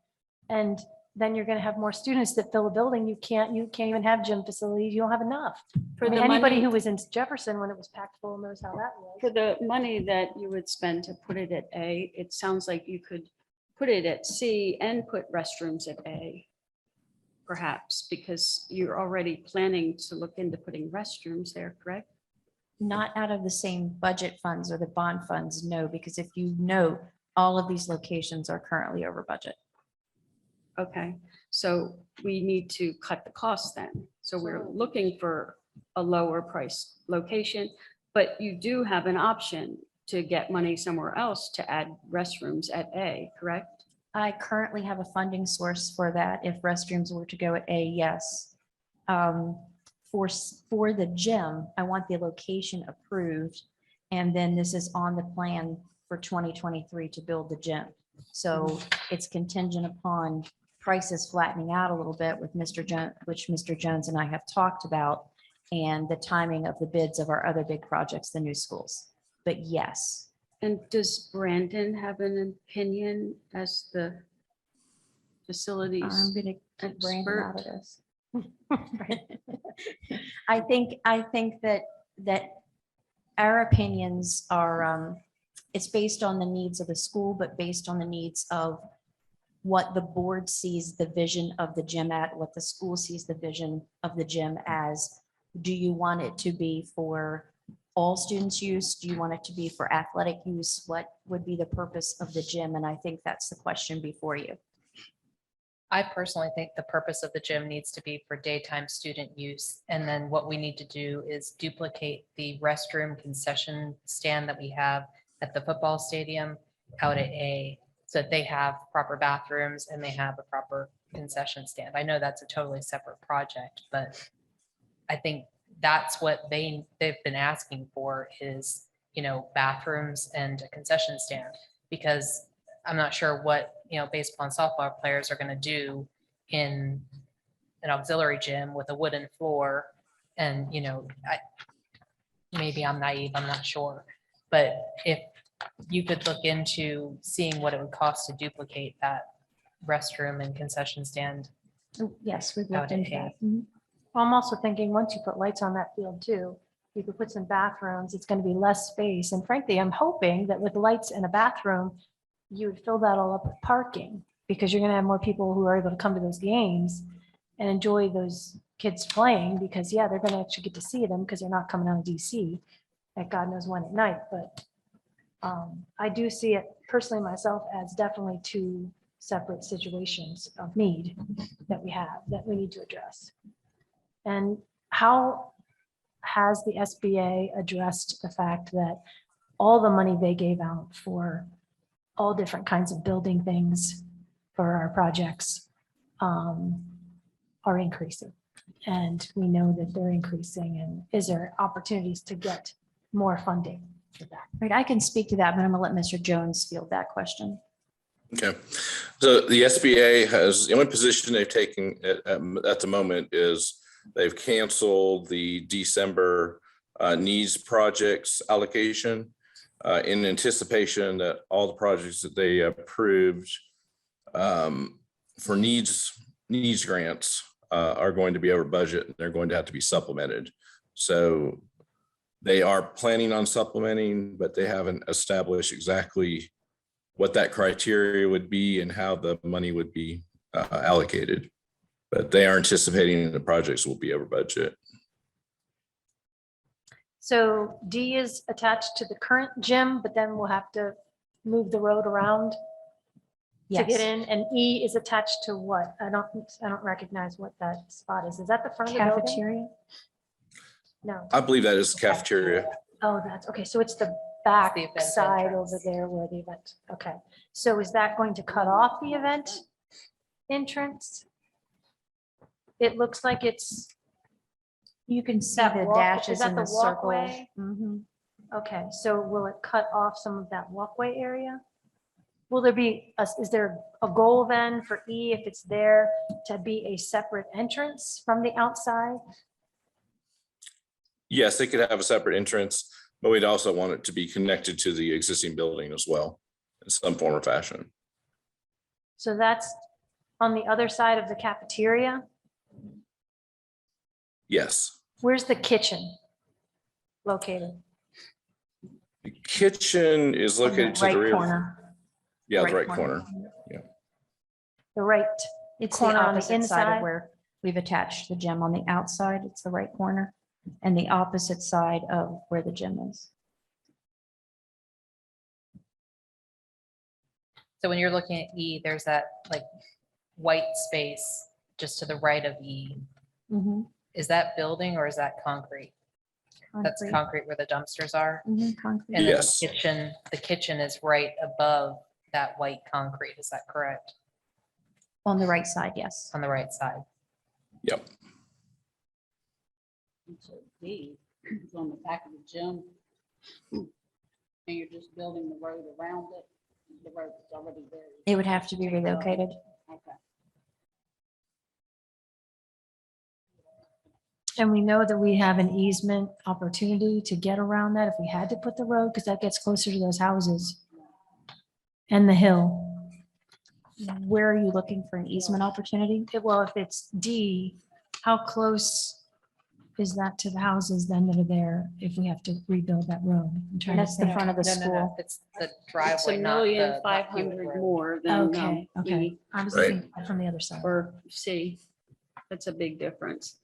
And then you're gonna have more students that fill a building. You can't even have gym facilities. You don't have enough. For I mean, the anybody money- who was in Jefferson when it was packed full knows how that was. For the money that you would spend to put it at A, it sounds like you could put it at C and put restrooms at A. Perhaps, because you're already planning to look into putting restrooms there, correct? Not out of the same budget funds or the bond funds, no, because if you note, all of these locations are currently over budget. Okay, so we need to cut the costs then. So we're looking for a lower price location, but you do have an option to get money somewhere else to add restrooms at A, correct? I currently have a funding source for that. If restrooms were to go at A, yes. For the gym, I want the location approved. And then this is on the plan for 2023 to build the gym. So it's contingent upon prices flattening out a little bit with Mr. Jones, which Mr. Jones and I have talked about, and the timing of the bids of our other big projects, the new schools. But yes. And does Brandon have an opinion as the facilities I'm gonna keep Brandon out of expert? this. I think that our opinions are, it's based on the needs of the school, but based on the needs of what the board sees the vision of the gym at, what the school sees the vision of the gym as. Do you want it to be for all students' use? Do you want it to be for athletic use? What would be the purpose of the gym? And I think that's the question before you. I personally think the purpose of the gym needs to be for daytime student use. And then what we need to do is duplicate the restroom concession stand that we have at the football stadium out at A, so that they have proper bathrooms and they have a proper concession stand. I know that's a totally separate project, but I think that's what they've been asking for is, bathrooms and a concession stand, because I'm not sure what, baseball and softball players are going to do in an auxiliary gym with a wooden floor. And, maybe I'm naive, I'm not sure. But if you could look into seeing what it would cost to duplicate that restroom and concession stand. Yes, we've out looked at into A. that. I'm also thinking, once you put lights on that field too, you could put some bathrooms, it's gonna be less space. And frankly, I'm hoping that with lights and a bathroom, you would fill that all up with parking, because you're gonna have more people who are able to come to those games and enjoy those kids playing, because yeah, they're gonna actually get to see them because they're not coming out of DC at God knows when at night. But I do see it personally myself as definitely two separate situations of need that we have, that we need to address. And how has the SBA addressed the fact that all the money they gave out for all different kinds of building things for our projects are increasing? And we know that they're increasing, and is there opportunities to get more funding for that? Right, I can speak to that, but I'm gonna let Mr. Jones field that question. Okay, so the SBA has, the only position they've taken at the moment is they've canceled the December needs projects allocation in anticipation that all the projects that they approved for needs grants are going to be over budget, and they're going to have to be supplemented. So they are planning on supplementing, but they haven't established exactly what that criteria would be and how the money would be allocated. But they are anticipating the projects will be over budget. So D is attached to the current gym, but then we'll have to move the road around to get Yes. in, and E is attached to what? I don't recognize what that spot is. Is that the front of the building? Cafeteria? No. I believe that is cafeteria. Oh, that's, okay, so it's the back The event side entrance. over there where the event, okay. So is that going to cut off the event entrance? It looks like it's You can see that the walk, dashes is that in the the circle. walkway? Mhm. Okay, so will it cut off some of that walkway area? Will there be, is there a goal then for E, if it's there, to be a separate entrance from the outside? Yes, they could have a separate entrance, but we'd also want it to be connected to the existing building as well in some form or fashion. So that's on the other side of the cafeteria? Yes. Where's the kitchen located? The kitchen is On the located to the right rear. corner. Yeah, the right corner. The right It's the corner on the opposite side inside? of where we've attached the gym on the outside. It's the right corner. And the opposite side of where the gym is. So when you're looking at E, there's that like white space just to the right of E. Is that building or is that concrete? That's Concrete. concrete where the dumpsters are. Concrete. And then Yes. the kitchen is right above that white concrete. Is that correct? On the right side, yes. On the right side. Yep. And so D is on the back of the gym. And you're just building the road around it. The road is already there. It would have to be relocated. Okay. And we know that we have an easement opportunity to get around that if we had to put the road, because that gets closer to those houses and the hill. Where are you looking for an easement opportunity? Well, if it's D, how close is that to the houses then that are there if we have to rebuild that road? I'm trying to That's the think. front of the No, no, no. school. It's the It's driveway, not the. not Hewitt 1,500,000 Road. more than. Okay, okay. E I was Right. looking from the other side. Or C. That's a big difference.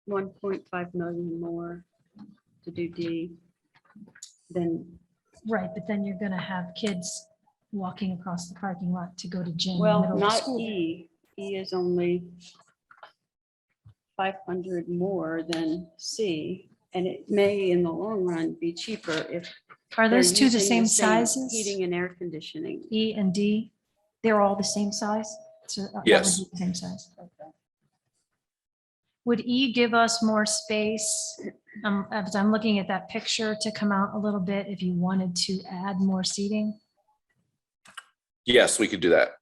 1.5 million more to do D than, Right, but then you're gonna have kids walking across the parking lot to go to gym in the well, middle of the not school. E. E is only 500 more than C. And it may in the long run be cheaper if. Are they're those two the using same sizes? Heating and air conditioning. E and D? They're all the same size? So that would Yes. be the same size. Would E give us more space? As I'm looking at that picture to come out a little bit, if you wanted to add more seating? Yes, we could do that.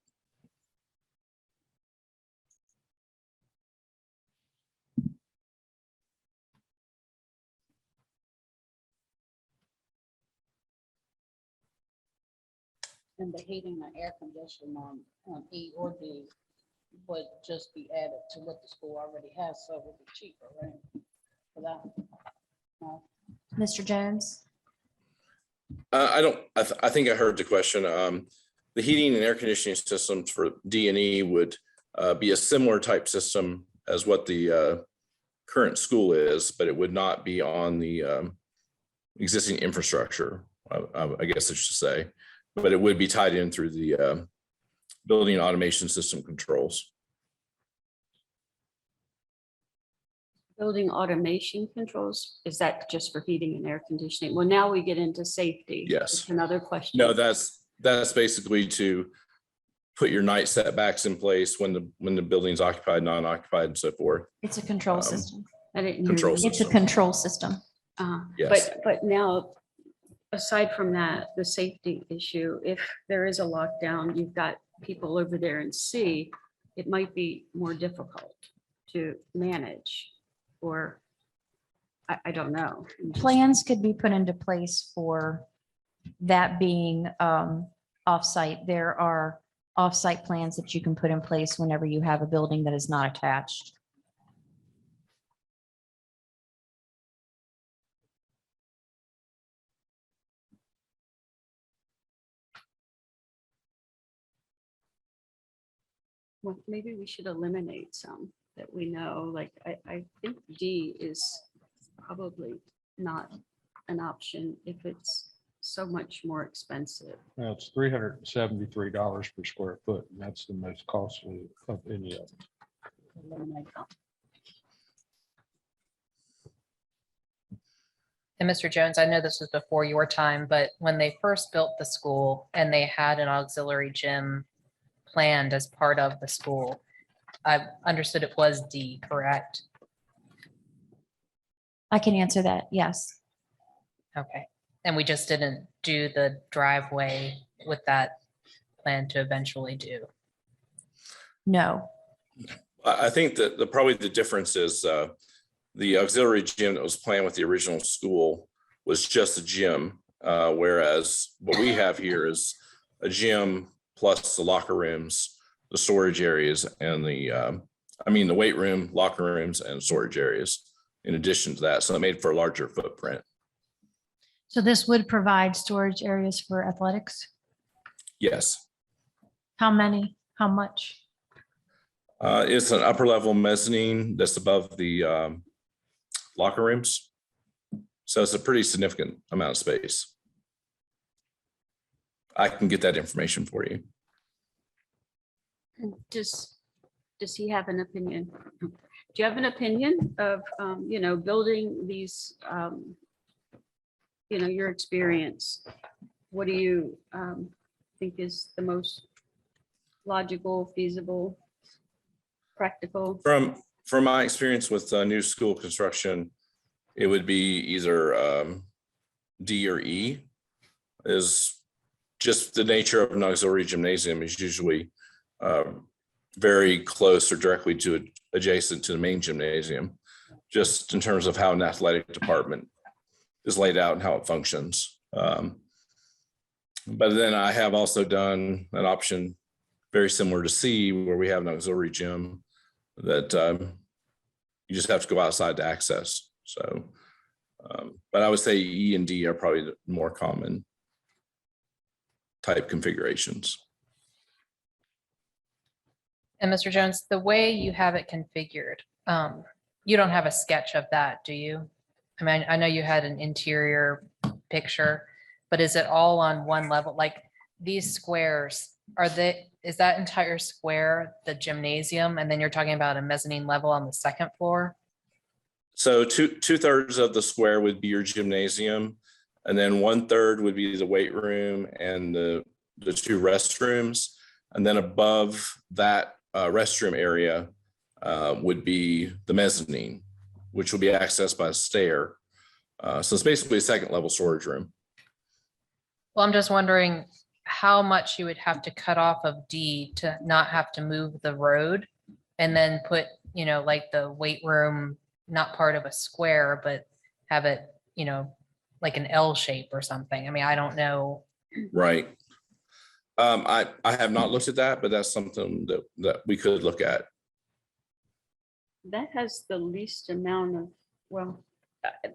And the heating and air conditioning on E or D would just be added to what the school already has, so it would be cheaper, right? For that. No. Mr. Jones? I think I heard the question. The heating and air conditioning systems for D and E would be a similar type system as what the current school is, but it would not be on the existing infrastructure, I guess I should say. But it would be tied in through the building automation system controls. Building automation controls, is that just for heating and air conditioning? Well, now we get into safety. Yes. It's another question. No, that's basically to put your night setbacks in place when the building's occupied, non-occupied, and so forth. It's a control system. I didn't hear Control you. It's a control system. Yes. But now, aside from that, the safety issue, if there is a lockdown, you've got people over there in C, it might be more difficult to manage, or I don't know. Plans could be put into place for that being offsite. There are offsite plans that you can put in place whenever you have a building that is not attached. Well, maybe we should eliminate some that we know, like, I think D is probably not an option if it's so much more expensive. Now, it's $373 per square foot, and that's the most costly of any of them. Eliminate them. And Mr. Jones, I know this was before your time, but when they first built the school and they had an auxiliary gym planned as part of the school, I understood it was D, correct? I can answer that, yes. Okay. And we just didn't do the driveway with that plan to eventually do. No. I think that probably the difference is the auxiliary gym that was planned with the original school was just a gym, whereas what we have here is a gym plus the locker rooms the storage areas and the weight room, locker rooms, and storage areas in addition to that. So it made for a larger footprint. So this would provide storage areas for athletics? Yes. How many? How much? It's an upper level mezzanine that's above the locker rooms. So it's a pretty significant amount of space. I can get that information for you. And does he have an opinion? Do you have an opinion of, building these, your experience? What do you think is the most logical, feasible, practical? From my experience with new school construction, it would be either D or E. Is just the nature of an auxiliary gymnasium is usually very close or directly adjacent to the main gymnasium, just in terms of how an athletic department is laid out and how it functions. But then I have also done an option very similar to C, where we have an auxiliary gym that you just have to go outside to access. So, but I would say E and D are probably the more common type configurations. And Mr. Jones, the way you have it configured, you don't have a sketch of that, do you? I mean, I know you had an interior picture, but is it all on one level? Like these squares, is that entire square the gymnasium? And then you're talking about a mezzanine level on the second floor? So two-thirds of the square would be your gymnasium, and then 1/3 would be the weight room and the two restrooms. And then above that restroom area would be the mezzanine, which will be accessed by a stair. So it's basically a second level storage room. Well, I'm just wondering how much you would have to cut off of D to not have to move the road and then put, like the weight room, not part of a square, but have it, like an L shape or something. I mean, I don't know. Right. I have not looked at that, but that's something that we could look at. That has the least amount of,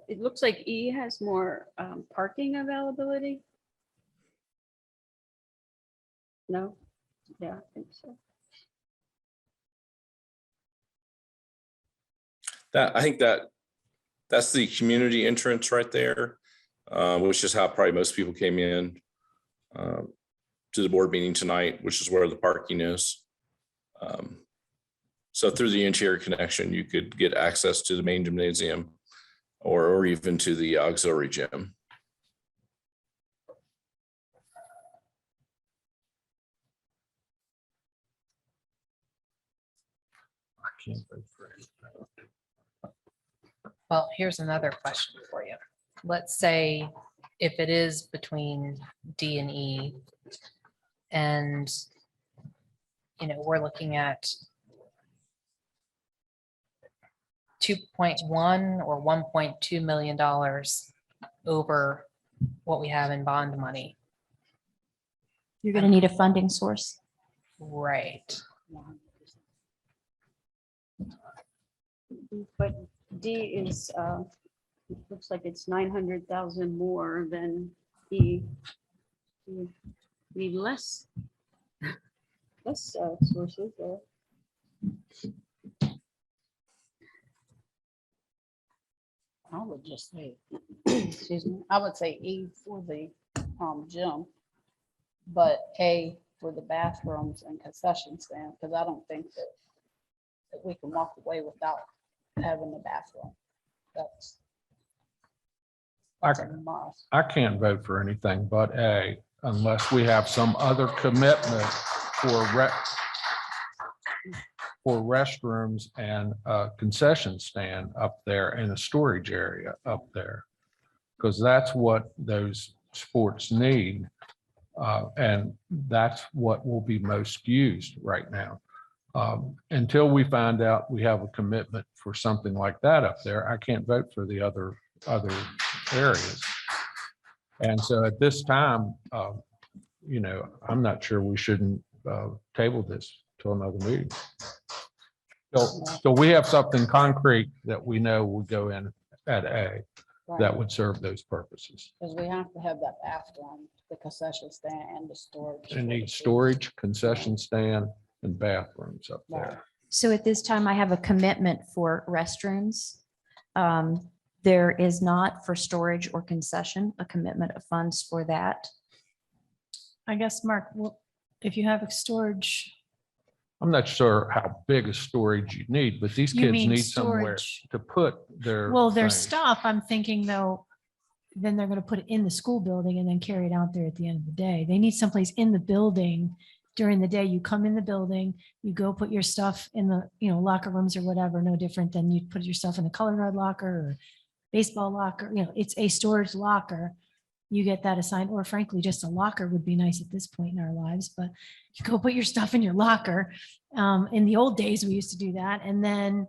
it looks like E has more parking availability. No? Yeah, I think so. I think that's the community entrance right there, which is how probably most people came in to the board meeting tonight, which is where the parking is. So through the interior connection, you could get access to the main gymnasium or even to the auxiliary gym. I can't vote for anything. Well, here's another question for you. Let's say if it is between D and E and, we're looking at 2.1 or $1.2 million over what we have in bond money. You're going to need a funding source. Right. But D is, looks like it's 900,000 more than E. You need less sources there. I would just say, excuse me, I would say E for the gym, but A for the bathrooms and concession stand, because I don't think that we can walk away without having the bathroom. That's a must. I can't vote for anything but A unless we have some other commitment for restrooms and a concession stand up there and a storage area up there. Because that's what those sports need. And that's what will be most used right now. Until we find out we have a commitment for something like that up there, I can't vote for the other areas. And so at this time, I'm not sure we shouldn't table this till another meeting. So we have something concrete that we know will go in at A that would serve those purposes. Because we have to have that bathroom, the concession stand and the storage. It needs storage, concession stand, and bathrooms up there. So at this time, I have a commitment for restrooms. There is not for storage or concession, a commitment of funds for that. I guess, Mark, well, if you have a storage, I'm not sure how big a storage you need, but these You kids mean need somewhere storage. to put their. well, their things. stuff, I'm thinking though, then they're going to put it in the school building and then carry it out there at the end of the day. They need someplace in the building during the day. You come in the building, you go put your stuff in the, locker rooms or whatever, no different than you put your stuff in a color guard locker or baseball locker, it's a storage locker. You get that assigned, or frankly, just a locker would be nice at this point in our lives, but you go put your stuff in your locker. In the old days, we used to do that. And then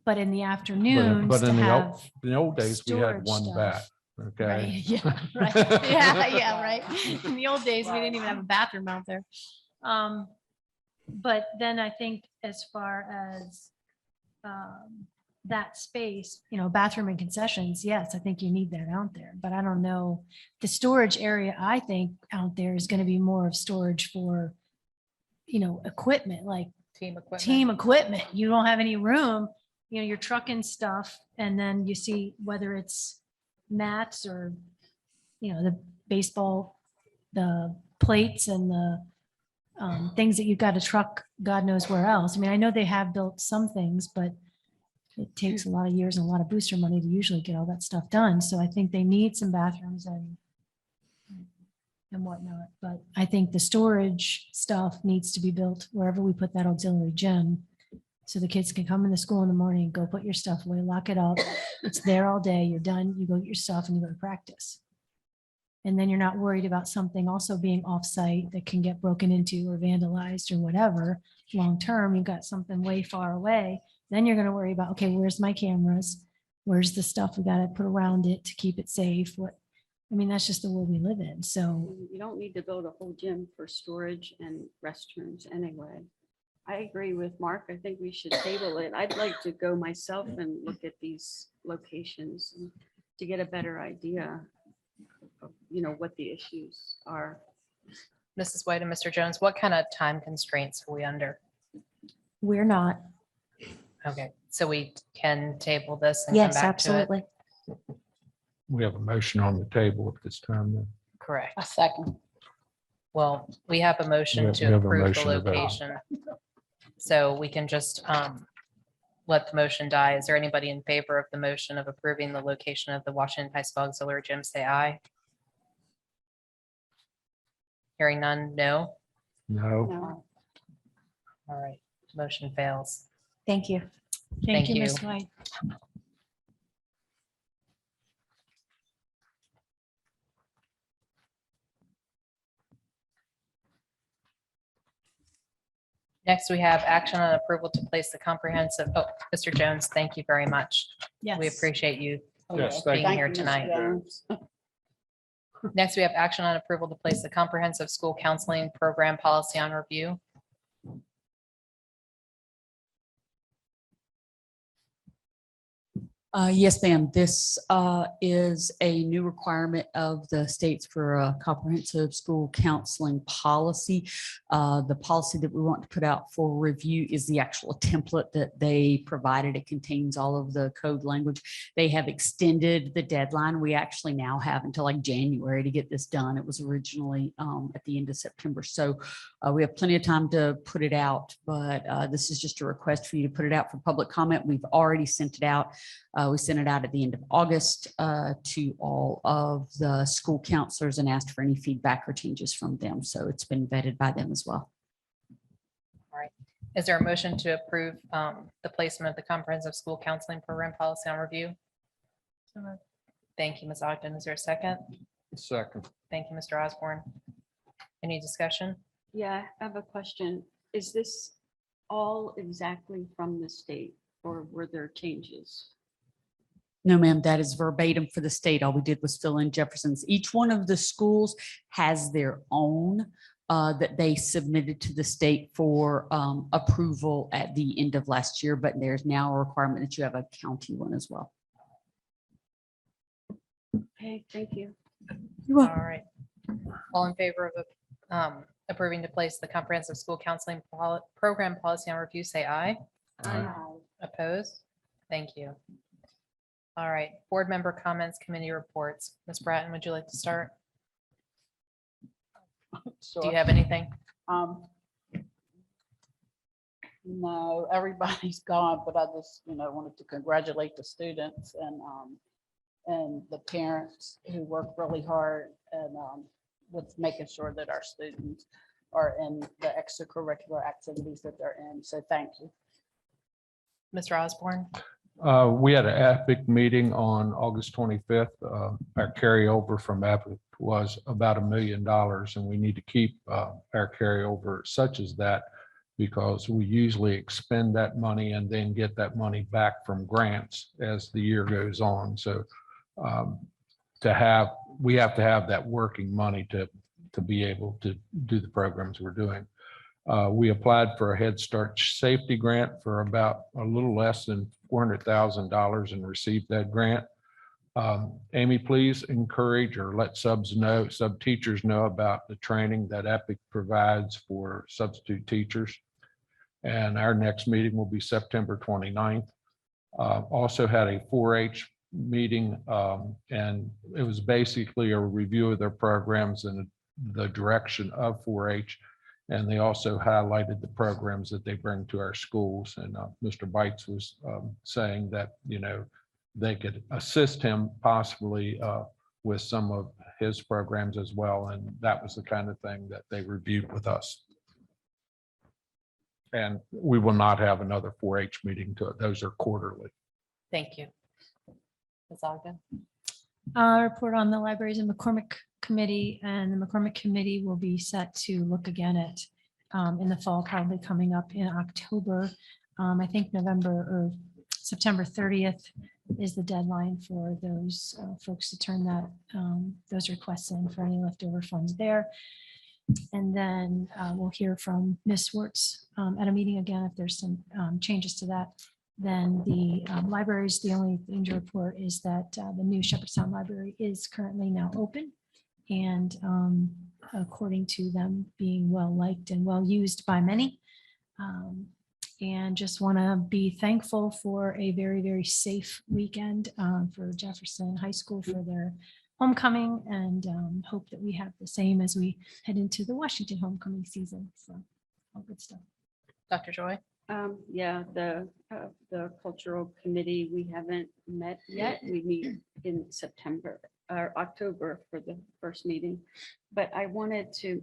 but in the afternoons But to in have. the old days, we had storage one stuff. bat. Right, Okay. yeah, right. Yeah, right. In the old days, we didn't even have a bathroom out there. But then I think as far as that space, bathroom and concessions, yes, I think you need that out there, but I don't know. The storage area, I think out there is going to be more of storage for, equipment, like team equipment. You don't have any room, you're trucking stuff and then you see whether it's mats or, the baseball, the plates and the things that you've got to truck, God knows where else. I mean, I know they have built some things, but it takes a lot of years and a lot of booster money to usually get all that stuff done. So I think they need some bathrooms and whatnot. But I think the storage stuff needs to be built wherever we put that auxiliary gym. So the kids can come into school in the morning, go put your stuff away, lock it up. It's there all day. You're done. You go get your stuff and you go to practice. And then you're not worried about something also being off-site that can get broken into or vandalized or whatever. Long-term, you've got something way far away. Then you're going to worry about, okay, where's my cameras? Where's the stuff we got to put around it to keep it safe? That's just the world we live in. So You don't need to build a whole gym for storage and restrooms anyway. I agree with Mark. I think we should table it. I'd like to go myself and look at these locations and to get a better idea of, what the issues are. Mrs. White and Mr. Jones, what kind of time constraints are we under? We're not. Okay, so we can table this and come Yes, back to it? absolutely. We have a motion on the table at this time. Then. Correct. A second. Well, we have a motion We to have a approve the motion to vote. location. So we can just let the motion die. Is there anybody in favor of the motion of approving the location of the Washington High School Auxiliary Gym? Say aye. Hearing none, no. No. No. All right, motion fails. Thank you. Thank you. Ms. White. Next, we have action on approval to place the comprehensive, Mr. Jones, thank you very much. Yes. We appreciate you Yes, thank being you. here tonight. Next, we have action on approval to place the comprehensive school counseling program policy on review. Yes, ma'am. This is a new requirement of the states for a comprehensive school counseling policy. The policy that we want to put out for review is the actual template that they provided. It contains all of the code language. They have extended the deadline. We actually now have until like January to get this done. It was originally at the end of September. So we have plenty of time to put it out, but this is just a request for you to put it out for public comment. We've already sent it out. We sent it out at the end of August to all of the school counselors and asked for any feedback or changes from them. So it's been vetted by them as well. All right. Is there a motion to approve the placement of the comprehensive school counseling program policy on review? Thank you, Ms. Ogden. Is there a second? Second. Thank you, Mr. Osborne. Any discussion? Yeah, I have a question. Is this all exactly from the state or were there changes? No, ma'am, that is verbatim for the state. All we did was fill in Jefferson's. Each one of the schools has their own that they submitted to the state for approval at the end of last year, but there's now a requirement that you have a county one as well. Okay, thank you. All right. All in favor of approving to place the comprehensive school counseling program policy on review, say aye. Aye. Opposed? Thank you. All right, board member comments, committee reports. Ms. Bratton, would you like to start? Do you have anything? No, everybody's gone, but I just, wanted to congratulate the students and the parents who work really hard and with making sure that our students are in the extracurricular activities that they're in. So thank you. Mr. Osborne? We had an EPIC meeting on August 25th. Our carryover from EPIC was about $1 million, and we need to keep our carryover such as that because we usually expend that money and then get that money back from grants as the year goes on. So we have to have that working money to be able to do the programs we're doing. We applied for a Head Start safety grant for about a little less than $400,000 and received that grant. Amy, please encourage or let sub teachers know about the training that EPIC provides for substitute teachers. And our next meeting will be September 29th. Also had a 4-H meeting and it was basically a review of their programs and the direction of 4-H. And they also highlighted the programs that they bring to our schools. And Mr. Bites was saying that, they could assist him possibly with some of his programs as well. And that was the kind of thing that they reviewed with us. And we will not have another 4-H meeting to it. Those are quarterly. Thank you. Ms. Ogden? Report on the libraries and McCormick Committee, and the McCormick Committee will be set to look again at in the fall, probably coming up in October. I think November or September 30th is the deadline for those folks to turn those requests in for any leftover funds there. And then we'll hear from Ms. Wertz at a meeting again if there's some changes to that. Then the libraries, the only thing to report is that the new Shepherdstown Library is currently now open. And according to them being well liked and well used by many. And just want to be thankful for a very, very safe weekend for Jefferson High School for their homecoming, and hope that we have the same as we head into the Washington homecoming season. So all good stuff. Dr. Joy? Yeah, the cultural committee, we haven't met yet. We meet in September or October for the first meeting. But I wanted to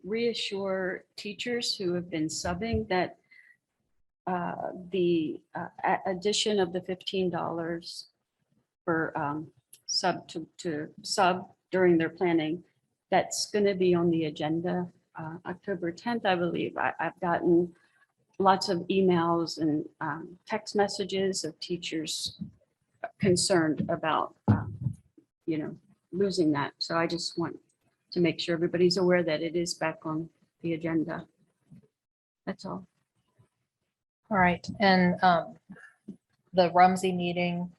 reassure teachers who have been subbing that the addition of the $15 for sub during their planning, that's going to be on the agenda October 10th, I believe. I've gotten lots of emails and text messages of teachers concerned about, losing that. So I just want to make sure everybody's aware that it is back on the agenda. That's all. All right, and the Rumsey meeting,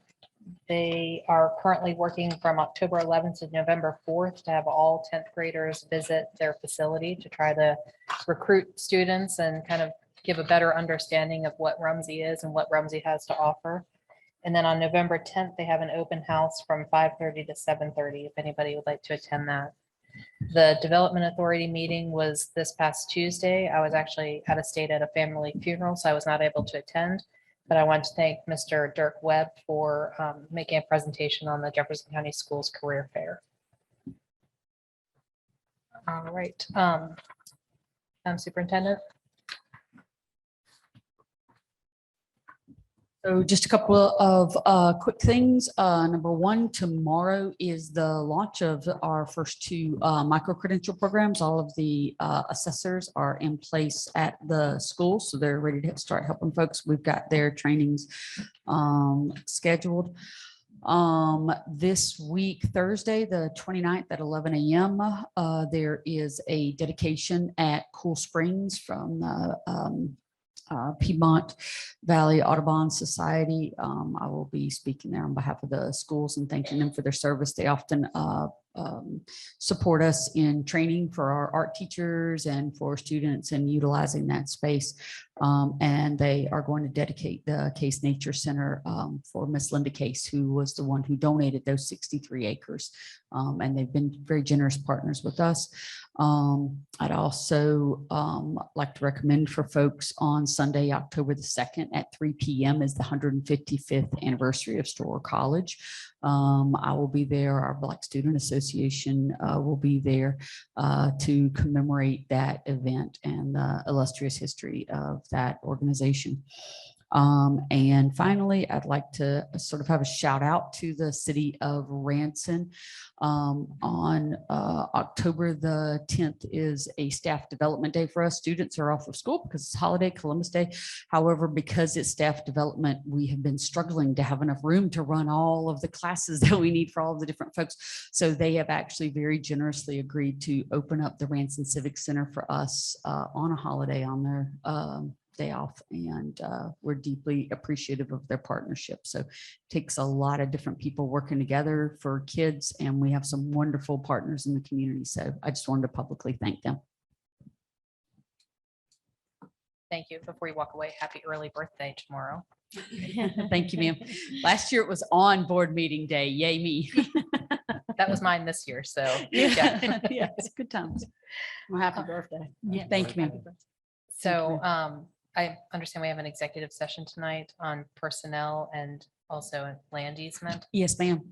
they are currently working from October 11th to November 4th to have all 10th graders visit their facility to try to recruit students and kind of give a better understanding of what Rumsey is and what Rumsey has to offer. And then on November 10th, they have an open house from 5:30 to 7:30, if anybody would like to attend that. The Development Authority meeting was this past Tuesday. I was actually out of state at a family funeral, so I was not able to attend. But I want to thank Mr. Dirk Webb for making a presentation on the Jefferson County Schools Career Fair. All right, Superintendent. So just a couple of quick things. Number one, tomorrow is the launch of our first two micro-credential programs. All of the assessors are in place at the school, so they're ready to start helping folks. We've got their trainings scheduled. This week, Thursday, the 29th at 11 a.m., there is a dedication at Cool Springs from the Piedmont Valley Audubon Society. I will be speaking there on behalf of the schools and thanking them for their service. They often support us in training for our art teachers and for students and utilizing that space. And they are going to dedicate the Case Nature Center for Miss Linda Case, who was the one who donated those 63 acres. And they've been very generous partners with us. I'd also like to recommend for folks on Sunday, October the 2nd at 3 p.m. is the 155th anniversary of Storer College. I will be there. Our Black Student Association will be there to commemorate that event and the illustrious history of that organization. And finally, I'd like to sort of have a shout out to the city of Ranson. On October the 10th is a staff development day for us. Students are off of school because it's holiday, Columbus Day. However, because it's staff development, we have been struggling to have enough room to run all of the classes that we need for all of the different folks. So they have actually very generously agreed to open up the Ranson Civic Center for us on a holiday on their day off, and we're deeply appreciative of their partnership. So it takes a lot of different people working together for kids, and we have some wonderful partners in the community. So I just wanted to publicly thank them. Thank you. Before you walk away, happy early birthday tomorrow. Thank you, ma'am. Last year it was on board meeting day. Yay me. That was mine this year. So Yeah, it's good times. Well, happy birthday. Yeah, thank you, ma'am. So I understand we have an executive session tonight on personnel and also land easement Yes, ma'am.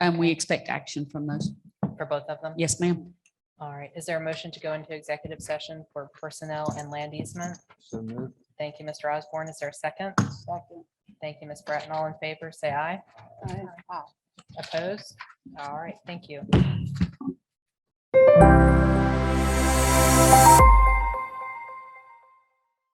And we expect action from those. for both of them. Yes, ma'am. All right. Is there a motion to go into executive session for personnel and land easement? So moved. Thank you, Mr. Osborne. Is there a second? Second. Thank you, Ms. Bratton. All in favor, say aye. Aye. Opposed? All right. Thank you.